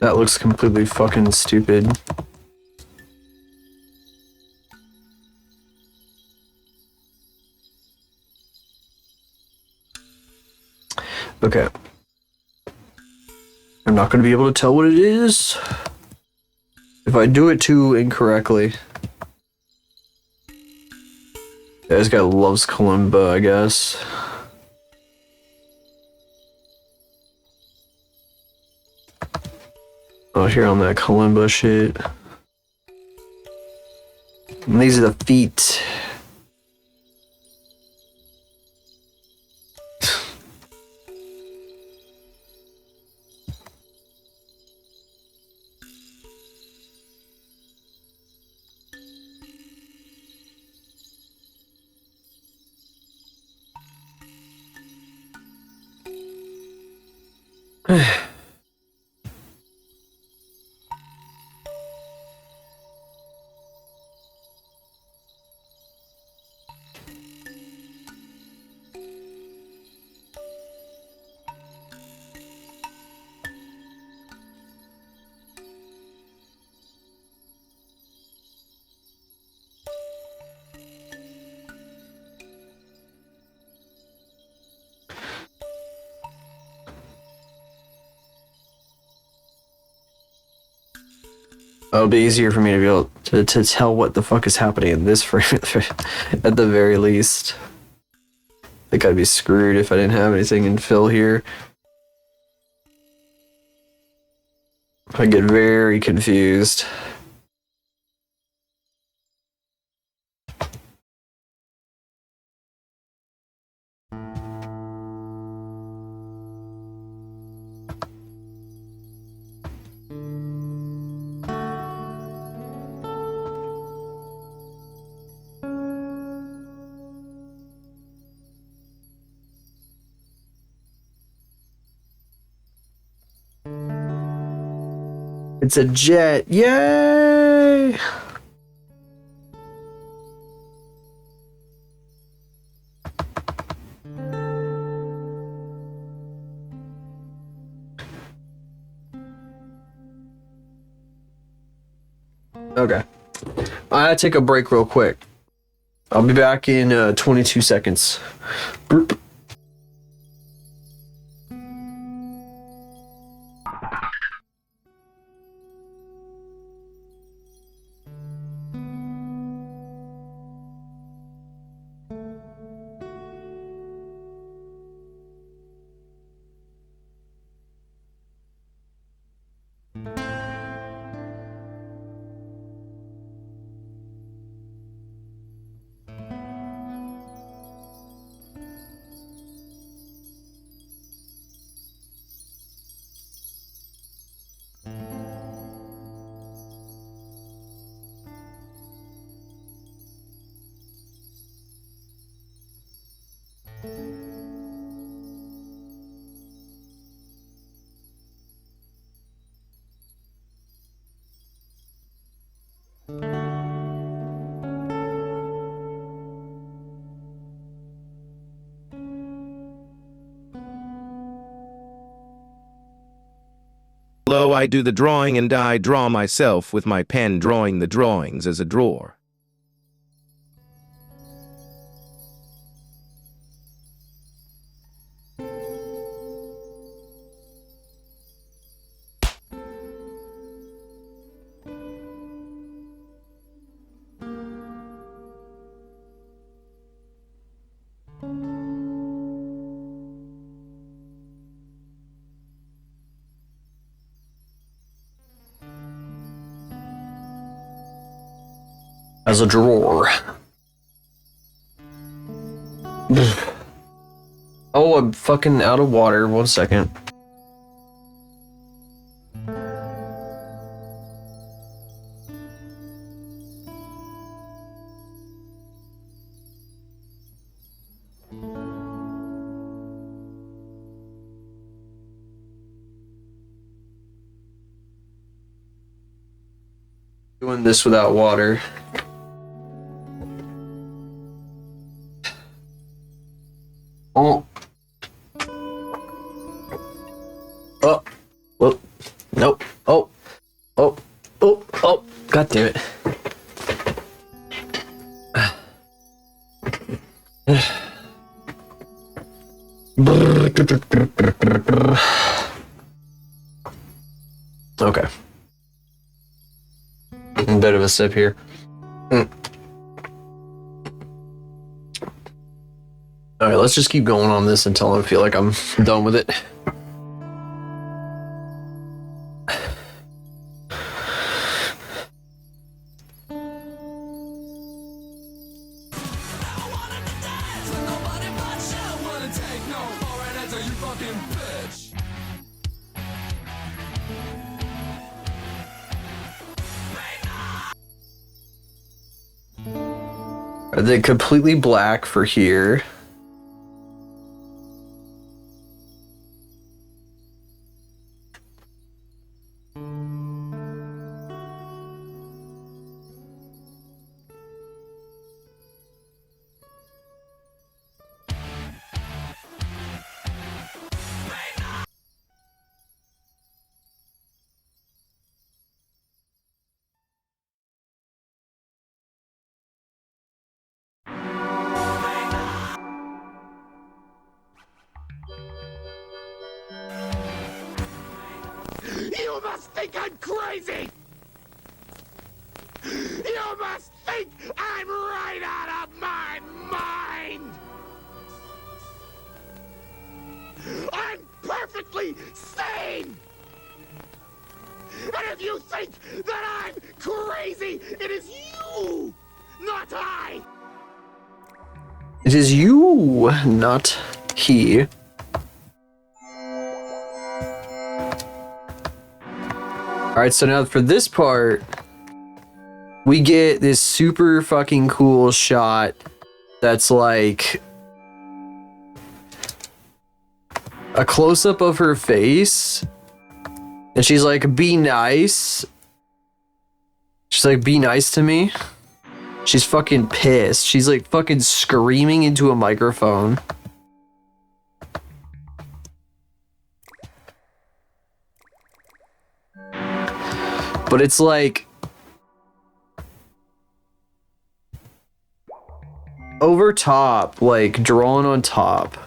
That looks completely fucking stupid. Okay. I'm not gonna be able to tell what it is if I do it too incorrectly. Yeah, this guy loves kalimba, I guess. Oh, here on that kalimba shit. And these are the feet. It'll be easier for me to be able to tell what the fuck is happening in this frame at the very least. I think I'd be screwed if I didn't have anything in fill here. I get very confused. It's a jet. Yay! Okay. I gotta take a break real quick. I'll be back in 22 seconds. Boop. Lo, I do the drawing and I draw myself with my pen, drawing the drawings as a drawer. As a drawer. Oh, I'm fucking out of water. 1 second. Doing this without water. Oh. Oh. Well. Nope. Oh. Okay. A bit of a sip here. Alright, let's just keep going on this until I feel like I'm done with it. Are they completely black for here? You must think I'm crazy! You must think I'm right out of my mind! I'm perfectly sane! And if you think that I'm crazy, it is you, not I! It is you, not he. Alright, so now for this part, we get this super fucking cool shot that's like a close-up of her face. And she's like, be nice. She's like, be nice to me. She's fucking pissed. She's like fucking screaming into a microphone. But it's like over top, like drawn on top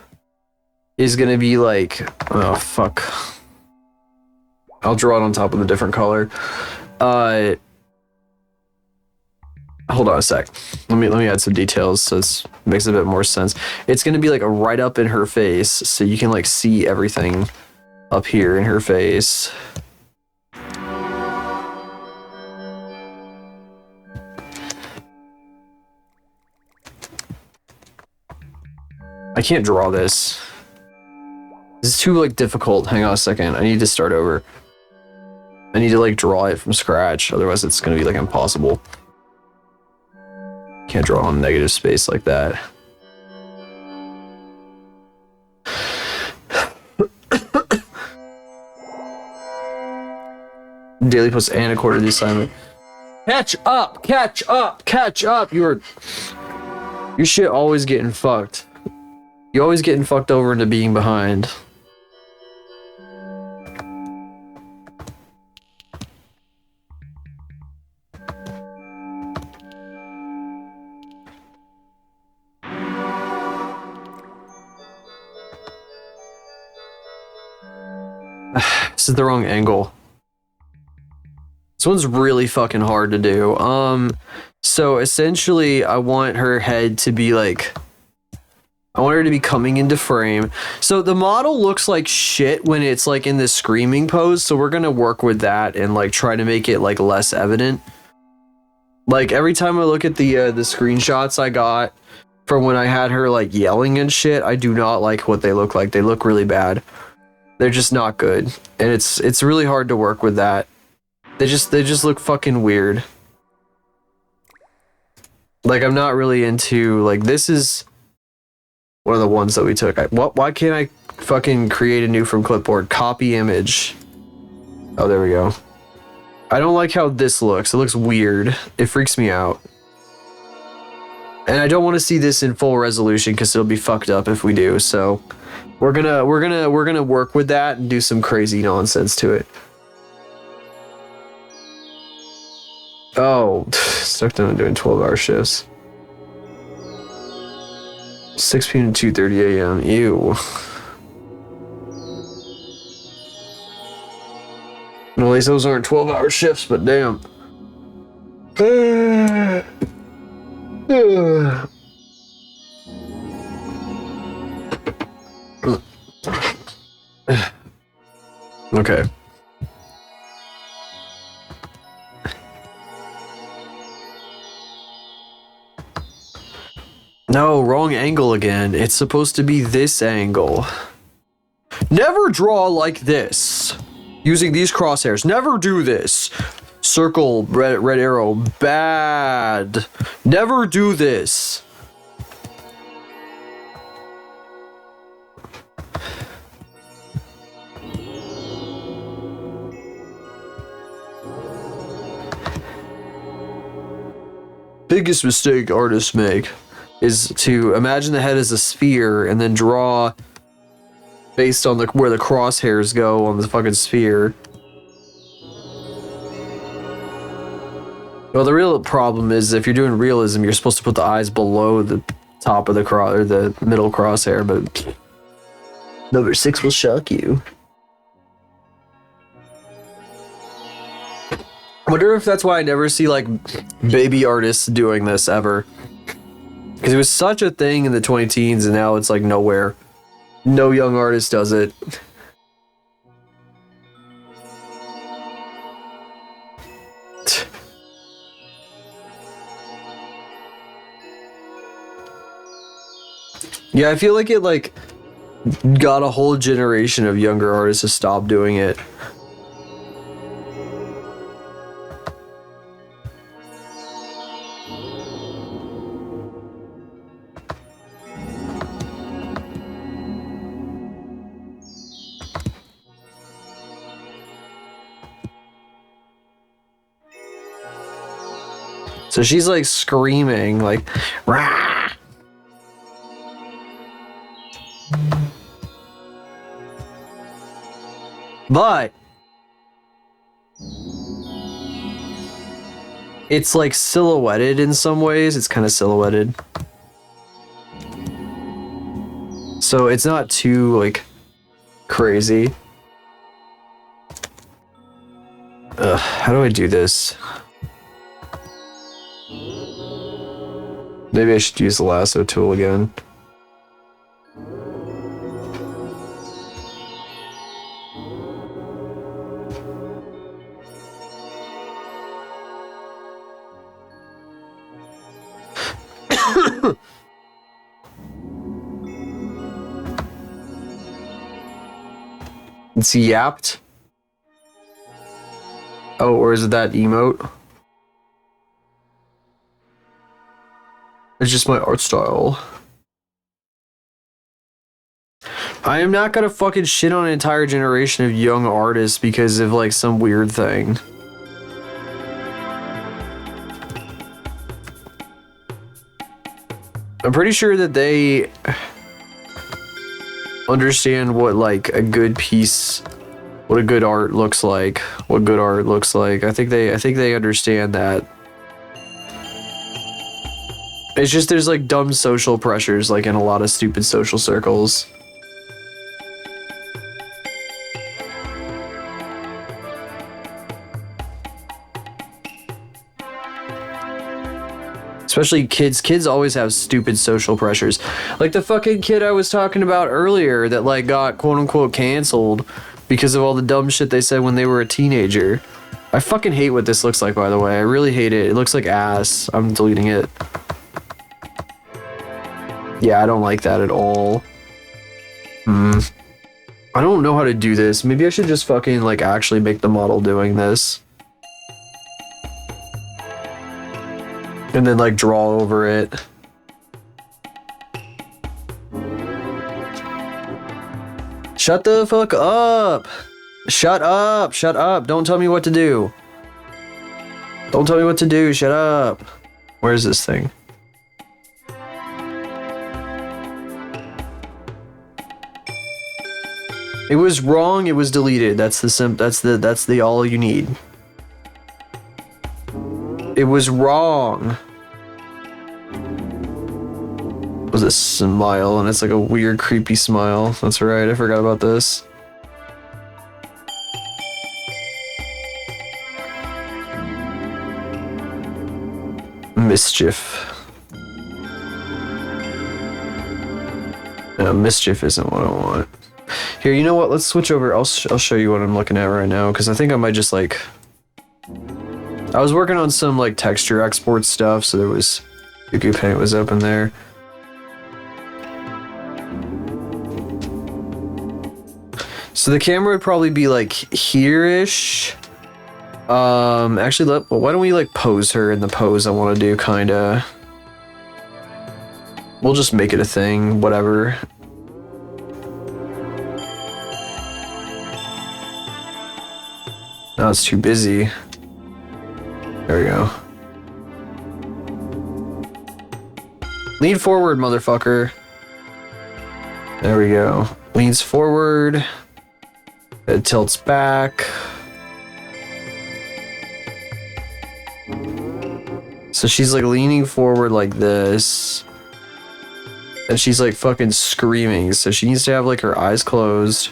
is gonna be like, oh fuck. I'll draw it on top with a different color. Hold on a sec. Let me add some details so it makes a bit more sense. It's gonna be like a right up in her face, so you can like see everything up here in her face. I can't draw this. This is too like difficult. Hang on a second. I need to start over. I need to like draw it from scratch. Otherwise it's gonna be like impossible. Can't draw on negative space like that. Daily post and a quarter of the assignment. Catch up! Catch up! Catch up! Your shit always getting fucked. You're always getting fucked over into being behind. This is the wrong angle. This one's really fucking hard to do. So essentially I want her head to be like, I want her to be coming into frame. So the model looks like shit when it's like in this screaming pose. So we're gonna work with that and like try to make it like less evident. Like every time I look at the screenshots I got from when I had her like yelling and shit, I do not like what they look like. They look really bad. They're just not good. And it's really hard to work with that. They just look fucking weird. Like I'm not really into like this is one of the ones that we took. Why can't I fucking create a new from clipboard? Copy image. Oh, there we go. I don't like how this looks. It looks weird. It freaks me out. And I don't want to see this in full resolution because it'll be fucked up if we do. So we're gonna work with that and do some crazy nonsense to it. Oh, stuck down doing 12-hour shifts. 6 p.m. to 2:30 a.m. Ew. Well, at least those aren't 12-hour shifts, but damn. Okay. No, wrong angle again. It's supposed to be this angle. Never draw like this. Using these crosshairs. Never do this. Circle, red arrow. Bad. Never do this. Biggest mistake artists make is to imagine the head as a sphere and then draw based on where the crosshairs go on the fucking sphere. Well, the real problem is if you're doing realism, you're supposed to put the eyes below the top of the or the middle crosshair, but number 6 will shock you. I wonder if that's why I never see like baby artists doing this ever. Because it was such a thing in the 20 teens and now it's like nowhere. No young artist does it. Yeah, I feel like it like got a whole generation of younger artists to stop doing it. So she's like screaming, like, rah! But it's like silhouetted in some ways. It's kind of silhouetted. So it's not too like crazy. How do I do this? Maybe I should use the lasso tool again. It's yapped. Oh, or is it that emote? It's just my art style. I am not gonna fucking shit on an entire generation of young artists because of like some weird thing. I'm pretty sure that they understand what like a good piece, what a good art looks like, what good art looks like. I think they understand that. It's just there's like dumb social pressures like in a lot of stupid social circles. Especially kids. Kids always have stupid social pressures. Like the fucking kid I was talking about earlier that like got quote unquote canceled because of all the dumb shit they said when they were a teenager. I fucking hate what this looks like, by the way. I really hate it. It looks like ass. I'm deleting it. Yeah, I don't like that at all. I don't know how to do this. Maybe I should just fucking like actually make the model doing this. And then like draw over it. Shut the fuck up! Shut up! Shut up! Don't tell me what to do. Don't tell me what to do. Shut up. Where's this thing? It was wrong. It was deleted. That's the all you need. It was wrong. It was a smile, and it's like a weird, creepy smile. That's right. I forgot about this. Mischief. No, mischief isn't what I want. Here, you know what? Let's switch over. I'll show you what I'm looking at right now, because I think I might just like... I was working on some like texture export stuff, so there was... Yuku Paint was open there. So the camera would probably be like here-ish. Actually, why don't we like pose her in the pose I want to do, kinda. We'll just make it a thing, whatever. No, it's too busy. There we go. Lean forward, motherfucker. There we go. Leans forward. It tilts back. So she's like leaning forward like this. And she's like fucking screaming. So she needs to have like her eyes closed.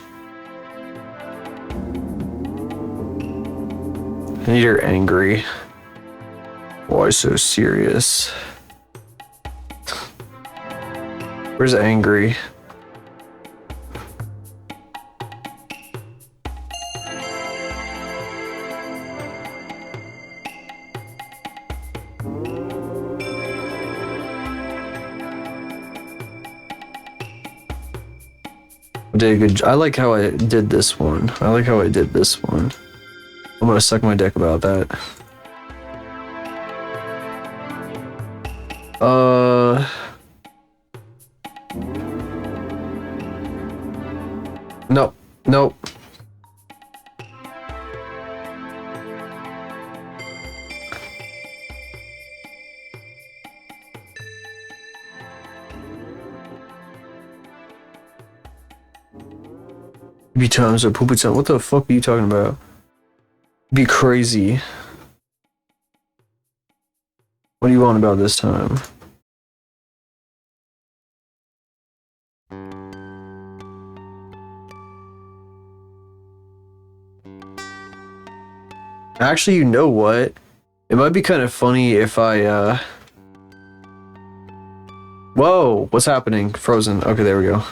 I need her angry. Why so serious? Where's angry? Did a good. I like how I did this one. I like how I did this one. I'm gonna suck my dick about that. Nope. Nope. Be times or poopy time. What the fuck are you talking about? Be crazy. What do you want about this time? Actually, you know what? It might be kind of funny if I, Whoa! What's happening? Frozen. Okay, there we go.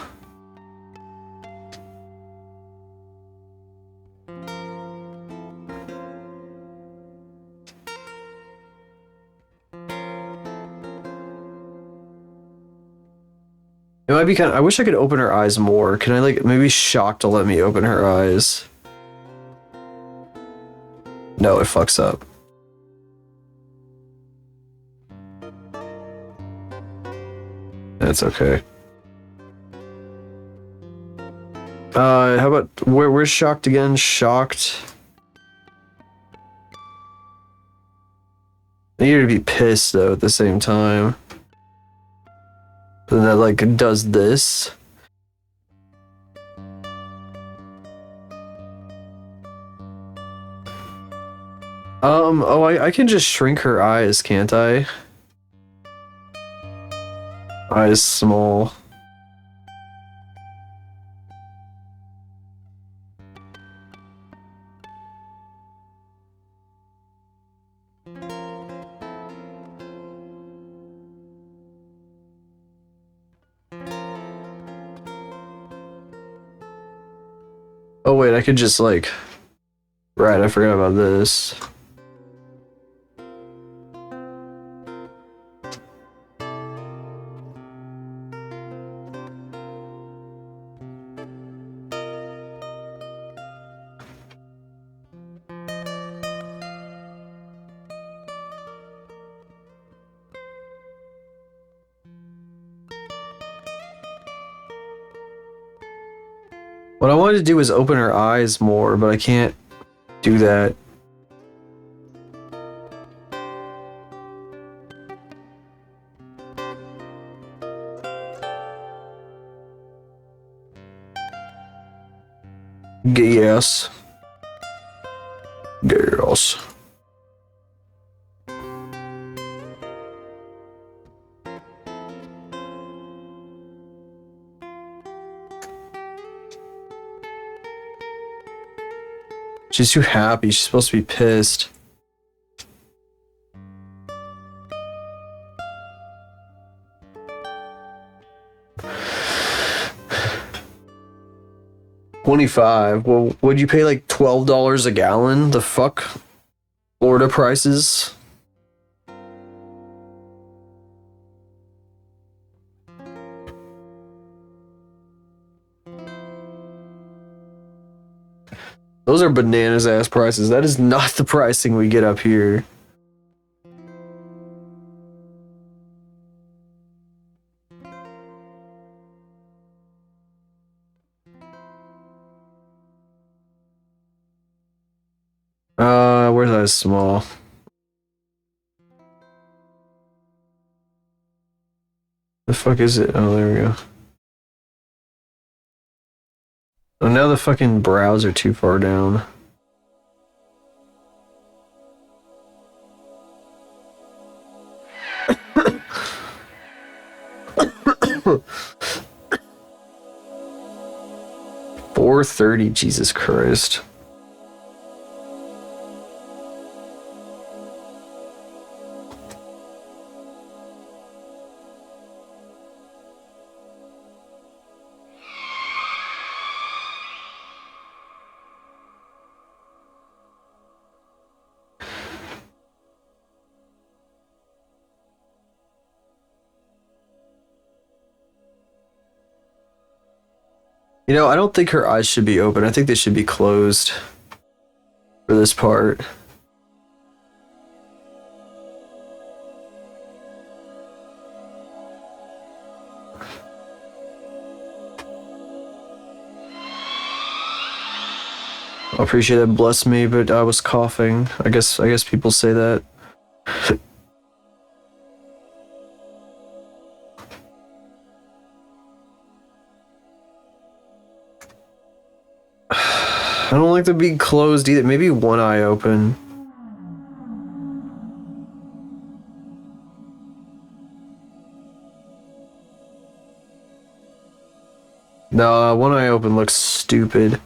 It might be kind of... I wish I could open her eyes more. Can I, like, maybe shock to let me open her eyes? No, it fucks up. That's okay. How about... Where's shocked again? Shocked. I need her to be pissed, though, at the same time. And that, like, does this. Oh, I can just shrink her eyes, can't I? Eyes small. Oh wait, I could just like... Right, I forgot about this. What I wanted to do was open her eyes more, but I can't do that. Yes. Girls. She's too happy. She's supposed to be pissed. $25. Well, would you pay like $12 a gallon? The fuck? Florida prices? Those are bananas ass prices. That is not the pricing we get up here. Where's that small? The fuck is it? Oh, there we go. Oh, now the fucking brows are too far down. $4.30, Jesus Christ. You know, I don't think her eyes should be open. I think they should be closed for this part. I appreciate that. Bless me, but I was coughing. I guess people say that. I don't like to be closed either. Maybe one eye open. No, one eye open looks stupid.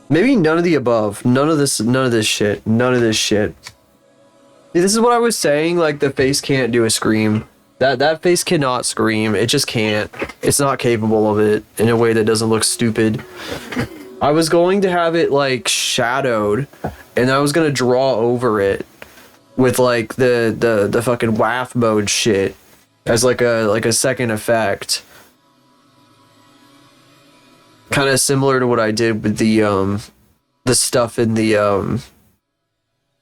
Maybe none of the above. None of this shit. None of this shit. See, this is what I was saying, like the face can't do a scream. That face cannot scream. It just can't. It's not capable of it in a way that doesn't look stupid. I was going to have it like shadowed, and I was gonna draw over it with like the fucking WAF mode shit as like a second effect. Kind of similar to what I did with the stuff in the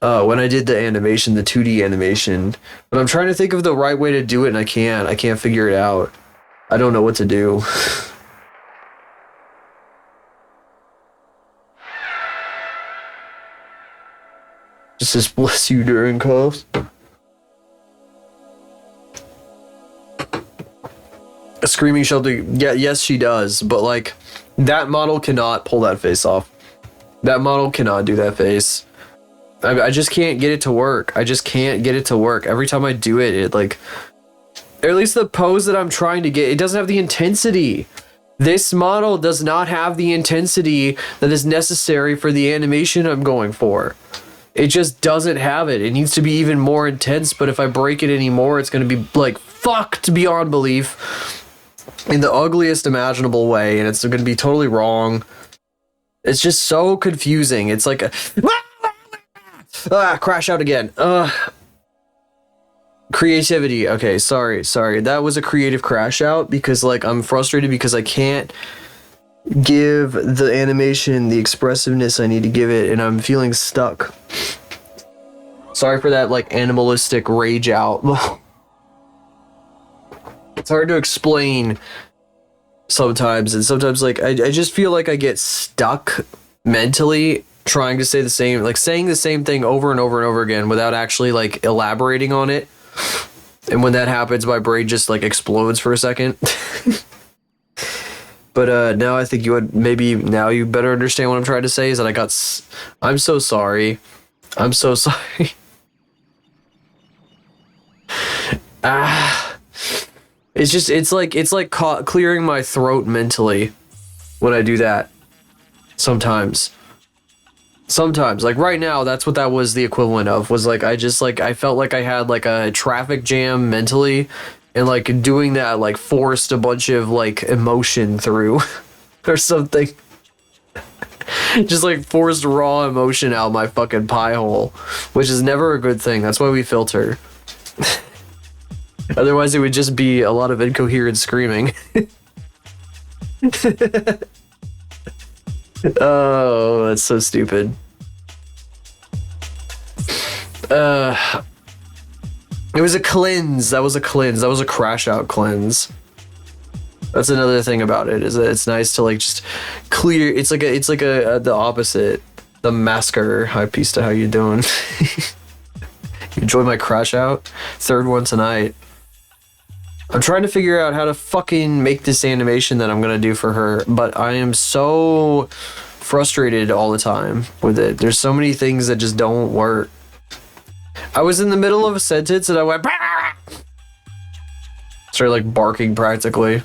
when I did the animation, the 2D animation. But I'm trying to think of the right way to do it, and I can't figure it out. I don't know what to do. Just says bless you during coughs. A screaming shelter, yeah, yes she does, but like that model cannot pull that face off. That model cannot do that face. I just can't get it to work. I just can't get it to work. Every time I do it, it like, or at least the pose that I'm trying to get, it doesn't have the intensity. This model does not have the intensity that is necessary for the animation I'm going for. It just doesn't have it. It needs to be even more intense, but if I break it anymore, it's going to be like fucked beyond belief in the ugliest imaginable way, and it's going to be totally wrong. It's just so confusing. It's like a crash out again. Creativity. Okay, sorry. That was a creative crash out because like I'm frustrated because I can't give the animation the expressiveness I need to give it, and I'm feeling stuck. Sorry for that like animalistic rage out. It's hard to explain sometimes, and sometimes like I just feel like I get stuck mentally trying to say the same, like saying the same thing over and over and over again without actually like elaborating on it. And when that happens, my brain just like explodes for a second. But now I think you better understand what I'm trying to say is that I'm so sorry. I'm so sorry. It's like clearing my throat mentally when I do that. Sometimes like right now, that's what that was the equivalent of, was like I felt like I had like a traffic jam mentally, and like doing that like forced a bunch of like emotion through or something. Just like forced raw emotion out my fucking pie hole, which is never a good thing. That's why we filter. Otherwise it would just be a lot of incoherent screaming. Oh, that's so stupid. It was a cleanse. That was a cleanse. That was a crash out cleanse. That's another thing about it, is that it's nice to like just clear. It's like the opposite. The masker. Hi Pista, how you doing? You enjoy my crash out? Third one tonight. I'm trying to figure out how to fucking make this animation that I'm gonna do for her, but I am so frustrated all the time with it. There's so many things that just don't work. I was in the middle of a sentence and I went started like barking practically.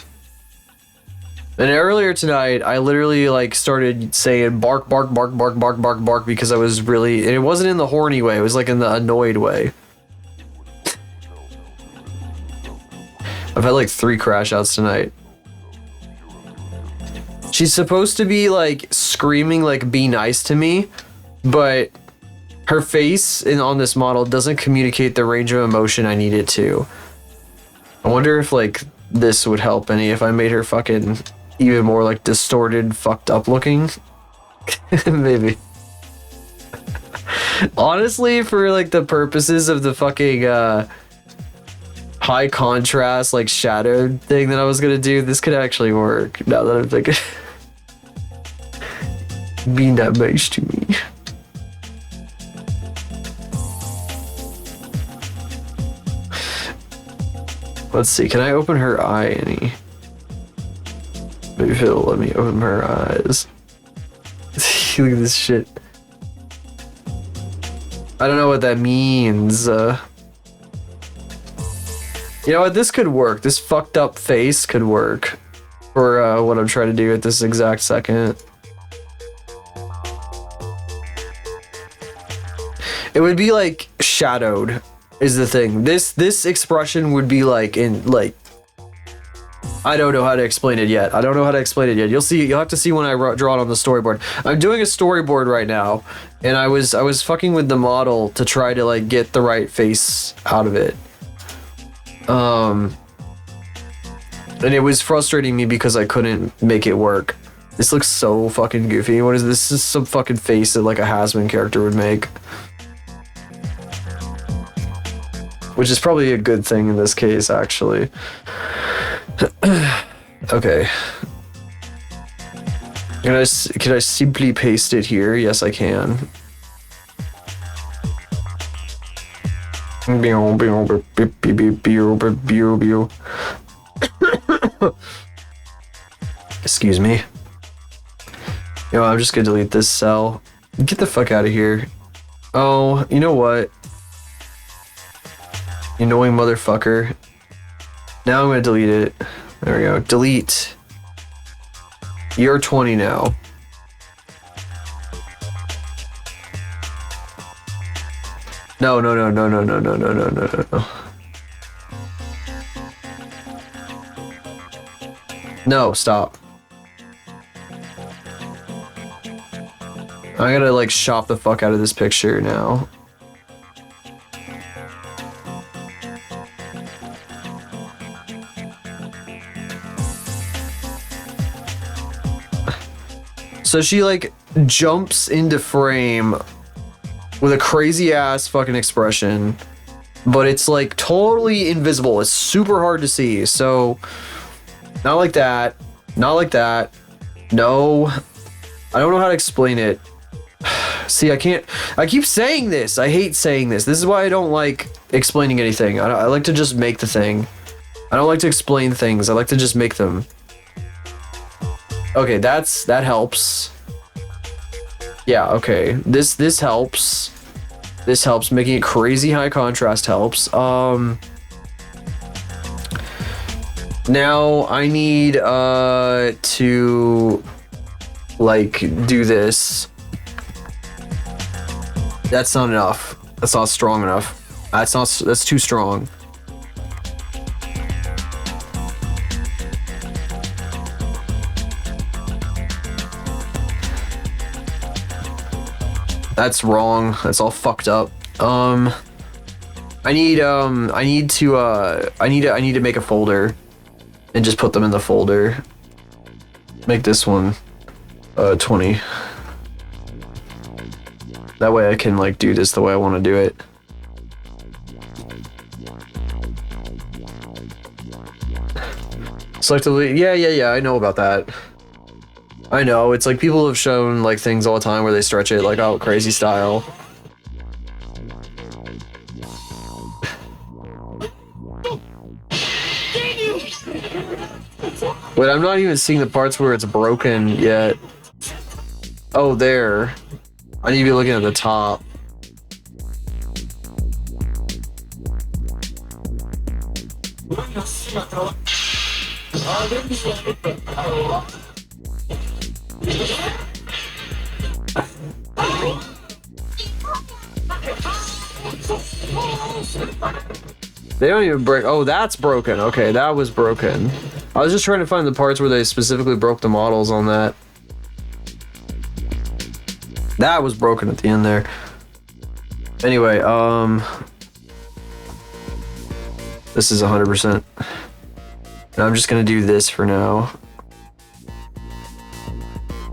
And earlier tonight, I literally like started saying bark, bark, bark, bark, bark, bark, bark because I was really, and it wasn't in the horny way, it was like in the annoyed way. I've had like 3 crash outs tonight. She's supposed to be like screaming like be nice to me, but her face on this model doesn't communicate the range of emotion I need it to. I wonder if like this would help any if I made her fucking even more like distorted, fucked up looking. Maybe. Honestly, for like the purposes of the fucking high contrast like shadowed thing that I was gonna do, this could actually work now that I'm thinking. Be that nice to me. Let's see, can I open her eye any? Maybe he'll let me open her eyes. Look at this shit. I don't know what that means. You know what, this could work. This fucked up face could work for what I'm trying to do at this exact second. It would be like shadowed is the thing. This expression would be like in like, I don't know how to explain it yet. I don't know how to explain it yet. You'll see. You'll have to see when I draw it on the storyboard. I'm doing a storyboard right now, and I was fucking with the model to try to like get the right face out of it. And it was frustrating me because I couldn't make it work. This looks so fucking goofy. What is this? This is some fucking face that like a Hasman character would make. Which is probably a good thing in this case, actually. Okay. Can I simply paste it here? Yes, I can. Excuse me. Yo, I'm just gonna delete this cell. Get the fuck out of here. Oh, you know what? You annoying motherfucker. Now I'm gonna delete it. There we go. Delete. You're 20 now. No. No, stop. I gotta like shop the fuck out of this picture now. So she like jumps into frame with a crazy ass fucking expression, but it's like totally invisible. It's super hard to see. So not like that, not like that. No, I don't know how to explain it. See, I keep saying this. I hate saying this. This is why I don't like explaining anything. I like to just make the thing. I don't like to explain things. I like to just make them. Okay, that helps. Yeah, okay. This helps. This helps. Making it crazy high contrast helps. Now I need to like do this. That's not enough. That's not strong enough. That's too strong. That's wrong. That's all fucked up. I need to make a folder and just put them in the folder. Make this one 20. That way I can like do this the way I want to do it. Selectively, yeah, I know about that. I know, it's like people have shown like things all the time where they stretch it like out crazy style. Wait, I'm not even seeing the parts where it's broken yet. Oh, there. I need to be looking at the top. They don't even break. Oh, that's broken. Okay, that was broken. I was just trying to find the parts where they specifically broke the models on that. That was broken at the end there. Anyway, this is 100%. And I'm just gonna do this for now.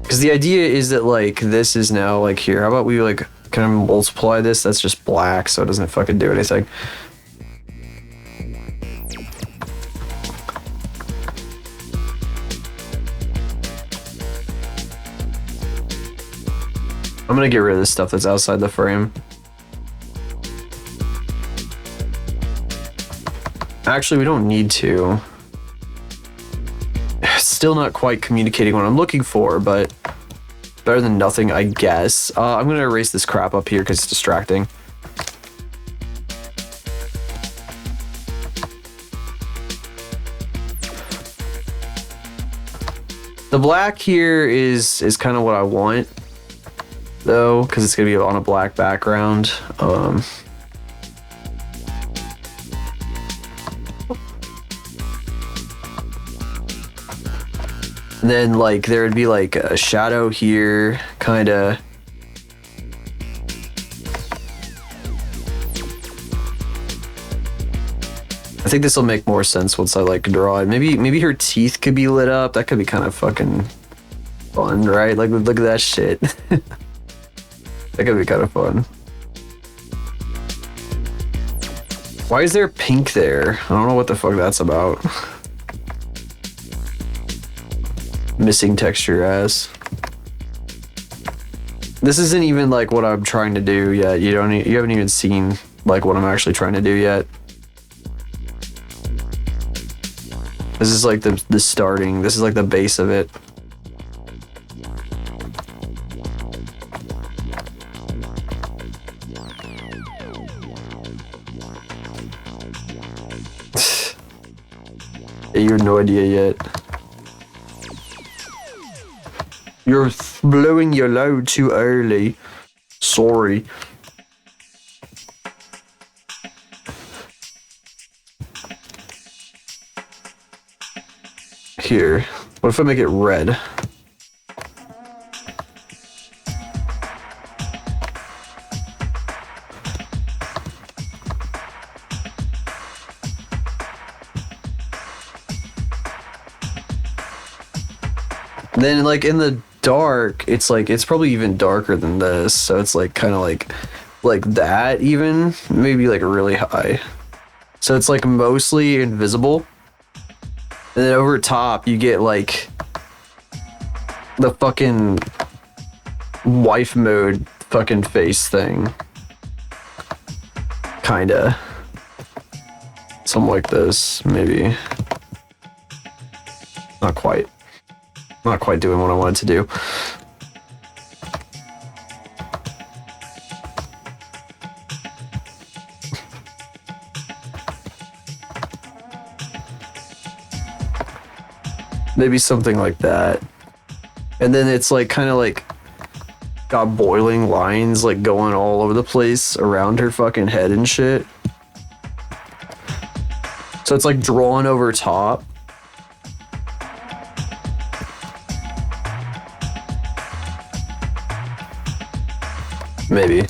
Because the idea is that like this is now like here. How about we like kind of multiply this? That's just black, so it doesn't fucking do anything. I'm gonna get rid of this stuff that's outside the frame. Actually, we don't need to. Still not quite communicating what I'm looking for, but better than nothing, I guess. I'm gonna erase this crap up here because it's distracting. The black here is kind of what I want, though, because it's gonna be on a black background. And then like there would be like a shadow here, kind of. I think this will make more sense once I like draw it. Maybe her teeth could be lit up. That could be kind of fucking fun, right? Like look at that shit. That could be kind of fun. Why is there pink there? I don't know what the fuck that's about. Missing texture ass. This isn't even like what I'm trying to do yet. You haven't even seen like what I'm actually trying to do yet. This is like the starting. This is like the base of it. You have no idea yet. You're blowing your load too early. Sorry. Here. What if I make it red? Then like in the dark, it's like it's probably even darker than this, so it's like kind of like that, even maybe like really high, so it's like mostly invisible. And then over top you get like the fucking wife mode fucking face thing, kinda something like this. Maybe not quite doing what I wanted to do. Maybe something like that. And then it's like kind of like got boiling lines like going all over the place around her fucking head and shit. So it's like drawn over top. Maybe.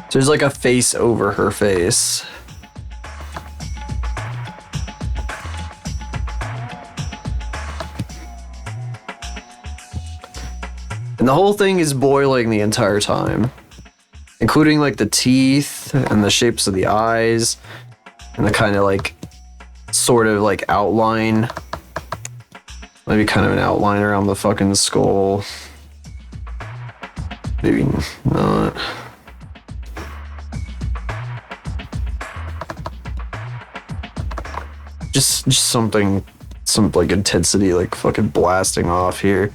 So there's like a face over her face. And the whole thing is boiling the entire time, including like the teeth and the shapes of the eyes and the kind of like sort of like outline, maybe kind of an outline around the fucking skull. Maybe not. Just something, some like intensity like fucking blasting off here.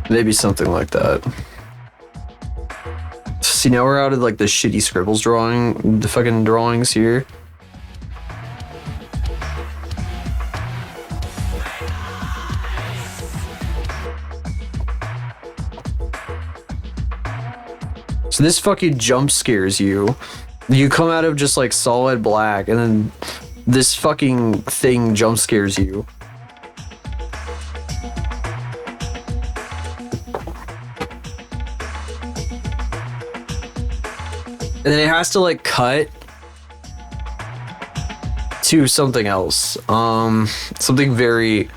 Maybe something like that. See, now we're out of like the shitty scribbles drawing, the fucking drawings here. So this fucking jump scares you. You come out of just like solid black and then this fucking thing jump scares you. And then it has to like cut to something else. Something very,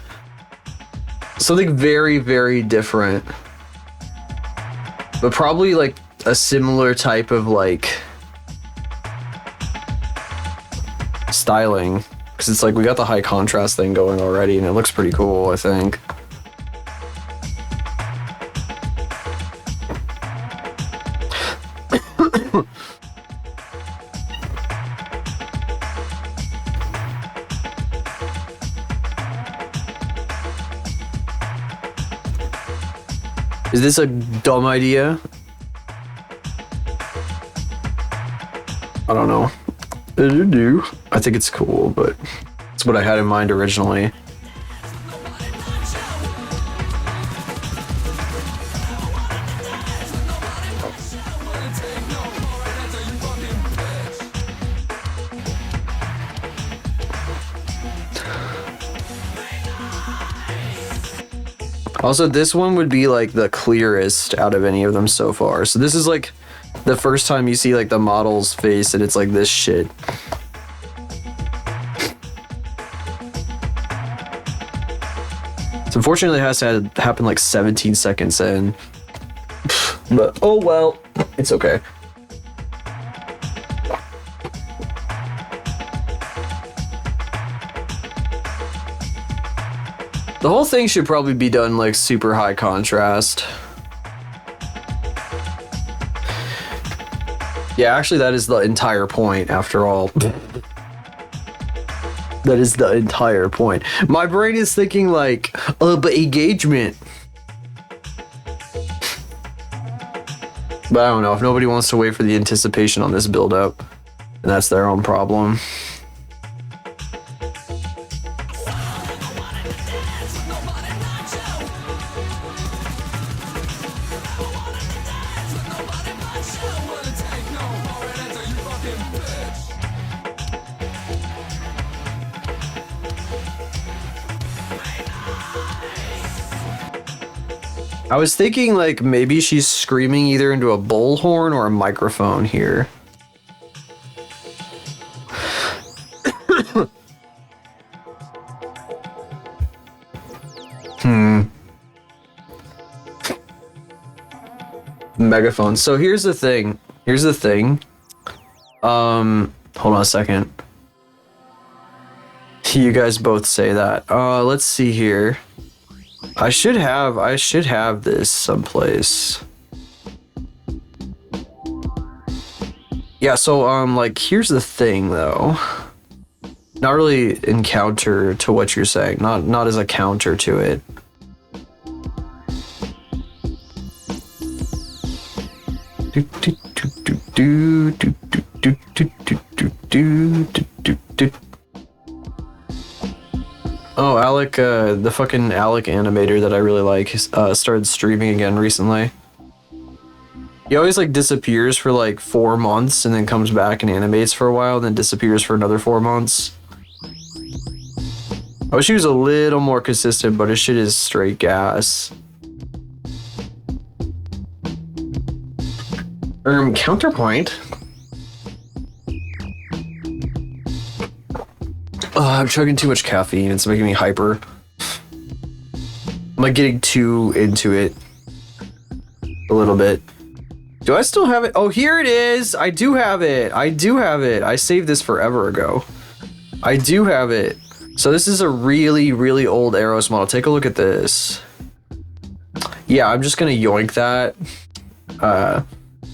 very different. But probably like a similar type of like styling. Because it's like we got the high contrast thing going already and it looks pretty cool, I think. Is this a dumb idea? I don't know. I think it's cool, but it's what I had in mind originally. Also, this one would be like the clearest out of any of them so far. So this is like the first time you see like the model's face and it's like this shit. So unfortunately it has to happen like 17 seconds in. But oh well, it's okay. The whole thing should probably be done like super high contrast. Yeah, actually that is the entire point after all. That is the entire point. My brain is thinking like, but engagement. But I don't know, if nobody wants to wait for the anticipation on this build up, then that's their own problem. I was thinking like maybe she's screaming either into a bullhorn or a microphone here. Megaphone. So here's the thing. Hold on a second. You guys both say that. Let's see here. I should have this someplace. Yeah, so like here's the thing though. Not really in counter to what you're saying. Not as a counter to it. Oh, Alec, the fucking Alec animator that I really like, started streaming again recently. He always like disappears for like 4 months and then comes back and animates for a while, and then disappears for another 4 months. I wish he was a little more consistent, but his shit is straight gas. Counterpoint. I'm chugging too much caffeine. It's making me hyper. I'm like getting too into it. A little bit. Do I still have it? Oh, here it is. I do have it. I do have it. I saved this forever ago. I do have it. So this is a really, really old Eros model. Take a look at this. Yeah, I'm just gonna yoink that.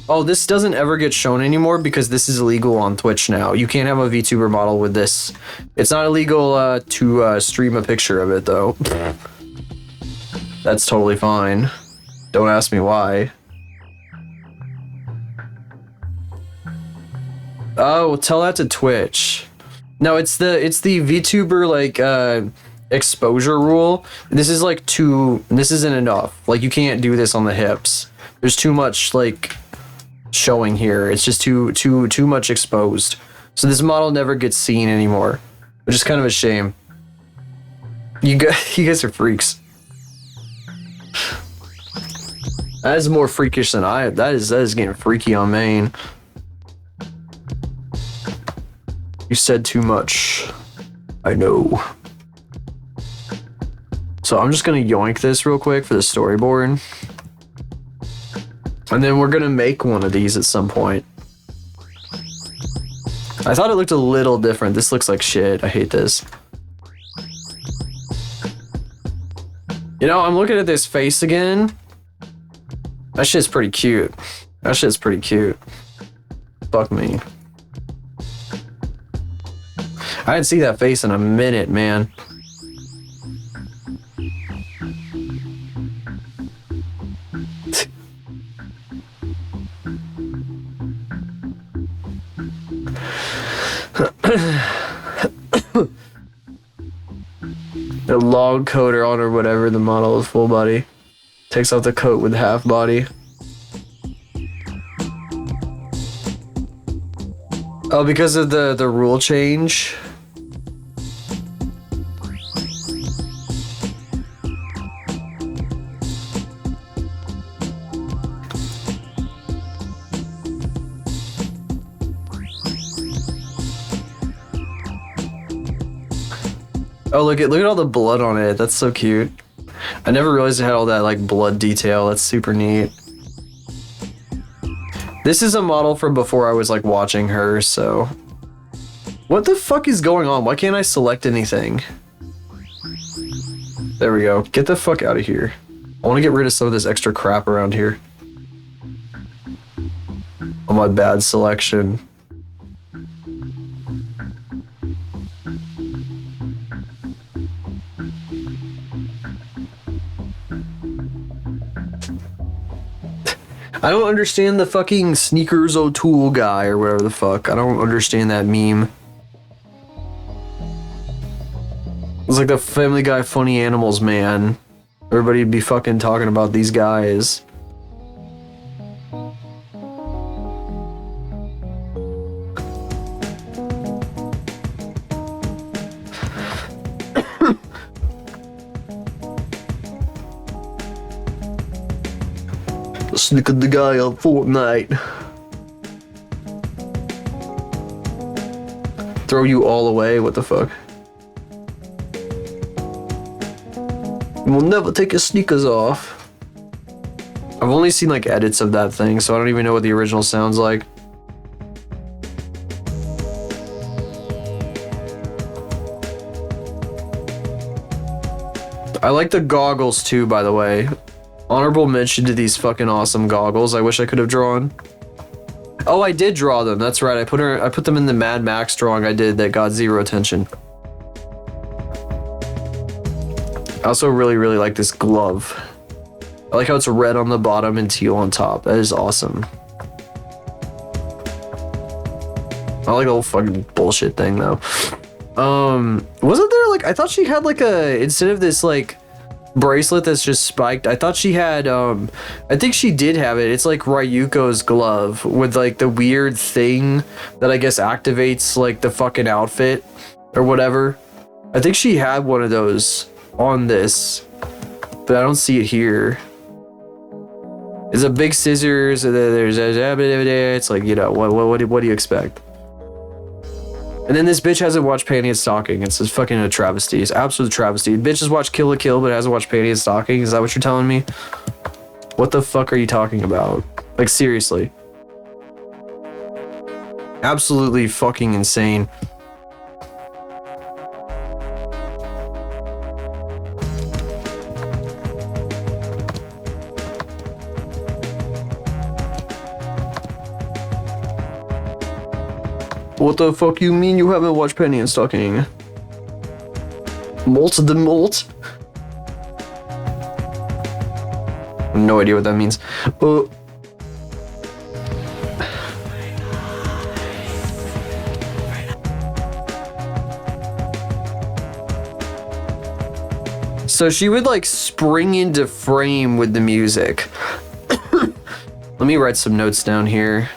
Oh, this doesn't ever get shown anymore because this is illegal on Twitch now. You can't have a VTuber model with this. It's not illegal to stream a picture of it though. That's totally fine. Don't ask me why. Oh, tell that to Twitch. No, it's the VTuber like exposure rule. This is like this isn't enough. Like you can't do this on the hips. There's too much like showing here. It's just too much exposed. So this model never gets seen anymore, which is kind of a shame. You guys are freaks. That is more freakish than that is getting freaky on main. You said too much. I know. So I'm just gonna yoink this real quick for the storyboard. And then we're gonna make one of these at some point. I thought it looked a little different. This looks like shit. I hate this. You know, I'm looking at this face again. That shit's pretty cute. That shit's pretty cute. Fuck me. I didn't see that face in a minute, man. The log coater on or whatever, the model is full body. Takes off the coat with half body. Oh, because of the rule change. Oh, look at all the blood on it. That's so cute. I never realized it had all that like blood detail. That's super neat. This is a model from before I was like watching her, so. What the fuck is going on? Why can't I select anything? There we go. Get the fuck out of here. I want to get rid of some of this extra crap around here. On my bad selection. I don't understand the fucking Sneakers O'Toole guy or whatever the fuck. I don't understand that meme. It's like the Family Guy Funny Animals, man. Everybody'd be fucking talking about these guys. Snick at the guy on Fortnite. Throw you all away? What the fuck? We'll never take your sneakers off. I've only seen like edits of that thing, so I don't even know what the original sounds like. I like the goggles too, by the way. Honorable mention to these fucking awesome goggles. I wish I could have drawn. Oh, I did draw them. That's right. I put them in the Mad Max drawing I did that got 0 attention. I also really, really like this glove. I like how it's red on the bottom and teal on top. That is awesome. I like the whole fucking bullshit thing though. Wasn't there like, I thought she had like instead of this like bracelet that's just spiked, I thought she had, I think she did have it. It's like Ryuko's glove with like the weird thing that I guess activates like the fucking outfit or whatever. I think she had one of those on this, but I don't see it here. It's a big scissors, and then there's it's like, you know, what do you expect? And then this bitch hasn't watched Panty and Stocking. It's just fucking a travesty. It's absolute travesty. Bitch has watched Kill la Kill, but hasn't watched Panty and Stocking. Is that what you're telling me? What the fuck are you talking about? Like, seriously. Absolutely fucking insane. What the fuck you mean you haven't watched Penny and Stocking? Molt the Molt? No idea what that means. So she would like spring into frame with the music. Let me write some notes down here.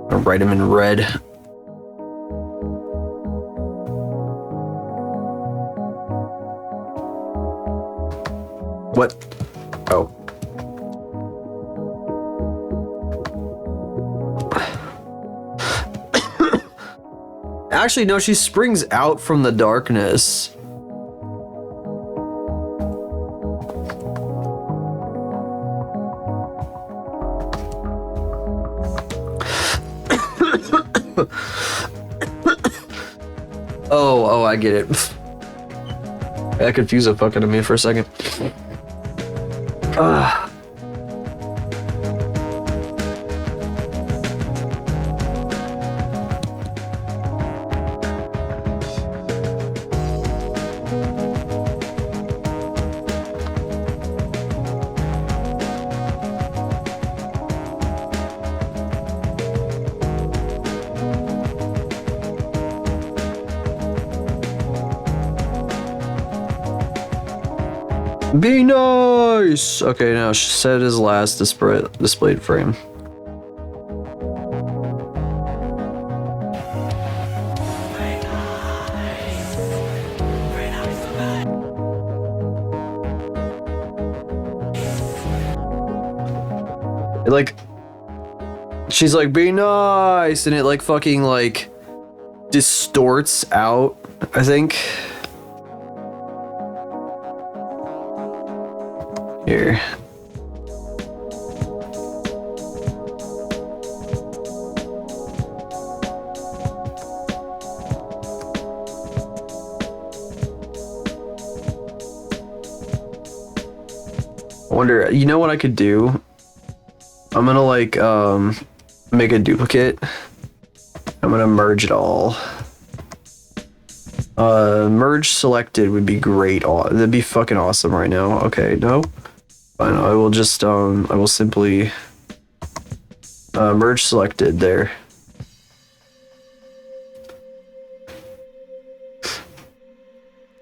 I'll write them in red. What? Oh. Actually, no, she springs out from the darkness. Oh, I get it. That confused the fuck out of me for a second. Be nice! Okay, now set his last displayed frame. It like, she's like, be nice, and it like fucking like distorts out, I think. Here. I wonder, you know what I could do? I'm gonna like make a duplicate. I'm gonna merge it all. Merge selected would be great. That'd be fucking awesome right now. Okay, no. Fine, I will just I will simply merge selected there.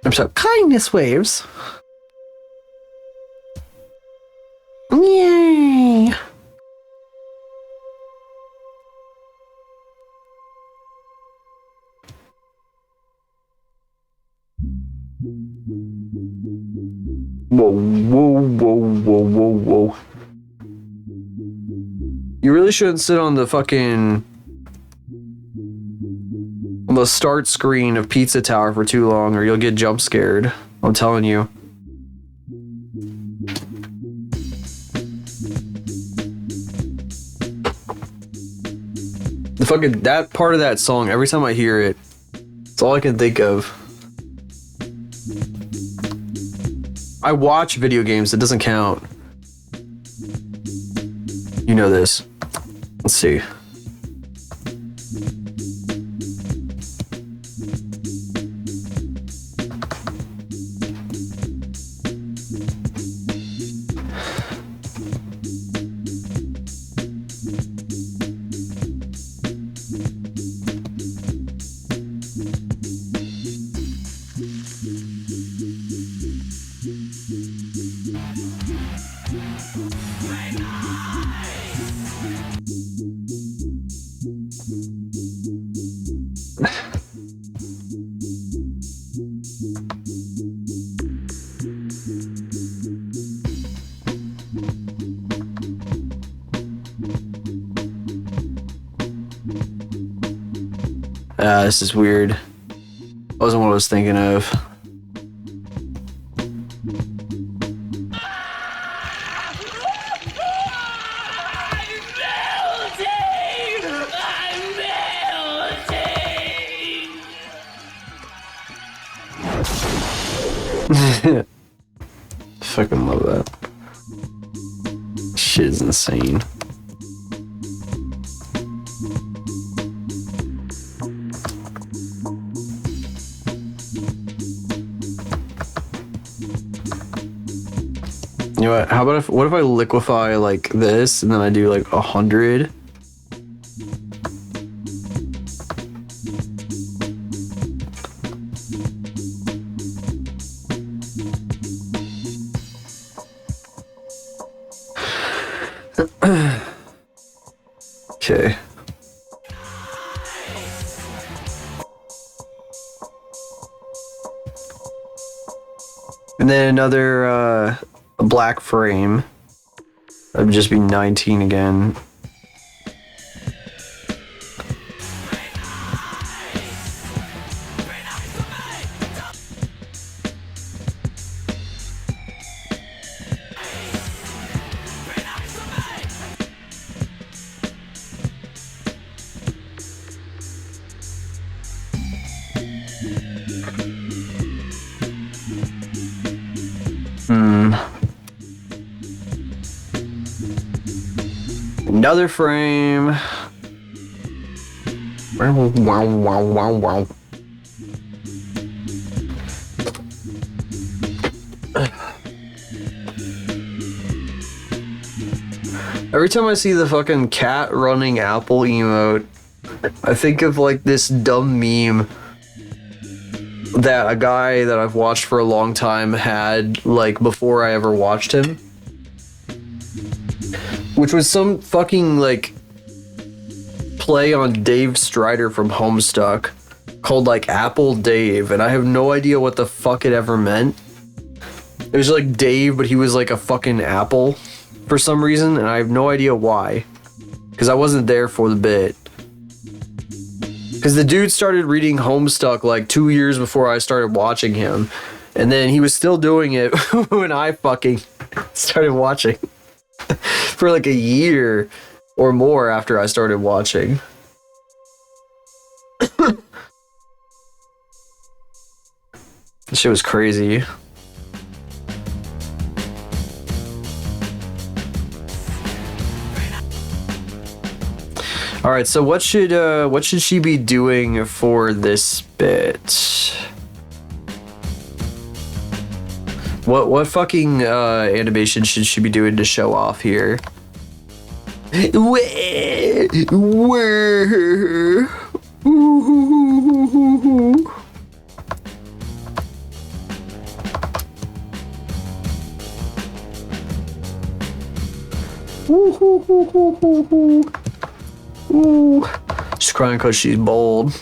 I'm sorry. Kindness waves. Yay! Whoa, whoa, whoa, whoa, whoa, whoa. You really shouldn't sit on the fucking... on the start screen of Pizza Tower for too long or you'll get jump scared. I'm telling you. The fucking... that part of that song, every time I hear it, it's all I can think of. I watch video games, it doesn't count. You know this. Let's see. This is weird. Wasn't what I was thinking of. Fucking love that. Shit is insane. You know what? How about what if I liquefy like this and then I do like 100? Okay. And then another black frame. That would just be 19 again. Another frame. Wow, wow, wow, wow. Every time I see the fucking cat running apple emote, I think of like this dumb meme that a guy that I've watched for a long time had like before I ever watched him. Which was some fucking like play on Dave Strider from Homestuck called like Apple Dave, and I have no idea what the fuck it ever meant. It was like Dave, but he was like a fucking apple for some reason, and I have no idea why. Because I wasn't there for the bit. Because the dude started reading Homestuck like 2 years before I started watching him, and then he was still doing it when I fucking started watching. For like a year or more after I started watching. This shit was crazy. All right, so what should she be doing for this bit? What fucking animation should she be doing to show off here? Where? She's crying because she's bold.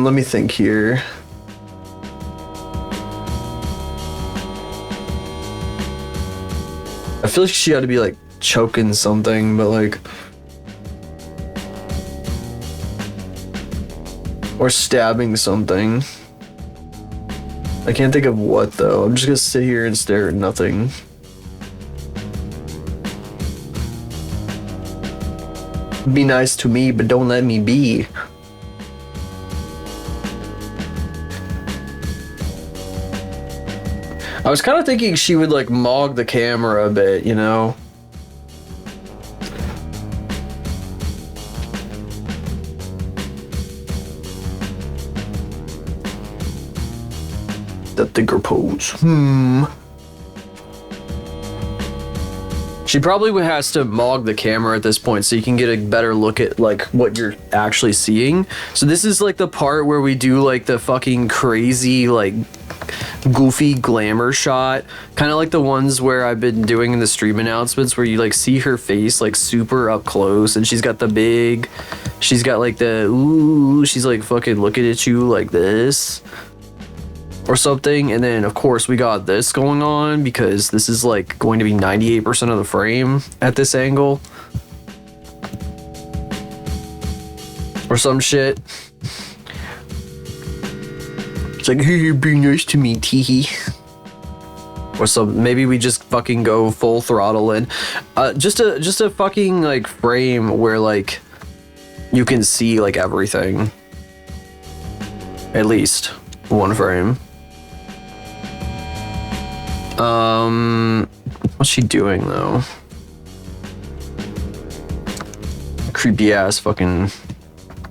Let me think here. I feel like she ought to be like choking something, but like, or stabbing something. I can't think of what though. I'm just gonna sit here and stare at nothing. Be nice to me, but don't let me be. I was kind of thinking she would like mog the camera a bit, you know? The thinker pose. She probably has to mog the camera at this point so you can get a better look at like what you're actually seeing. So this is like the part where we do like the fucking crazy like goofy glamour shot, kind of like the ones where I've been doing in the stream announcements, where you like see her face like super up close, and she's got like the ooh, she's like fucking looking at you like this or something. And then of course we got this going on because this is like going to be 98% of the frame at this angle or some shit. It's like, hey, be nice to me, teehee. Or some, maybe we just fucking go full throttle in. Just a fucking like frame where like you can see like everything. At least one frame. What's she doing though? Creepy ass fucking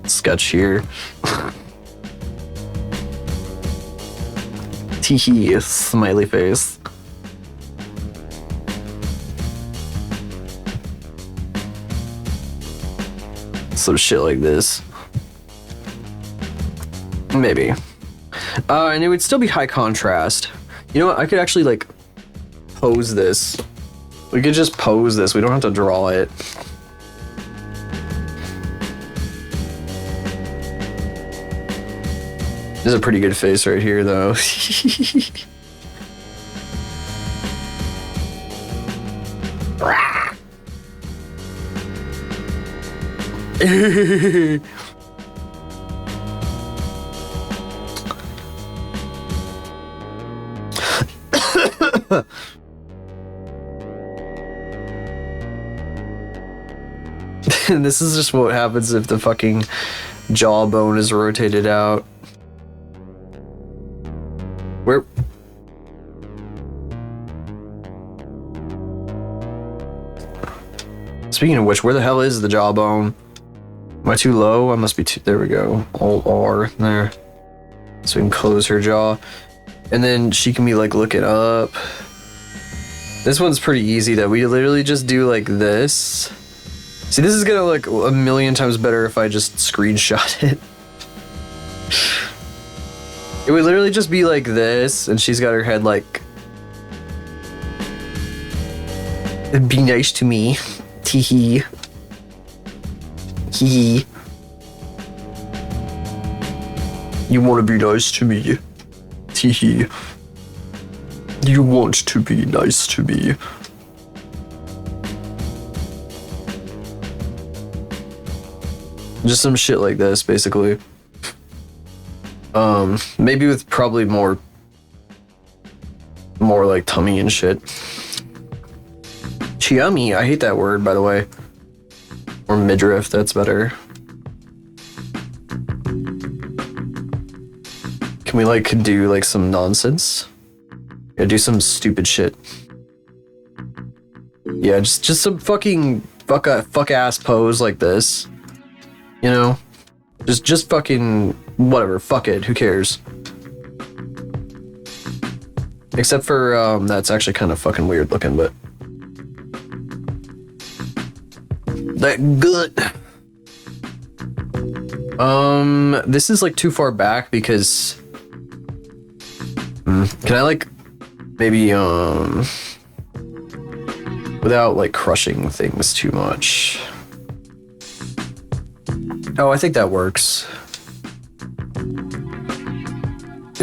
sketch here. Teehee, smiley face. Some shit like this. Maybe. And it would still be high contrast. You know what? I could actually like pose this. We could just pose this. We don't have to draw it. This is a pretty good face right here, though. And this is just what happens if the fucking jawbone is rotated out. Where? Speaking of which, where the hell is the jawbone? Am I too low? I must be too. There we go. Alt R there. So we can close her jaw. And then she can be like looking up. This one's pretty easy though. We literally just do like this. See, this is gonna look a million times better if I just screenshot it. It would literally just be like this, and she's got her head like, it'd be nice to me. Teehee. Hee. You want to be nice to me. Teehee. You want to be nice to me. Just some shit like this, basically. Maybe with probably more like tummy and shit. Chiummy, I hate that word, by the way. Or midriff, that's better. Can we like do like some nonsense? Yeah, do some stupid shit. Yeah, just some fucking fuck ass pose like this. You know? Just fucking whatever, fuck it, who cares? Except for that's actually kind of fucking weird looking, but that good. This is like too far back because can I like maybe without like crushing things too much? Oh, I think that works.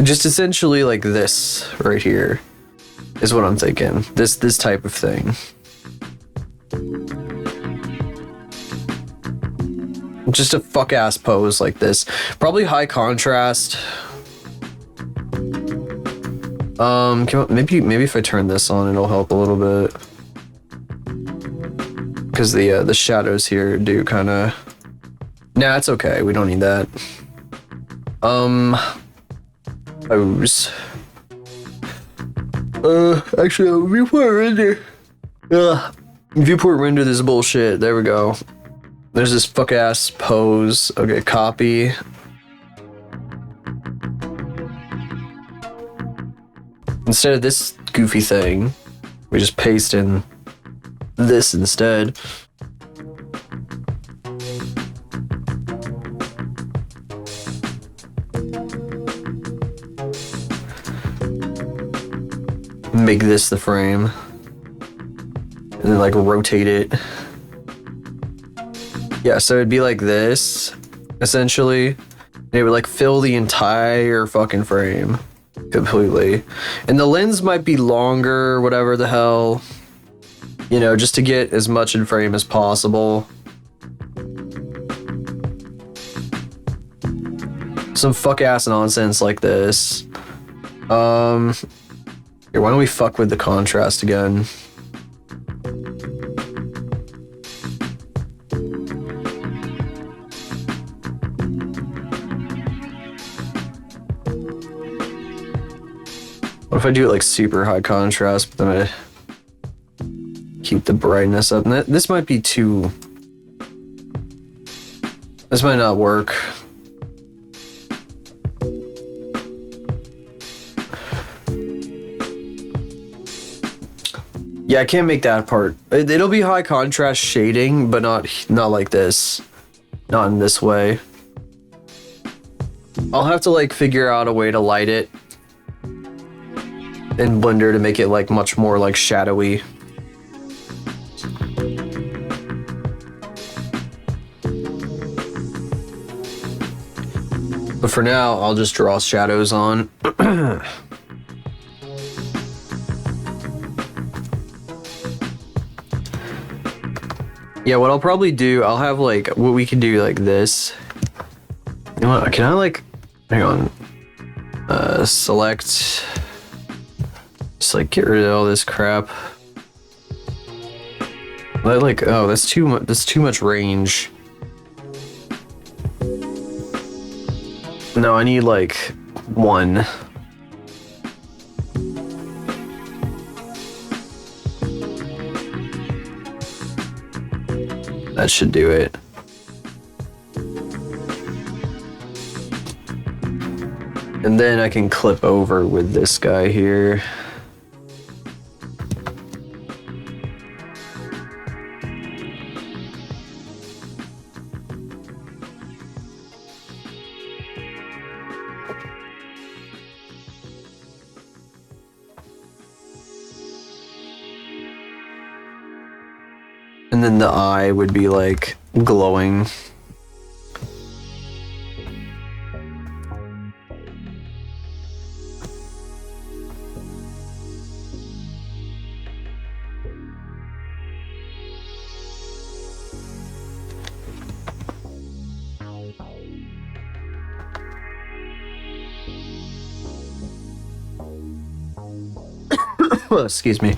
Just essentially like this right here is what I'm thinking. This type of thing. Just a fuck ass pose like this. Probably high contrast. Maybe if I turn this on, it'll help a little bit. Because the shadows here do kind of. Nah, it's okay. We don't need that. Pose. Actually, viewport render. Viewport render this bullshit. There we go. There's this fuck ass pose. Okay, copy. Instead of this goofy thing, we just paste in this instead. make this the frame. And then like rotate it. Yeah, so it'd be like this, essentially. And it would like fill the entire fucking frame completely. And the lens might be longer, whatever the hell. You know, just to get as much in frame as possible. Some fuck ass nonsense like this. Here, why don't we fuck with the contrast again? What if I do it like super high contrast, but then I keep the brightness up? And this might be too... This might not work. Yeah, I can't make that part. It'll be high contrast shading, but not like this. Not in this way. I'll have to like figure out a way to light it in Blender to make it like much more like shadowy. But for now, I'll just draw shadows on. Yeah, what I'll probably do, I'll have like, what we can do like this. You know what, can I like, hang on. Select, just like get rid of all this crap. Like, oh, that's too much range. No, I need like 1. That should do it. And then I can clip over with this guy here. And then the eye would be like glowing. Excuse me.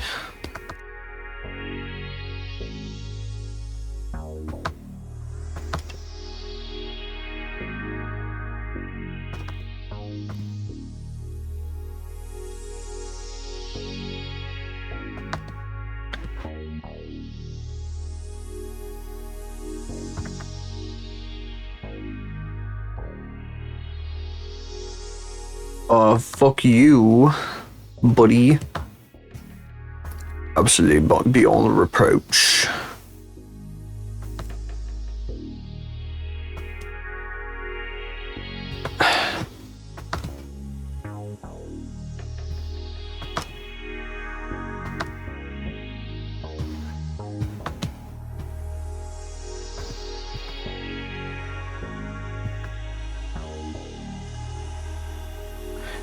Fuck you, buddy. Absolutely beyond reproach.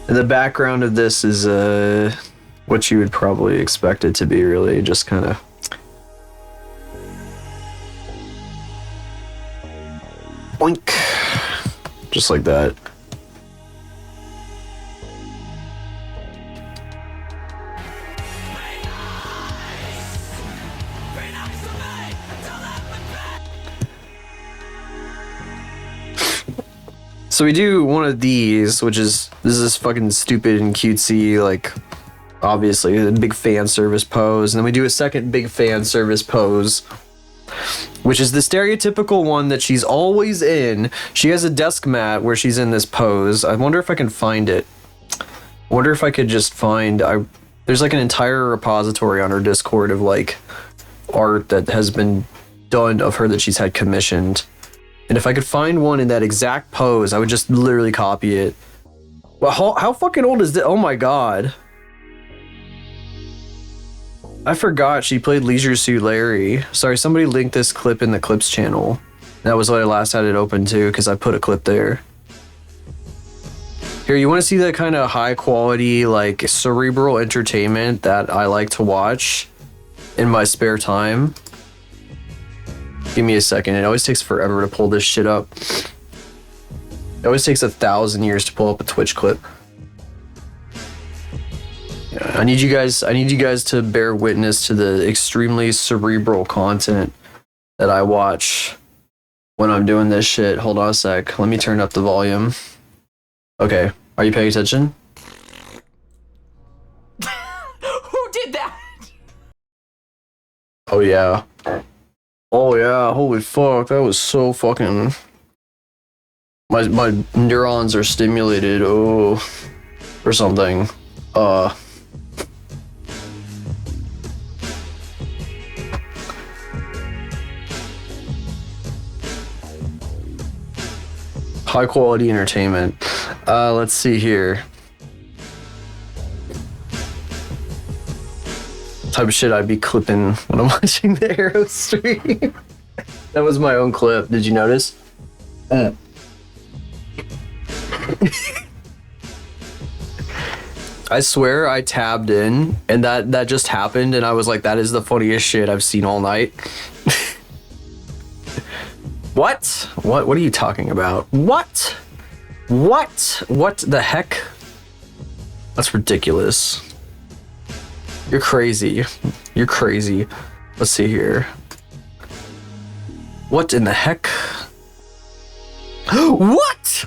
And the background of this is what you would probably expect it to be, really, just kind of boink, just like that. So we do one of these, which is, this is fucking stupid and cutesy, like, obviously, a big fan service pose. And then we do a second big fan service pose, which is the stereotypical one that she's always in. She has a desk mat where she's in this pose. I wonder if I can find it. I wonder if I could just find, there's like an entire repository on her Discord of like art that has been done of her that she's had commissioned. And if I could find one in that exact pose, I would just literally copy it. Well, how fucking old is this? Oh my god. I forgot she played Leisure Suit Larry. Sorry, somebody linked this clip in the clips channel. That was what I last had it open to because I put a clip there. Here, you want to see that kind of high quality, like cerebral entertainment that I like to watch in my spare time? Give me a second. It always takes forever to pull this shit up. It always takes 1,000 years to pull up a Twitch clip. I need you guys to bear witness to the extremely cerebral content that I watch when I'm doing this shit. Hold on a sec. Let me turn up the volume. Okay, are you paying attention? Who did that? Oh yeah. Oh yeah, holy fuck, that was so fucking... My neurons are stimulated, or something. High quality entertainment. Let's see here. Type of shit I'd be clipping when I'm watching the Arrow stream. That was my own clip. Did you notice? I swear I tabbed in and that just happened and I was like, that is the funniest shit I've seen all night. What? What are you talking about? What the heck? That's ridiculous. You're crazy. You're crazy. Let's see here. What in the heck? What?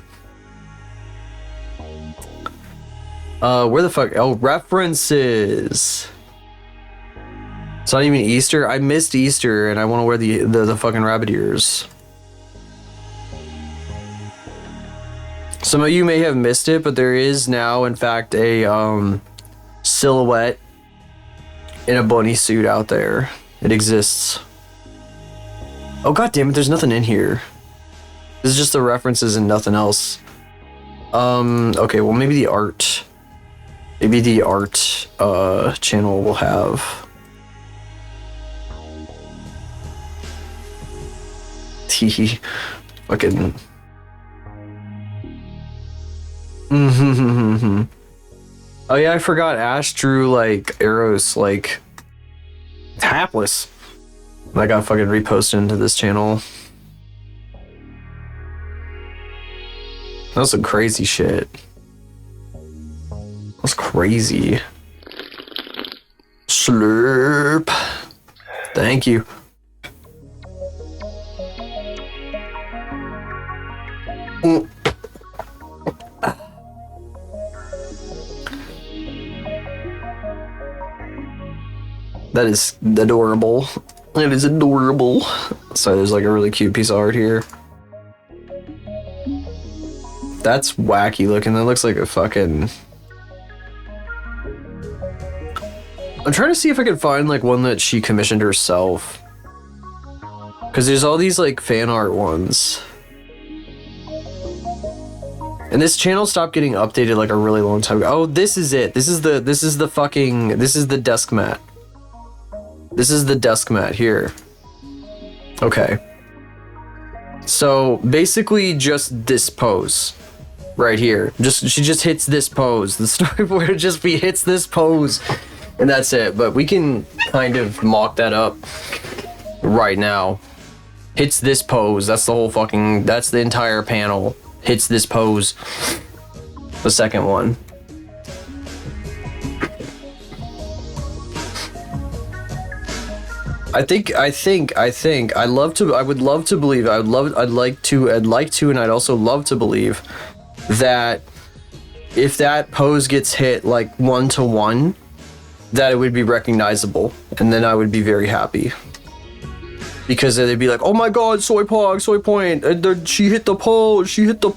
Where the fuck? Oh, references. It's not even Easter. I missed Easter and I want to wear the fucking rabbit ears. Some of you may have missed it, but there is now, in fact, a silhouette in a bunny suit out there. It exists. Oh god damn it! There's nothing in here. This is just the references and nothing else. Okay, well maybe the art. Maybe the art channel will have. Tee fucking. Oh yeah, I forgot Ash drew like arrows like hapless. I got fucking reposted into this channel. That was some crazy shit. That was crazy. Slurp. Thank you. That is adorable. It is adorable. So there's like a really cute piece of art here. That's wacky looking. That looks like a fucking... I'm trying to see if I can find like one that she commissioned herself. Because there's all these like fan art ones. And this channel stopped getting updated like a really long time ago. Oh, this is it. This is the desk mat. This is the desk mat here. Okay. So basically just this pose right here. She just hits this pose. The storyboard just hits this pose and that's it. But we can kind of mock that up right now. Hits this pose. That's the whole fucking, that's the entire panel. Hits this pose. The second one. I would love to believe, I'd like to, and I'd also love to believe that if that pose gets hit like 1-to-1, that it would be recognizable, and then I would be very happy. Because they'd be like, oh my god, soy point, she hit the pose, she hit the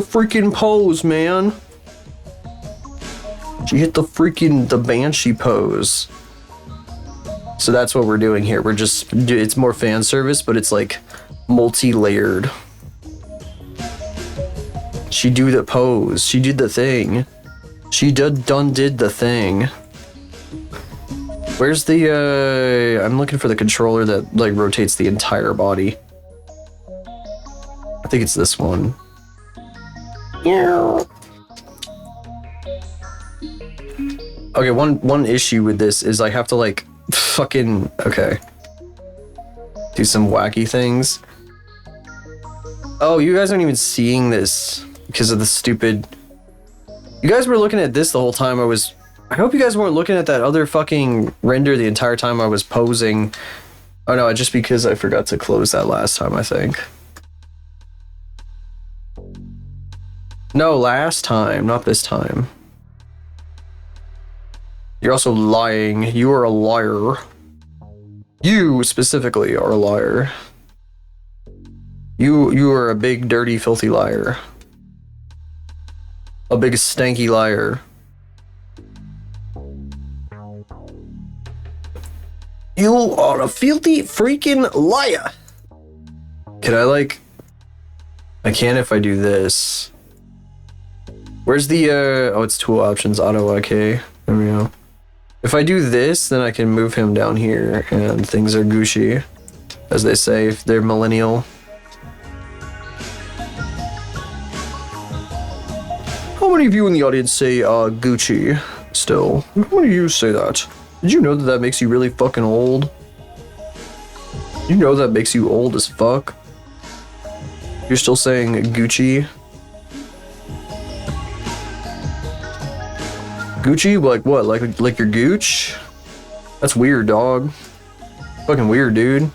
freaking pose, man. She hit the Banshee pose. So that's what we're doing here. We're just, it's more fan service, but it's like multi-layered. She do the pose. She did the thing. She did the thing. Where's the, I'm looking for the controller that, like, rotates the entire body. I think it's this one. Yeah. Okay, one issue with this is I have to, like, fucking, okay. Do some wacky things. Oh, you guys aren't even seeing this because of the stupid... You guys were looking at this the whole time I hope you guys weren't looking at that other fucking render the entire time I was posing. Oh no, just because I forgot to close that last time, I think. No, last time, not this time. You're also lying. You are a liar. You specifically are a liar. You are a big, dirty, filthy liar. A big, stanky liar. You are a filthy freaking liar. Can I, like... I can if I do this. Where's the, oh, it's tool options, auto IK. There we go. If I do this, then I can move him down here, and things are Gucci. As they say, if they're millennial. How many of you in the audience say, Gucci still? How many of you say that? Did you know that that makes you really fucking old? You know that makes you old as fuck? You're still saying Gucci? Gucci? Like what? Like your gooch? That's weird, dog. Fucking weird, dude.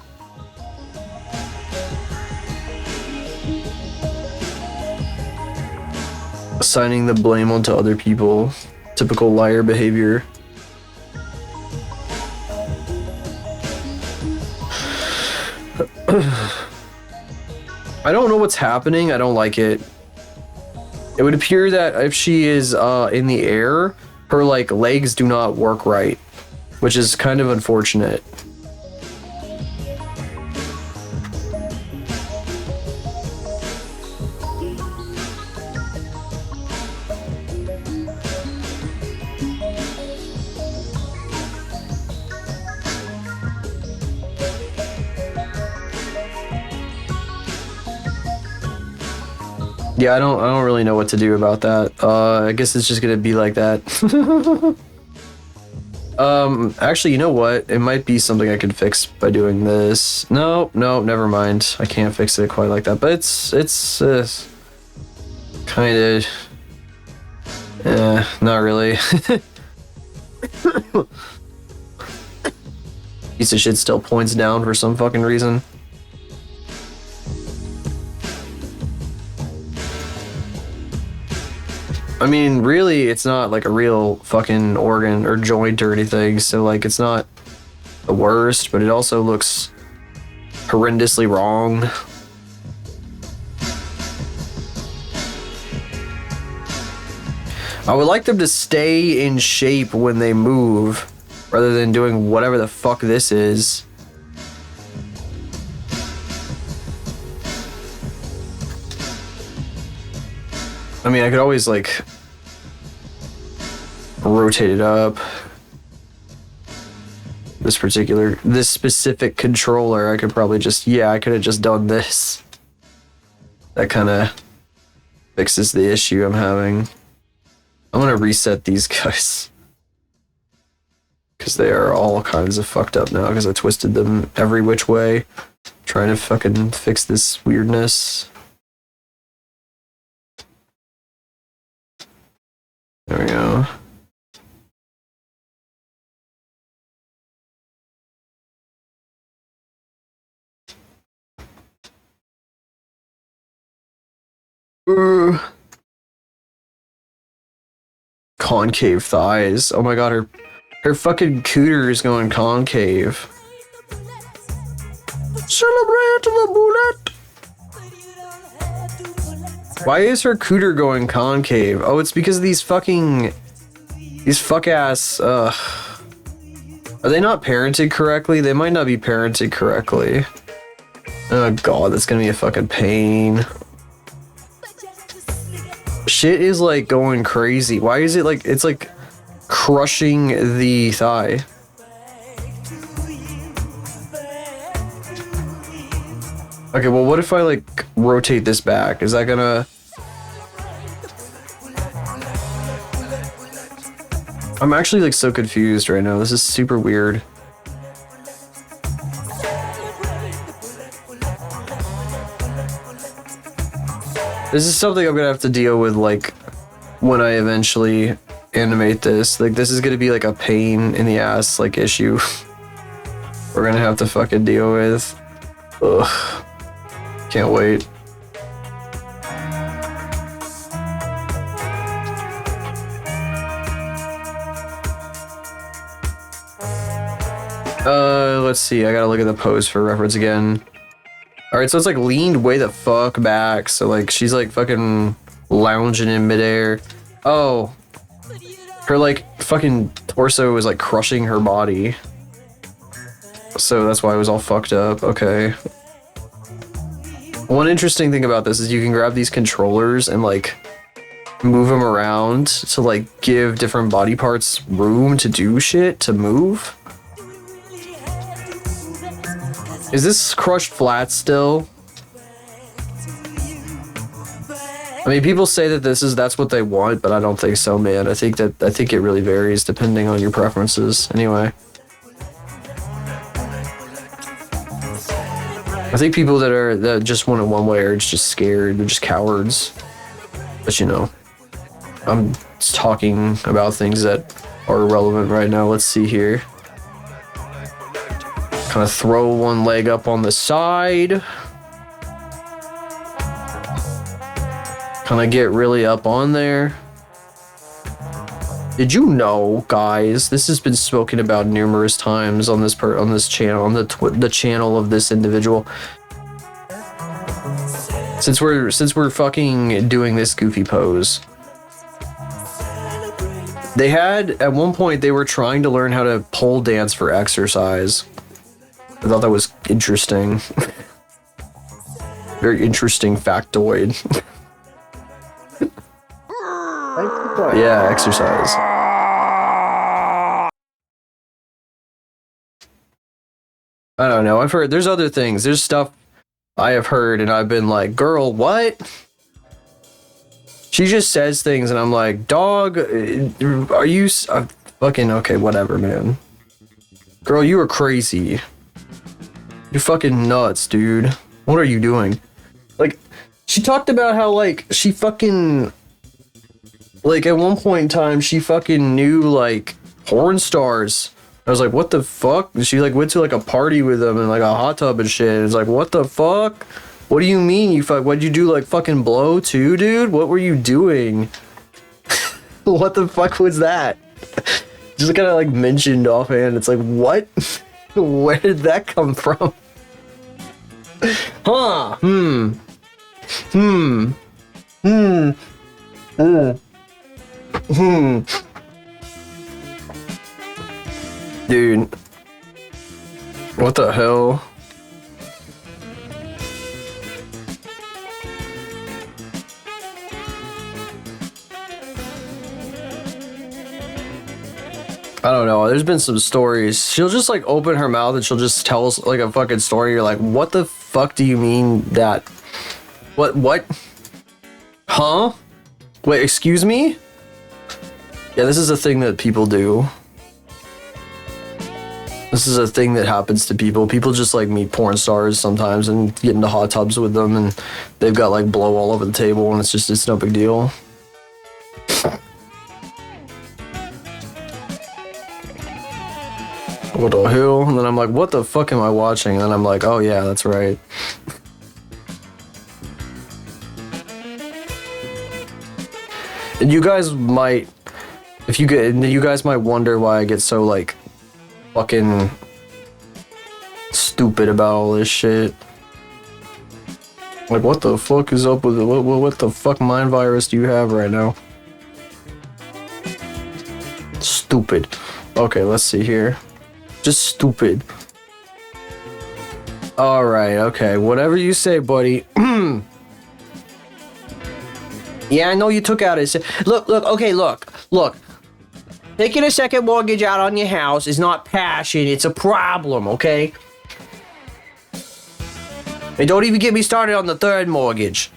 Assigning the blame onto other people. Typical liar behavior. I don't know what's happening. I don't like it. It would appear that if she is in the air, her like legs do not work right, which is kind of unfortunate. Yeah, I don't really know what to do about that. I guess it's just gonna be like that. Actually, you know what? It might be something I could fix by doing this. No, never mind. I can't fix it quite like that, but it's kind of, not really. Piece of shit still points down for some fucking reason. I mean, really, it's not like a real fucking organ or joint or anything, so like it's not the worst, but it also looks horrendously wrong. I would like them to stay in shape when they move, rather than doing whatever the fuck this is. I mean, I could always, like, rotate it up. This specific controller, I could probably just, yeah, I could have just done this. That kind of fixes the issue I'm having. I'm gonna reset these guys. Because they are all kinds of fucked up now, because I twisted them every which way. Trying to fucking fix this weirdness. There we go. Concave thighs. Oh my god, her fucking cooter is going concave. Celebrate the bullet. Why is her cooter going concave? Oh, it's because of these fuck ass, Are they not parented correctly? They might not be parented correctly. Oh god, that's gonna be a fucking pain. Shit shit is like going crazy. Why is it like, it's like crushing the thigh? Okay, well, what if I like rotate this back? Is that gonna... I'm actually like so confused right now. This is super weird. This is something I'm gonna have to deal with like when I eventually animate this. Like this is gonna be like a pain in the ass like issue. We're gonna have to fucking deal with. Ugh. Can't wait. Let's see. I gotta look at the pose for reference again. Alright, so it's like leaned way the fuck back. So like she's like fucking lounging in midair. Oh. Her like fucking torso is like crushing her body. So that's why it was all fucked up. Okay. One interesting thing about this is you can grab these controllers and like move them around to like give different body parts room to do shit, to move. Is this crushed flat still? I mean, people say that that's what they want, but I don't think so, man. I think it really varies depending on your preferences. Anyway. I think people that just want it one way are just scared. They're just cowards. But you know, I'm talking about things that are irrelevant right now. Let's see here. Kind of throw one leg up on the side. Kind of get really up on there. Did you know, guys? This has been spoken about numerous times on this channel, on the channel of this individual. Since we're fucking doing this goofy pose, they had at one point they were trying to learn how to pole dance for exercise. I thought that was interesting. Very interesting factoid. Yeah, exercise. I don't know. I've heard there's other things. There's stuff I have heard and I've been like, girl, what? She just says things and I'm like, dog, are you fucking okay, whatever, man. Girl, you are crazy. You're fucking nuts, dude. What are you doing? Like, she talked about how, like, she fucking... Like, at one point in time, she fucking knew, like, porn stars. I was like, what the fuck? She, like, went to, like, a party with them in, like, a hot tub and shit. It's like, what the fuck? What do you mean you what'd you do, like, fucking blow too, dude? What were you doing? What the fuck was that? Just kind of, like, mentioned offhand. It's like, what? Where did that come from? Huh? Dude. What the hell? I don't know. There's been some stories. She'll just like open her mouth and she'll just tell us like a fucking story. You're like, what the fuck do you mean that? What? Huh? Wait, excuse me? Yeah, this is a thing that people do. This is a thing that happens to people. People just like meet porn stars sometimes and get into hot tubs with them and they've got like blow all over the table and it's no big deal. What the hell? And then I'm like, what the fuck am I watching? And then I'm like, oh yeah, that's right. And you guys might, you guys might wonder why I get so like fucking stupid about all this shit. Like, what the fuck is up with it? What the fuck mind virus do you have right now? Stupid. Okay, let's see here. Just stupid. Alright, okay. Whatever you say, buddy. Yeah, I know you took out a... Look. Taking a second mortgage out on your house is not passion, it's a problem, okay? And don't even get me started on the third mortgage.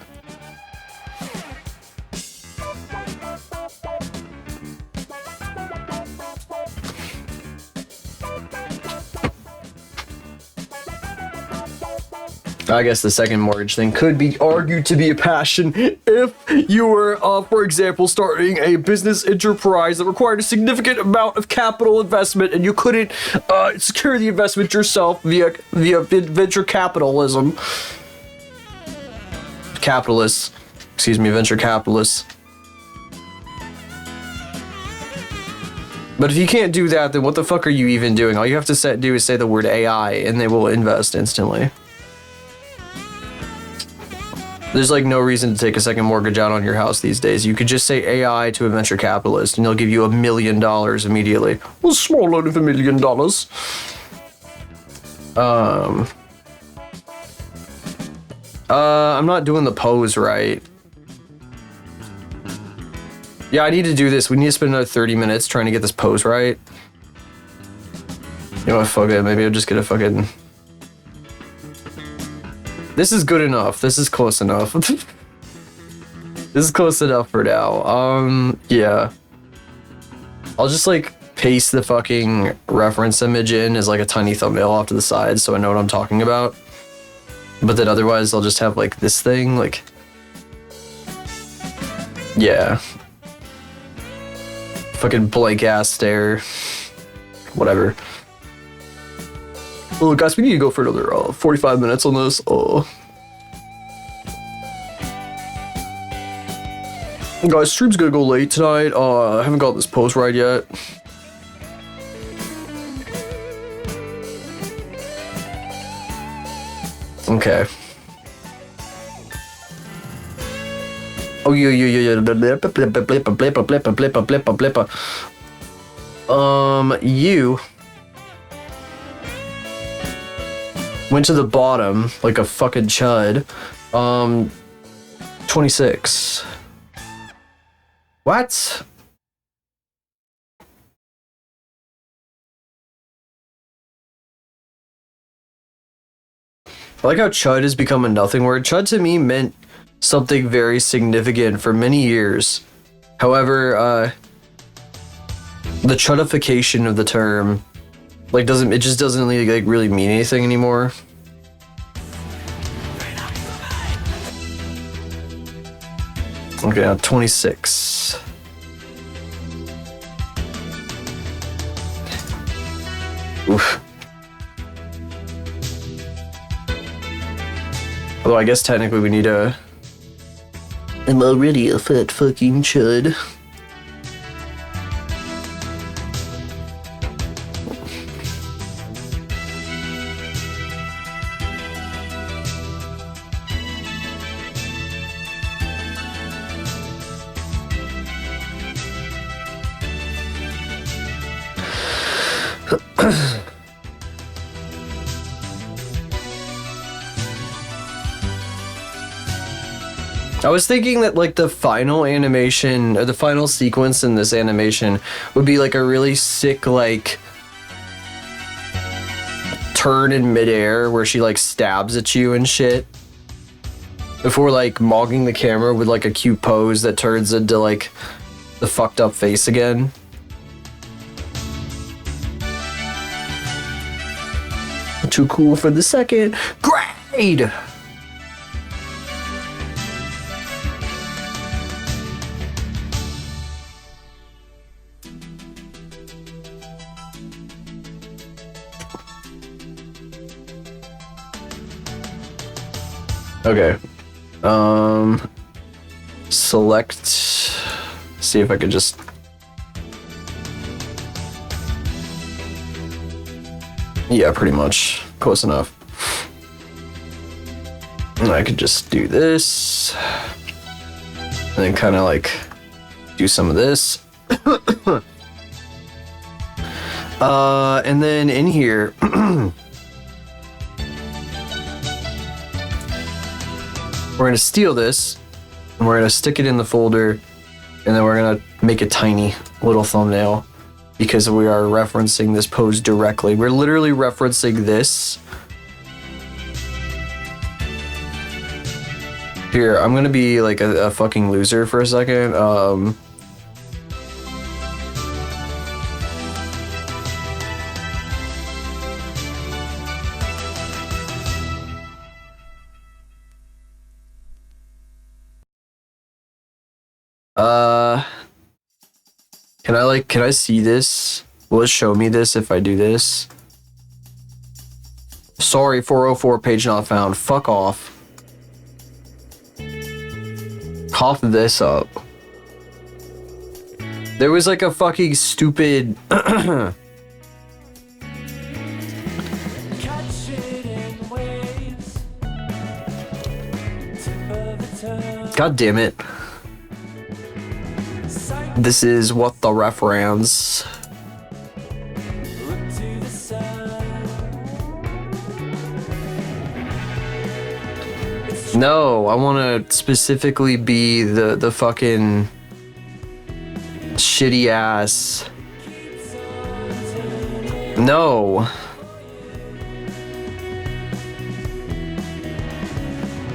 I guess the second mortgage thing could be argued to be a passion if you were, for example, starting a business enterprise that required a significant amount of capital investment and you couldn't secure the investment yourself via venture capitalism. Venture capitalists. But if you can't do that, then what the fuck are you even doing? All you have to do is say the word AI and they will invest instantly. There's like no reason to take a second mortgage out on your house these days. You could just say AI to a venture capitalist and they'll give you $1 million immediately. Well, small loan of $1 million. I'm not doing the pose right. Yeah, I need to do this. We need to spend another 30 minutes trying to get this pose right. You know what, fuck it. Maybe I'll just get a fucking... This is good enough. This is close enough. This is close enough for now. Yeah. I'll just like paste the fucking reference image in as like a tiny thumbnail off to the side so I know what I'm talking about. But then otherwise I'll just have like this thing, like... Yeah. Fucking blank ass stare. Whatever. Oh, guys, we need to go for another 45 minutes on this. Oh. Guys, stream's gonna go late tonight. I haven't got this post right yet. Okay. Oh, yeah. You went to the bottom like a fucking chud. 26. What? I like how chud has become a nothing word. Chud to me meant something very significant for many years. However, the chudification of the term like just doesn't like really mean anything anymore. Okay, now 26. Oof. Although I guess technically we need a... I'm already a fat fucking chud. I was thinking that like the final animation or the final sequence in this animation would be like a really sick like turn in midair where she like stabs at you and shit before like mogging the camera with like a cute pose that turns into like the fucked up face again. Too cool for the second grade. Okay. Select. See if I could just. Yeah, pretty much. Close enough. And I could just do this. And then kind of like do some of this. And then in here. We're gonna steal this And we're gonna stick it in the folder, and then we're gonna make a tiny little thumbnail because we are referencing this pose directly. We're literally referencing this. Here, I'm gonna be like a fucking loser for a second. Can I see this? Will it show me this if I do this? Sorry, 404 page not found. Fuck off. Cough this up. There was like a fucking stupid God damn it. This is what the reference. No, I want to specifically be the fucking shitty ass. No.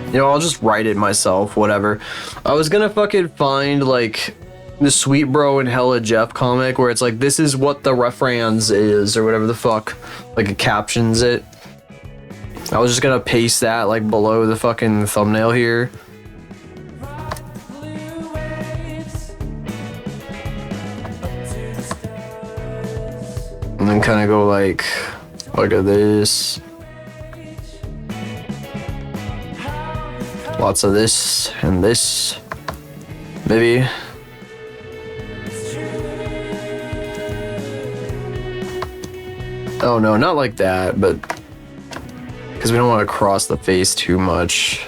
You know, I'll just write it myself, whatever. I was gonna fucking find like the Sweet Bro and Hella Jeff comic where it's like, this is what the reference is, or whatever the fuck, like it captions it. I was just gonna paste that like below the fucking thumbnail here. And then kind of go like, look at this. Lots of this and this, maybe. Oh no, not like that, but because we don't want to cross the face too much.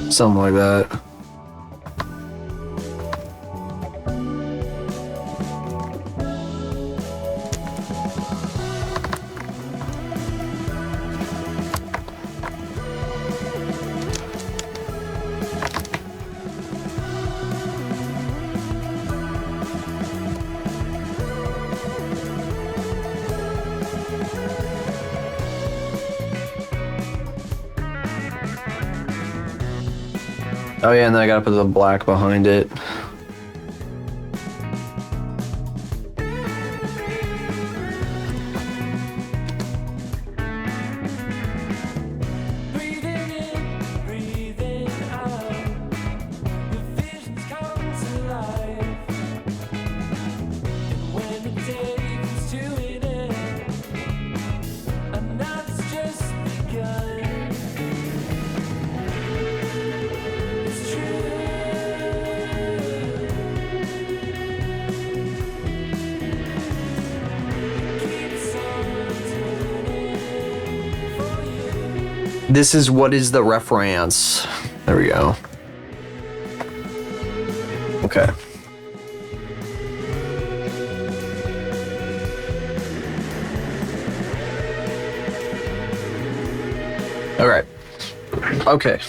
Something like that. Oh yeah, and then I gotta put the black behind it. This is what is the reference. There we go. Okay. All right. Okay.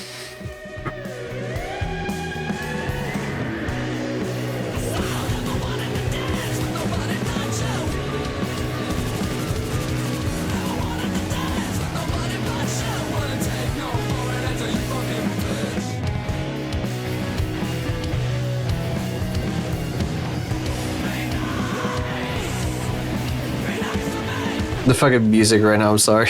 The fucking music right now, I'm sorry.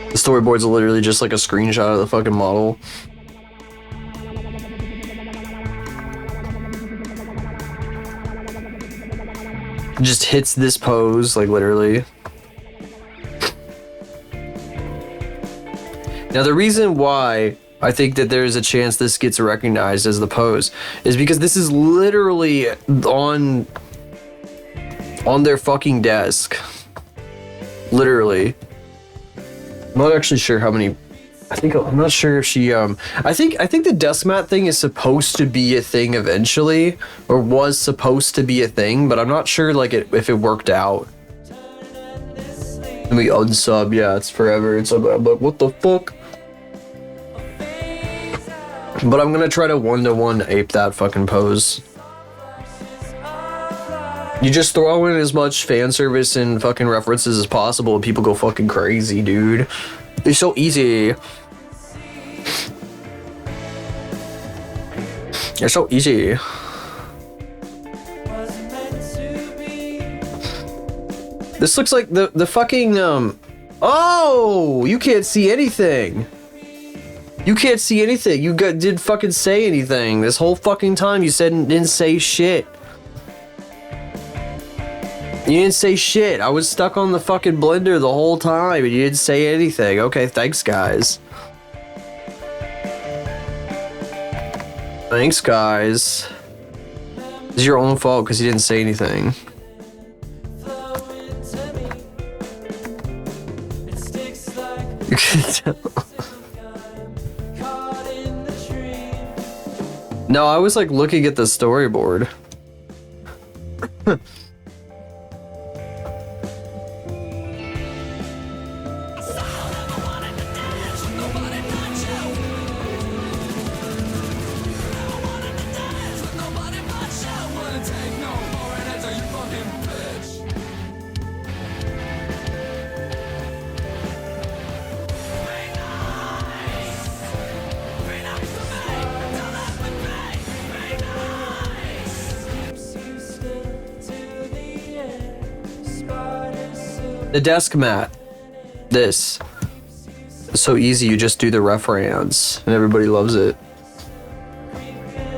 The storyboard's literally just like a screenshot of the fucking model. It just hits this pose, like literally. Now, the reason why I think that there's a chance this gets recognized as the pose is because this is literally on their fucking desk. Literally. I'm not actually sure how many. I'm not sure if she I think the desk mat thing is supposed to be a thing eventually, or was supposed to be a thing, but I'm not sure like if it worked out. And we unsub, yeah, it's forever. It's I'm like, what the fuck? But I'm gonna try to one-to-one ape that fucking pose. You just throw in as much fan service and fucking references as possible and people go fucking crazy, dude. It's so easy. It's so easy. This looks like the fucking oh, you can't see anything. You can't see anything. You didn't fucking say anything this whole fucking time. You didn't say shit. You didn't say shit. I was stuck on the fucking blender the whole time and you didn't say anything. Okay, thanks, guys. Thanks, guys. It's your own fault because you didn't say anything. You can tell. No, I was like looking at the storyboard. The desk mat. This. It's so easy, you just do the reference and everybody loves it.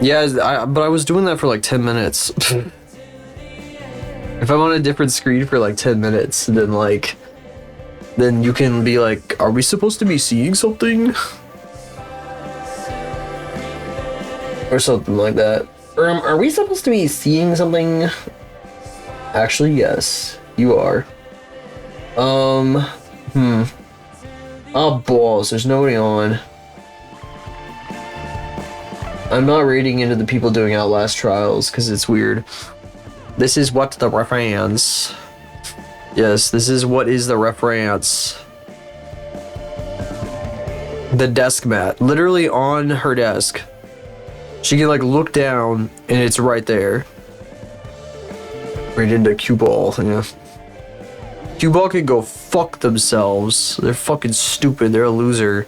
Yeah, but I was doing that for like 10 minutes. If I'm on a different screen for like 10 minutes, then you can be like, are we supposed to be seeing something? Or something like that. Are we supposed to be seeing something? Actually, yes, you are. Oh, balls, there's nobody on. I'm not reading into the people doing Outlast trials because it's weird. This is what the reference. Yes, this is what is the reference. The desk mat, literally on her desk. She can like look down and it's right there. Right into cue ball, yeah. Cue ball can go fuck themselves. They're fucking stupid. They're a loser.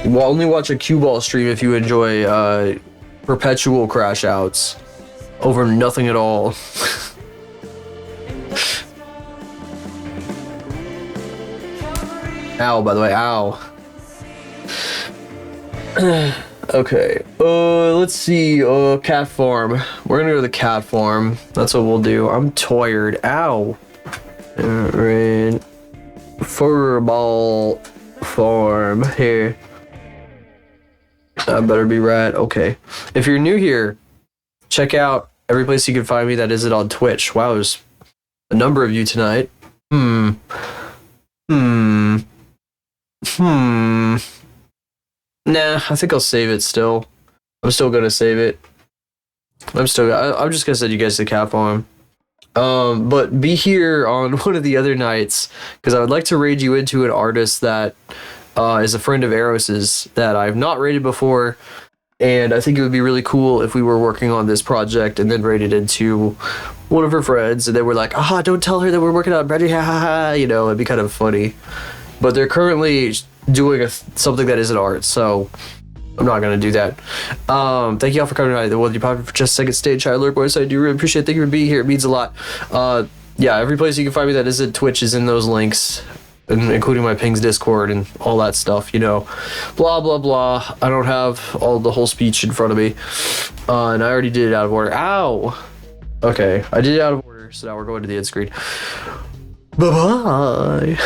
We'll only watch a cue ball stream if you enjoy perpetual crash outs over nothing at all. Ow, by the way, ow. Okay, let's see, cat farm. We're gonna go to the cat farm. That's what we'll do. I'm tired. Ow. Right. Furball farm here. I better be right. Okay. If you're new here, check out every place you can find me that isn't on Twitch. Wow, there's a number of you tonight. Nah, I think I'll save it still. I'm still gonna save it. I'm just gonna send you guys to cat farm. But be here on one of the other nights because I would like to raid you into an artist that is a friend of Eros's that I've not raided before, and I think it would be really cool if we were working on this project and then raided into one of her friends, and they were like, "Ah, don't tell her that we're working on Reggie, ha ha ha," you know, it'd be kind of funny. But they're currently doing something that isn't art, so I'm not gonna do that. Thank you all for coming tonight. The world you popped for just a second stage. I lurk voice. I do really appreciate it. Thank you for being here. It means a lot. Yeah, every place you can find me that isn't Twitch is in those links, including my Ping's Discord and all that stuff, you know. Blah, blah, blah. I don't have all the whole speech in front of me. And I already did it out of order. Ow! Okay, I did it out of order, so now we're going to the end screen. Bye-bye!